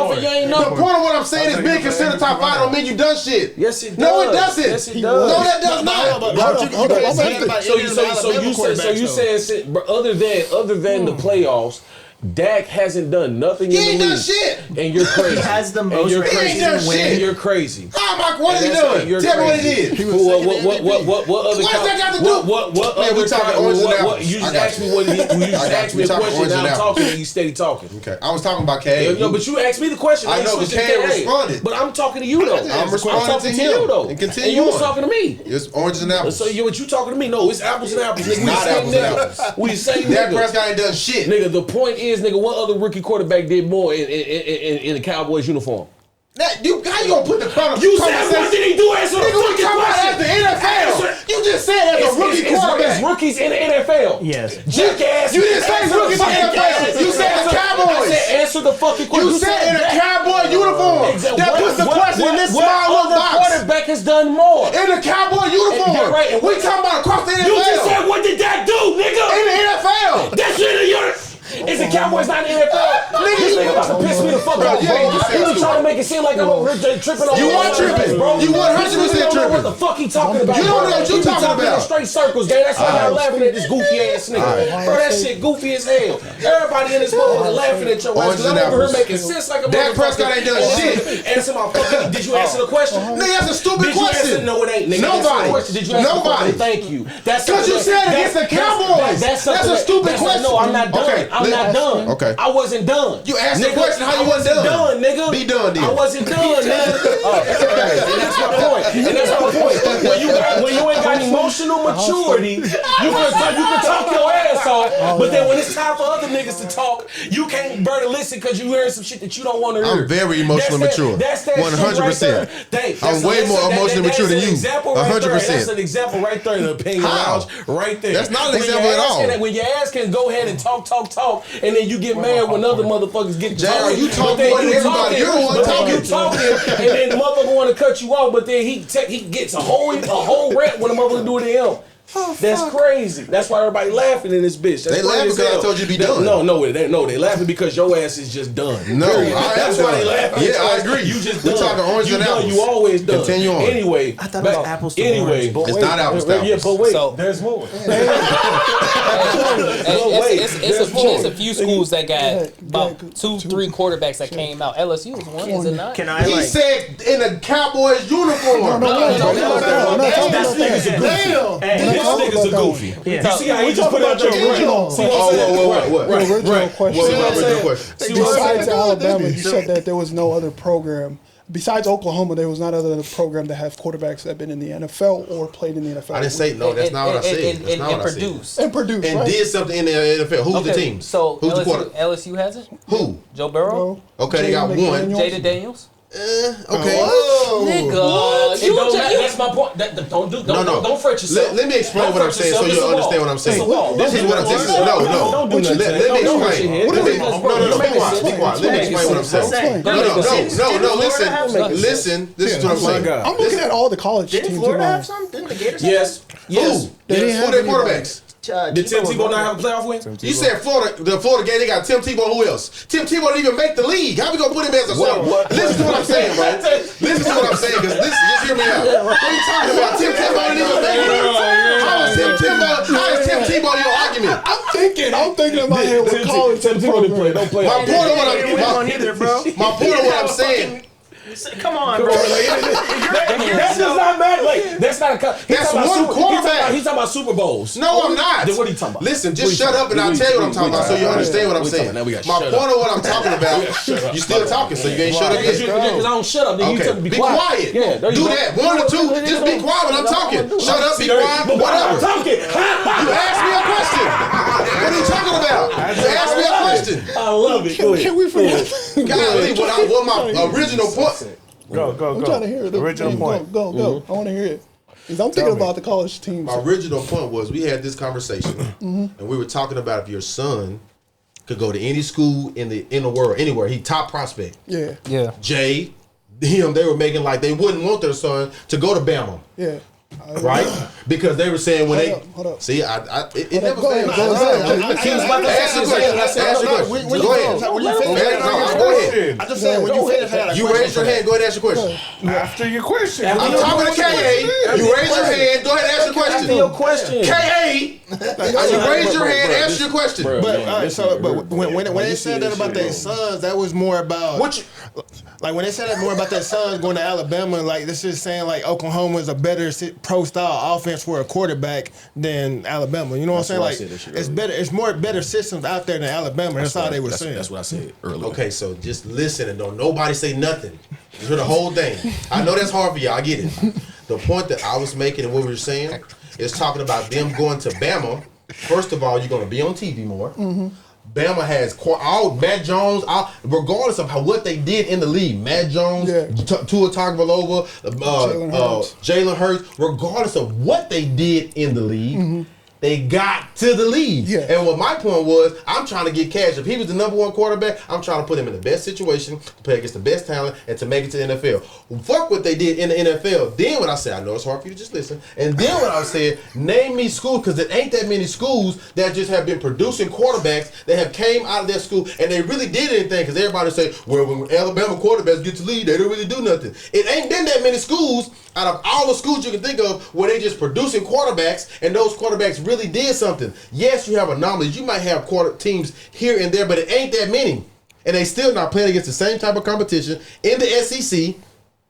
B: The point of what I'm saying is being considered top 5 don't mean you done shit.
H: Yes, it does.
B: No, it doesn't.
H: Yes, it does.
B: No, that does not.
H: So you saying other than the playoffs, Dak hasn't done nothing in the league.
B: He ain't done shit.
H: And you're crazy.
F: He has the most
B: He ain't done shit.
H: And you're crazy.
B: What has he done? Tell me what he did.
H: What other?
B: What has that got to do?
H: What
B: Man, we talking orange and apples.
H: You just asked me what you just asked me a question and I'm talking and you steady talking.
B: Okay, I was talking about Cade.
H: No, but you asked me the question.
B: I know, but Cade responded.
H: But I'm talking to you though.
B: I'm responding to you
H: though.
B: And continue.
H: And you was talking to me.
B: It's oranges and apples.
H: So what you talking to me? No, it's apples and apples.
B: It's not apples and apples.
H: We the same
B: Dak
H: nigga.
B: Prescott ain't done shit.
H: Nigga, the point is, nigga, what other rookie quarterback did more in the Cowboys uniform?
B: How you gonna put the crowd?
H: You said what did he do? Answer the fucking question.
B: The NFL. You just said as a rookie quarterback.
H: It's rookies in the NFL.
F: Yes.
H: Jackass.
B: You didn't say rookies in the NFL. You said the Cowboys.
H: I said answer the fucking question.
B: You said in a Cowboy uniform. That puts the question in this small little box.
H: Quarterback has done more
B: In the Cowboy uniform.
H: Right.
B: We talking about across the NFL.
H: You just said what did that do, nigga?
B: In the NFL.
H: That's in the uniform. Is the Cowboys not in the NFL? This nigga about to piss me the fuck off, bro. You trying to make it seem like I'm over here tripping on.
B: You are tripping, bro. You 100% tripping.
H: What the fuck he talking about?
B: You don't know what you talking about.
H: In straight circles, gang. That's why y'all laughing at this goofy ass nigga. Bro, that shit goofy as hell. Everybody in this motherfucker laughing at your ass because I'm over here making sense like a motherfucker.
B: Dak Prescott ain't done shit.
H: Answer my fucking. Did you answer the question?
B: Nigga, that's a stupid question.
H: No, it ain't. Nigga,
B: Nobody.
H: Did you answer the question? Thank you.
B: Because you said against the Cowboys. That's a stupid question.
H: No, I'm not done. I'm not done.
B: Okay.
H: I wasn't done.
B: You asked the question how you wasn't done.
H: Nigga.
B: Be done, then.
H: I wasn't done, nigga. And that's my point. And that's my point. When you ain't got emotional maturity, you can talk your ass off, but then when it's time for other niggas to talk, you can't barely listen because you heard some shit that you don't want to hear.
B: I'm very emotionally mature.
H: That's that
B: 100%. I'm way more emotionally mature than you. 100%.
H: That's an example right there in the opinion lounge, right there.
B: That's not an example at all.
H: When your ass can go ahead and talk, and then you get mad when other motherfuckers get talking.
B: You talk more than everybody. You're the one talking.
H: You talking, and then the motherfucker want to cut you off, but then he gets a whole rant when the motherfucker do it to him. That's crazy. That's why everybody laughing in this bitch.
B: They laughing because I told you to be done.
H: No, they laughing because your ass is just done.
B: No,
H: that's why they laughing.
B: Yeah, I agree.
H: You just
B: We're talking oranges and apples.
H: You always done.
B: Continue on.
H: Anyway,
F: I thought it was apples to
H: orange.
B: It's not apples to apples.
H: Yeah, but wait,
D: So-
H: there's more.
D: It's a few schools that got about 2-3 quarterbacks that came out. LSU was one, is it not?
F: Can I
B: He
F: like?
B: said in a Cowboys uniform.
H: This nigga's a goofy.
F: Yeah.
H: You see how he just put out your
E: original.
H: See what I'm saying?
B: What?
E: The original question.
H: See what I'm saying?
E: Besides Alabama, you said that there was no other program. Besides Oklahoma, there was not other program that have quarterbacks that have been in the NFL or played in the NFL.
B: I didn't say no. That's not what I said. That's not
D: And
B: what I said.
D: produce.
E: And produce,
B: And
E: right?
B: did something in the NFL. Who's the team?
D: So
B: Who's the quarterback?
D: LSU has it?
B: Who?
D: Joe Burrow?
B: Okay, they got one.
D: Jada Daniels?
B: Okay.
D: Nigga.
H: That's my point. Don't fret yourself.
B: Let me explain what I'm saying so you'll understand what I'm saying. This is what I'm saying. No. Let me explain. Be quiet. Let me explain what I'm saying. No. Listen. This is what I'm saying.
E: I'm looking at all the college
F: Didn't
E: teams.
F: Florida
E: in
F: have
E: mind.
F: some? Didn't the Gators?
H: Yes.
B: Who?
E: They didn't have
B: Who their
E: anybody.
B: quarterbacks?
H: Did Tim Tebow not have a playoff win?
B: You said Florida, the Florida game, they got Tim Tebow. Who else? Tim Tebow didn't even make the league. How we gonna put him as a starter? Listen to what I'm saying, bro. Listen to what I'm saying, because just hear me out. What are you talking about? Tim Tebow didn't even make the league. How is Tim Tebow your argument?
E: I'm thinking in my head with college
H: Tim Tebow didn't play. Don't play.
B: My point of
F: Either,
B: what I'm saying.
F: Come on, bro.
H: That does not matter. Like that's not a.
B: That's one quarterback.
H: He's talking about Super Bowls.
B: No, I'm not.
H: Then what are you talking about?
B: Listen, just shut up and I'll tell you what I'm talking about so you understand what I'm saying. My point of what I'm talking about, you still talking, so you ain't shut up yet.
H: Because I don't shut up, then you tell me
B: Be quiet.
H: Yeah,
B: do that. One or two. Just be quiet when I'm talking. Shut up, be quiet, whatever. You asked me a question. What are you talking about? You asked me a question.
H: I love it.
E: Can we forget?
B: Golly, what my original point.
C: Go.
E: I'm trying to hear it.
C: Original point.
E: Go. I want to hear it. Because I'm thinking about the college teams.
B: My original point was we had this conversation, and we were talking about if your son could go to any school in the world, anywhere. He top prospect.
E: Yeah.
B: Jay, him, they were making like they wouldn't want their son to go to Bama.
E: Yeah.
B: Right? Because they were saying when
E: Hold up.
B: See, it never
E: Go
B: failed.
E: ahead.
B: He was about to ask the question. Go ahead.
G: When you finish,
B: Go ahead.
G: I just said when you finish,
B: You raise your hand. Go ahead and ask your question.
C: After your question.
B: I'm talking to KA. You raise your hand. Go ahead and ask your question.
H: Your question.
B: KA. You raise your hand. Ask your question.
G: But when they said that about their sons, that was more about like when they said that more about their sons going to Alabama. Like this is saying like Oklahoma is a better pro style offense for a quarterback than Alabama. You know what I'm saying? Like it's better. It's more better systems out there than Alabama. That's all they were saying.
H: That's what I said earlier.
B: Okay, so just listen and don't nobody say nothing. You hear the whole thing. I know that's hard for you. I get it. The point that I was making and what we were saying is talking about them going to Bama. First of all, you're going to be on TV more. Bama has all Matt Jones, regardless of what they did in the league. Matt Jones, Tua Tagovailoa, Jalen Hurts, regardless of what they did in the league. They got to the league. Yeah. And what my point was, I'm trying to get cash. If he was the number one quarterback, I'm trying to put him in the best situation, to play against the best talent, and to make it to the NFL. Well, fuck what they did in the NFL. Then what I said, I know it's hard for you to just listen. And then what I said, name me schools, because there ain't that many schools that just have been producing quarterbacks that have came out of their school, and they really did anything, because everybody say, well, when Alabama quarterbacks get to lead, they don't really do nothing. It ain't been that many schools out of all the schools you can think of where they just producing quarterbacks, and those quarterbacks really did something. Yes, you have anomalies. You might have teams here and there, but it ain't that many. And they still not playing against the same type of competition in the SEC.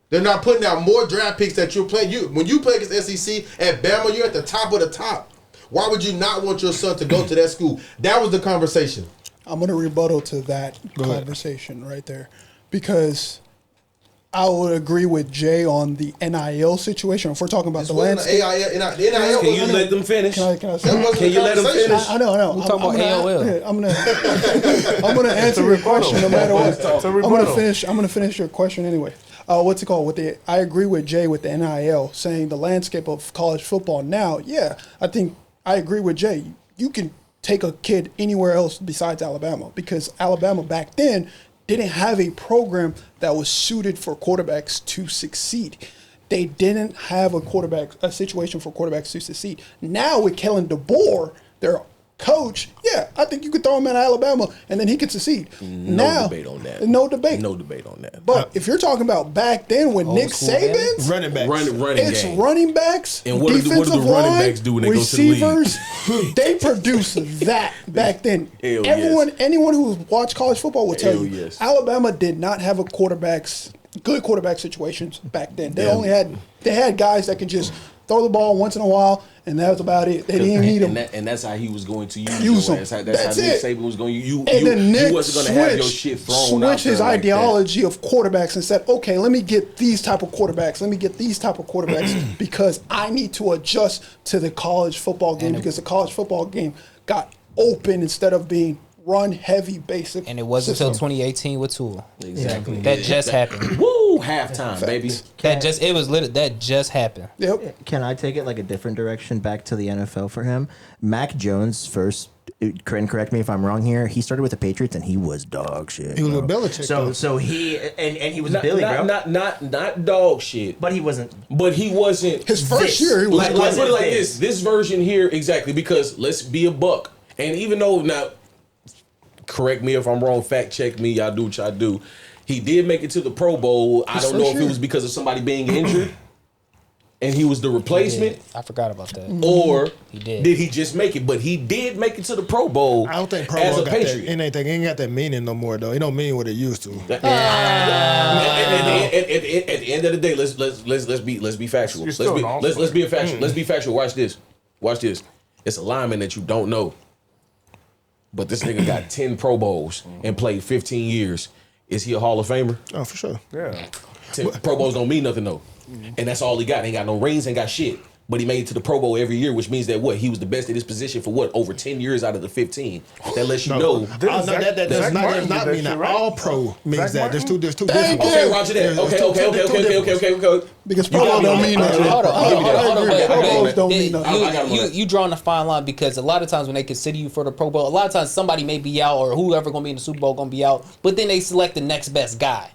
B: They're not putting out more draft picks that you're playing. When you play against SEC at Bama, you're at the top of the top. Why would you not want your son to go to that school? That was the conversation.
E: I'm going to rebuttal to that conversation right there, because I would agree with Jay on the NIL situation. If we're talking about the landscape,
B: NIL,
H: can you let them finish?
E: Can
H: you let them finish?
E: I know.
D: We're talking about AOL.
E: I'm gonna answer your question no matter what. I'm gonna finish your question anyway. What's it called? I agree with Jay with the NIL, saying the landscape of college football now. Yeah, I think I agree with Jay. You can take a kid anywhere else besides Alabama, because Alabama back then didn't have a program that was suited for quarterbacks to succeed. They didn't have a situation for quarterbacks to succeed. Now with Kellen DeBoer, their coach, I think you could throw him at Alabama and then he could succeed.
H: No debate on that.
E: No debate.
H: No debate on that.
E: But if you're talking about back then with Nick Saban's
G: running backs,
E: it's running backs,
H: and what do the running backs do when they go to the league?
E: They produce that back then. Anyone who watched college football will tell you, Alabama did not have good quarterback situations back then. They had guys that could just throw the ball once in a while, and that was about it. They didn't need him.
H: And that's how he was going to use him. That's how Nick Saban was going to use you.
E: You
H: wasn't going to have your shit thrown out.
E: Switch his ideology of quarterbacks and said, okay, let me get these type of quarterbacks. Let me get these type of quarterbacks because I need to adjust to the college football game, because the college football game got open instead of being run heavy basic.
D: And it wasn't until 2018 with Tua.
H: Exactly.
D: That just happened.
H: Woo! Halftime, baby.
D: That just happened.
E: Yep.
F: Can I take it like a different direction back to the NFL for him? Mac Jones first, correct me if I'm wrong here, he started with the Patriots and he was dog shit.
G: He was with Belichick.
F: So he and he was Billy, bro.
H: Not dog shit.
F: But he wasn't.
E: His first year. He was
H: let's put it like this. This version here, exactly, because let's be a buck. And even though now, correct me if I'm wrong, fact check me, y'all do what y'all do. He did make it to the Pro Bowl. I don't know if it was because of somebody being injured and he was the replacement.
D: I forgot about that.
H: Or did he just make it? But he did make it to the Pro Bowl.
G: I don't think Pro
H: as
G: Bowl
H: a
G: got
H: Patriot.
G: anything. It ain't got that meaning no more though. It don't mean what it used to.
H: At the end of the day, let's be factual. Let's be factual. Let's be factual. Watch this. It's a lineman that you don't know. But this nigga got 10 Pro Bowls and played 15 years. Is he a Hall of Famer?
G: Oh, for sure.
C: Yeah.
H: 10 Pro Bowls don't mean nothing though. And that's all he got. Ain't got no rings, ain't got shit. But he made it to the Pro Bowl every year, which means that he was the best at his position for over 10 years out of the 15. That lets you know.
G: That does not mean that all pro means that. There's two different.
H: Okay, roger that. Okay.
E: Because Pro Bowl don't mean that.
D: Hold on.
E: Pro Bowls don't mean nothing.
D: You drawing a fine line, because a lot of times when they consider you for the Pro Bowl, a lot of times somebody may be out or whoever going to be in the Super Bowl going to be out, but then they select the next best guy.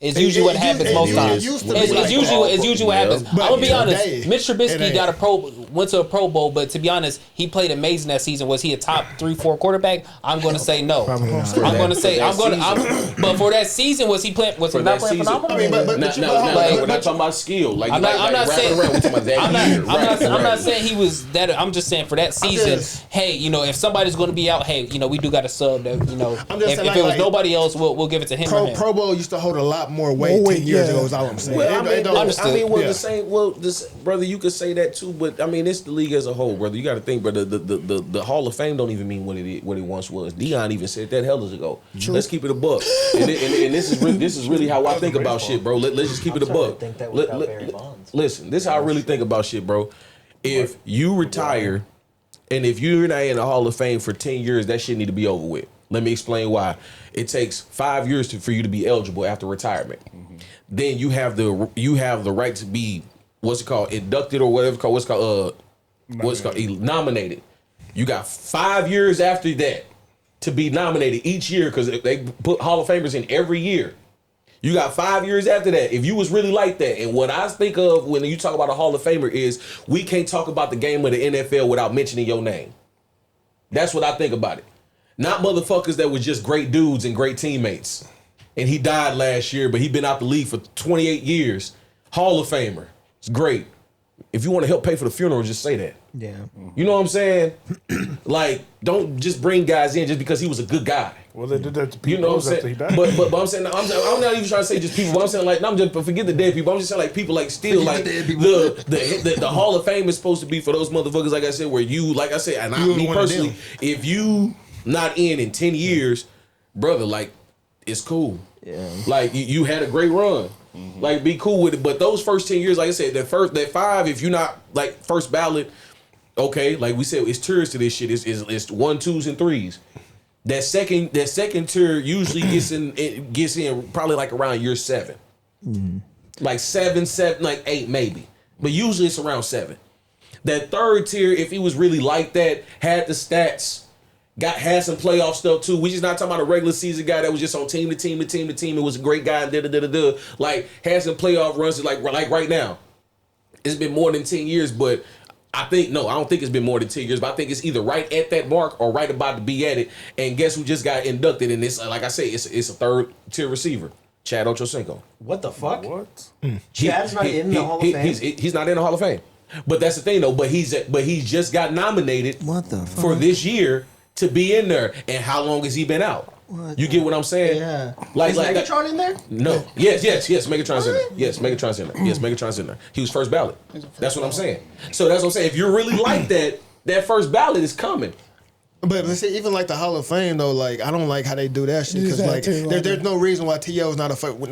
D: It's usually what happens most times. It's usually what happens. I'm gonna be honest. Mitch Trubisky went to a Pro Bowl, but to be honest, he played amazing that season. Was he a top 3-4 quarterback? I'm going to say no. But for that season, was he not playing phenomenal?
H: We're not talking about skill.
D: I'm not saying he was that. I'm just saying for that season, hey, if somebody's going to be out, hey, we do got a sub. That if it was nobody else, we'll give it to him.
G: Pro Bowl used to hold a lot more weight 10 years ago, is all I'm saying.
H: Brother, you could say that too, but I mean, it's the league as a whole, brother. You got to think, brother, the Hall of Fame don't even mean what it once was. Dion even said that hell ago. True. Let's keep it a buck. And this is really how I think about shit, bro. Let's just keep it a buck. Listen, this is how I really think about shit, bro. If you retire and if you're not in the Hall of Fame for 10 years, that shit need to be over with. Let me explain why. It takes 5 years for you to be eligible after retirement. Mm-hmm. Then you have the right to be inducted or whatever nominated. You got 5 years after that to be nominated each year because they put Hall of Famers in every year. You got 5 years after that. If you was really like that, and what I think of when you talk about a Hall of Famer is we can't talk about the game of the NFL without mentioning your name. That's what I think about it. Not motherfuckers that were just great dudes and great teammates. And he died last year, but he been out the league for 28 years. Hall of Famer. It's great. If you want to help pay for the funeral, just say that.
F: Yeah.
H: You know what I'm saying? Like, don't just bring guys in just because he was a good guy.
C: Well, they did that to people.
H: You know what I'm saying? But I'm saying, I'm not even trying to say just people. But I'm saying like, I'm just forget the dead people. I'm just saying like people like still like the Hall of Fame is supposed to be for those motherfuckers. Like I said, where you like I said, and me personally, if you not in 10 years, brother, like it's cool. Yeah. Like you had a great run. Mm-hmm. Like be cool with it. But those first 10 years, like I said, that 5, if you're not like first ballot, okay, like we said, it's tiers to this shit. It's 1, 2s, and 3s. That second tier usually gets in probably like around year 7. Mm-hmm. Like 7, like 8 maybe. But usually it's around 7. That third tier, if he was really like that, had the stats, had some playoff stuff too. We just not talking about a regular season guy that was just on team to team. It was a great guy and like had some playoff runs like right now. It's been more than 10 years, but I don't think it's been more than 10 years, but I think it's either right at that mark or right about to be at it. And guess who just got inducted? And it's like I say, it's a third tier receiver, Chad Ochocinco.
F: What the fuck?
C: What?
F: Chad's not in the Hall of Fame.
H: He's not in the Hall of Fame. But that's the thing though. But he's just got nominated.
F: What the fuck?
H: For this year to be in there. And how long has he been out? What? You get what I'm saying?
F: Yeah.
H: Like
F: is Megatron in there?
H: No. Yes. Megatron's in there. Yes, Megatron's in there. Yes, Megatron's in there. He was first ballot. That's what I'm saying. So that's what I'm saying. If you're really like that, that first ballot is coming.
G: But see, even like the Hall of Fame though, like I don't like how they do that shit because like there's no reason why T.O. is not a first.
H: Well,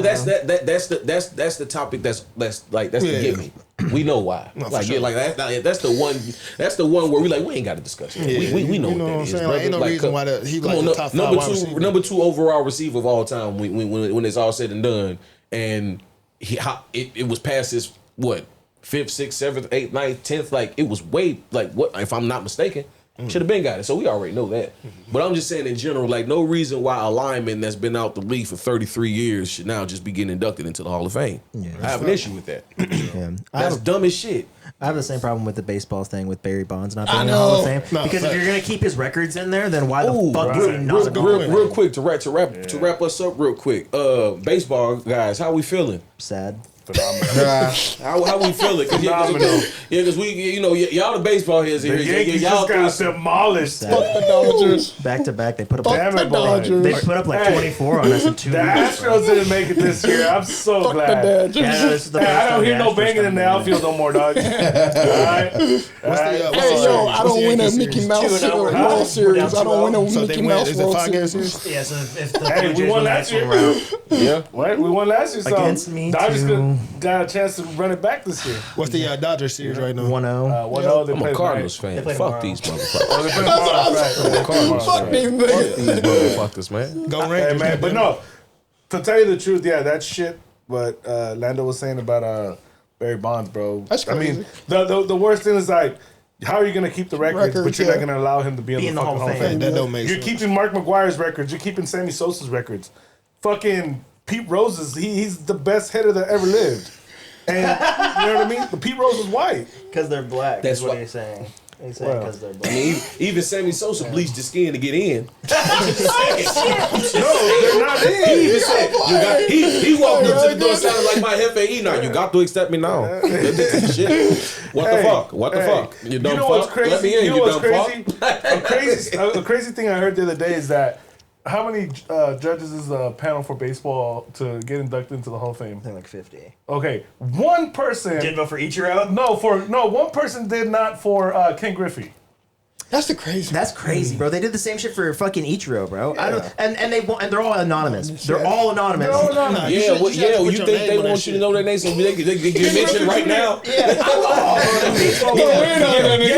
H: that's the topic. That's the gimme. We know why.
G: No,
H: like
G: sure.
H: like that's the one. That's the one where we like we ain't got to discuss it.
G: Yeah,
H: we know
G: you know
H: what that
G: I'm
H: is.
G: saying?
H: Brother.
G: Like, ain't no reason why he like the top 5 wide receiver.
H: Number 2 overall receiver of all time. When it's all said and done, and it was past his what 5th, 6th, 7th, 8th, 9th, 10th. Like it was way like what if I'm not mistaken. Should have been got it, so we already know that. But I'm just saying in general, like no reason why a lineman that's been out the league for 33 years should now just be getting inducted into the Hall of Fame. Yeah, I have an issue with that. Yeah. That's dumb as shit.
F: I have the same problem with the baseball thing with Barry Bonds not being in the Hall of Fame because if you're gonna keep his records in there, then why the fuck is he not
H: real quick to wrap us up real quick? Baseball guys, how we feeling?
F: Sad.
H: How we feeling? Because we, y'all the baseball heads here.
C: Yankees
H: y'all
C: just got demolished.
E: Fuck the Dodgers.
F: Back to back, they put up.
E: Fuck the Dodgers.
F: They put up like 24 on us in 2
C: The
F: weeks.
C: Astros didn't make it this year. I'm so
E: Fuck
C: glad.
E: the Dodgers.
F: Yeah, this is the
C: I
F: first
C: don't
F: time
C: hear
F: the
C: no
F: Astros
C: banging in the
F: done
C: outfield no more, dog. All right.
E: Hey, yo, I don't win a Mickey Mouse World Series. I don't win a Mickey Mouse World Series.
F: Yeah, so if the
C: Hey, we won last year.
H: Yeah.
C: What? We won last year. So
F: Against me,
C: Dodgers
F: too.
C: got a chance to run it back this year.
G: What's the Dodgers series right now?
F: 1-0.
C: 1-0. They
H: I'm a
C: played
H: Cardinals
C: tonight.
H: fan. Fuck these motherfuckers.
C: Oh, they played tomorrow, right.
E: Fuck these niggas.
H: These motherfuckers, man.
G: Go
C: Hey,
G: Rangers.
C: man, but no. To tell you the truth, yeah, that shit. What Lando was saying about Barry Bonds, bro.
E: That's crazy.
C: I mean, the worst thing is like, how are you gonna keep the records but you're not gonna allow him to be in the fucking Hall of Fame?
G: That don't make
C: You're
G: sense.
C: keeping Mark McGuire's records. You're keeping Sammy Sosa's records. Fucking Pete Rose's. He's the best hitter that ever lived. And you know what I mean? But Pete Rose is white.
F: Because they're black.
H: That's
F: That's what
H: what-
F: he's saying. He's saying because they're
H: I
F: black.
H: mean, even Sammy Sosa bleached his skin to get in.
C: No, they're not in.
H: He even said, he walked up to the door sounding like my Hefe now. You got to accept me now. Shit. What the fuck? What the fuck? You dumb
C: know
H: fuck.
C: what's crazy?
H: Let me in,
C: you know
H: you
C: what's
H: dumb
C: crazy?
H: fuck.
C: A crazy thing I heard the other day is that how many judges is the panel for baseball to get inducted into the Hall of Fame?
F: I think like 50.
C: Okay, one person
F: Didn't vote for Ichiro?
C: one person did not for Ken Griffey.
E: That's the crazy.
F: That's crazy, bro. They did the same shit for fucking Ichiro, bro. I don't, and they're all anonymous. They're all anonymous.
H: You think they want you to know their names so they get mentioned right now?
F: Yeah.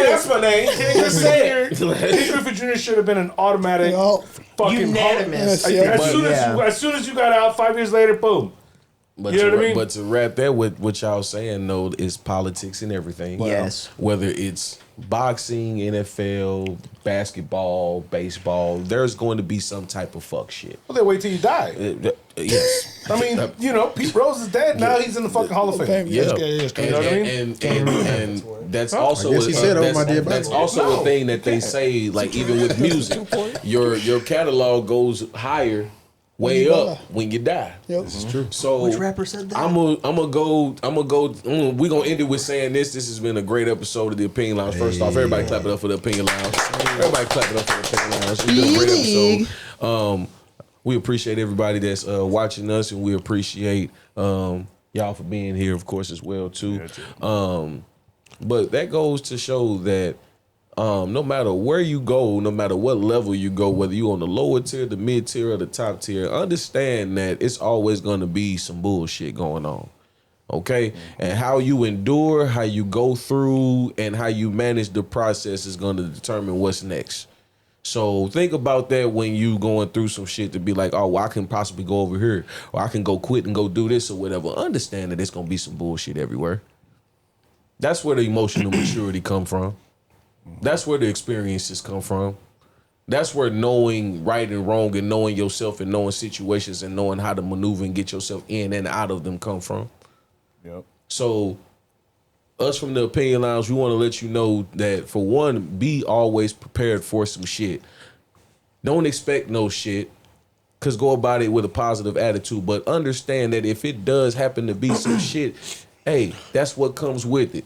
H: That's my name. Just say it.
C: King Griffey Jr. should have been an automatic fucking
F: unanimous.
C: As soon as you got out, 5 years later, boom.
H: But
C: you know what I mean?
H: But to wrap that with what y'all saying though is politics and everything.
F: Yes.
H: Whether it's boxing, NFL, basketball, baseball, there's going to be some type of fuck shit.
C: Well, they wait till you die.
H: Yes.
C: I mean, Pete Rose is dead. Now he's in the fucking Hall of Fame.
H: Yeah. And that's also that's also a thing that they say, like even with music, your catalog goes higher. Way up when you die.
E: Yep.
H: This is true. So
F: which rapper said that?
H: I'm gonna go. We're gonna end it with saying this. This has been a great episode of the Opinion Lounge. First off, everybody clap it up for the Opinion Lounge. Everybody clap it up for the Opinion Lounge. It's been a great episode. We appreciate everybody that's watching us, and we appreciate y'all for being here, of course, as well too. But that goes to show that. No matter where you go, no matter what level you go, whether you on the lower tier, the mid tier, or the top tier, understand that it's always going to be some bullshit going on. Okay? And how you endure, how you go through, and how you manage the process is going to determine what's next. So think about that when you going through some shit to be like, oh, well, I can possibly go over here, or I can go quit and go do this or whatever. Understand that it's going to be some bullshit everywhere. That's where the emotional maturity come from. That's where the experiences come from. That's where knowing right and wrong and knowing yourself and knowing situations and knowing how to maneuver and get yourself in and out of them come from.
C: Yep.
H: So us from the Opinion Lounge, we want to let you know that, for one, be always prepared for some shit. Don't expect no shit, because go about it with a positive attitude. But understand that if it does happen to be some shit, hey, that's what comes with it.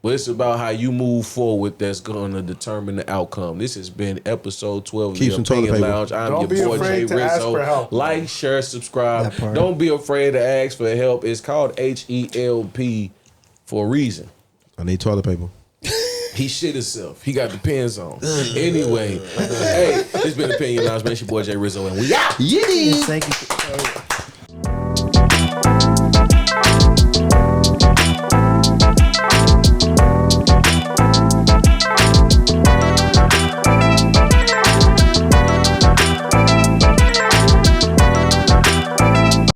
H: But it's about how you move forward that's going to determine the outcome. This has been episode 12 of the Opinion Lounge. I'm your boy, Jay Rizzo. Like, share, subscribe. Don't be afraid to ask for help. It's called HELP for a reason.
B: I need toilet paper.
H: He shit himself. He got the pens on. Anyway, hey, it's been Opinion Lounge. Man, it's your boy, Jay Rizzo, and we out.
F: Thank you.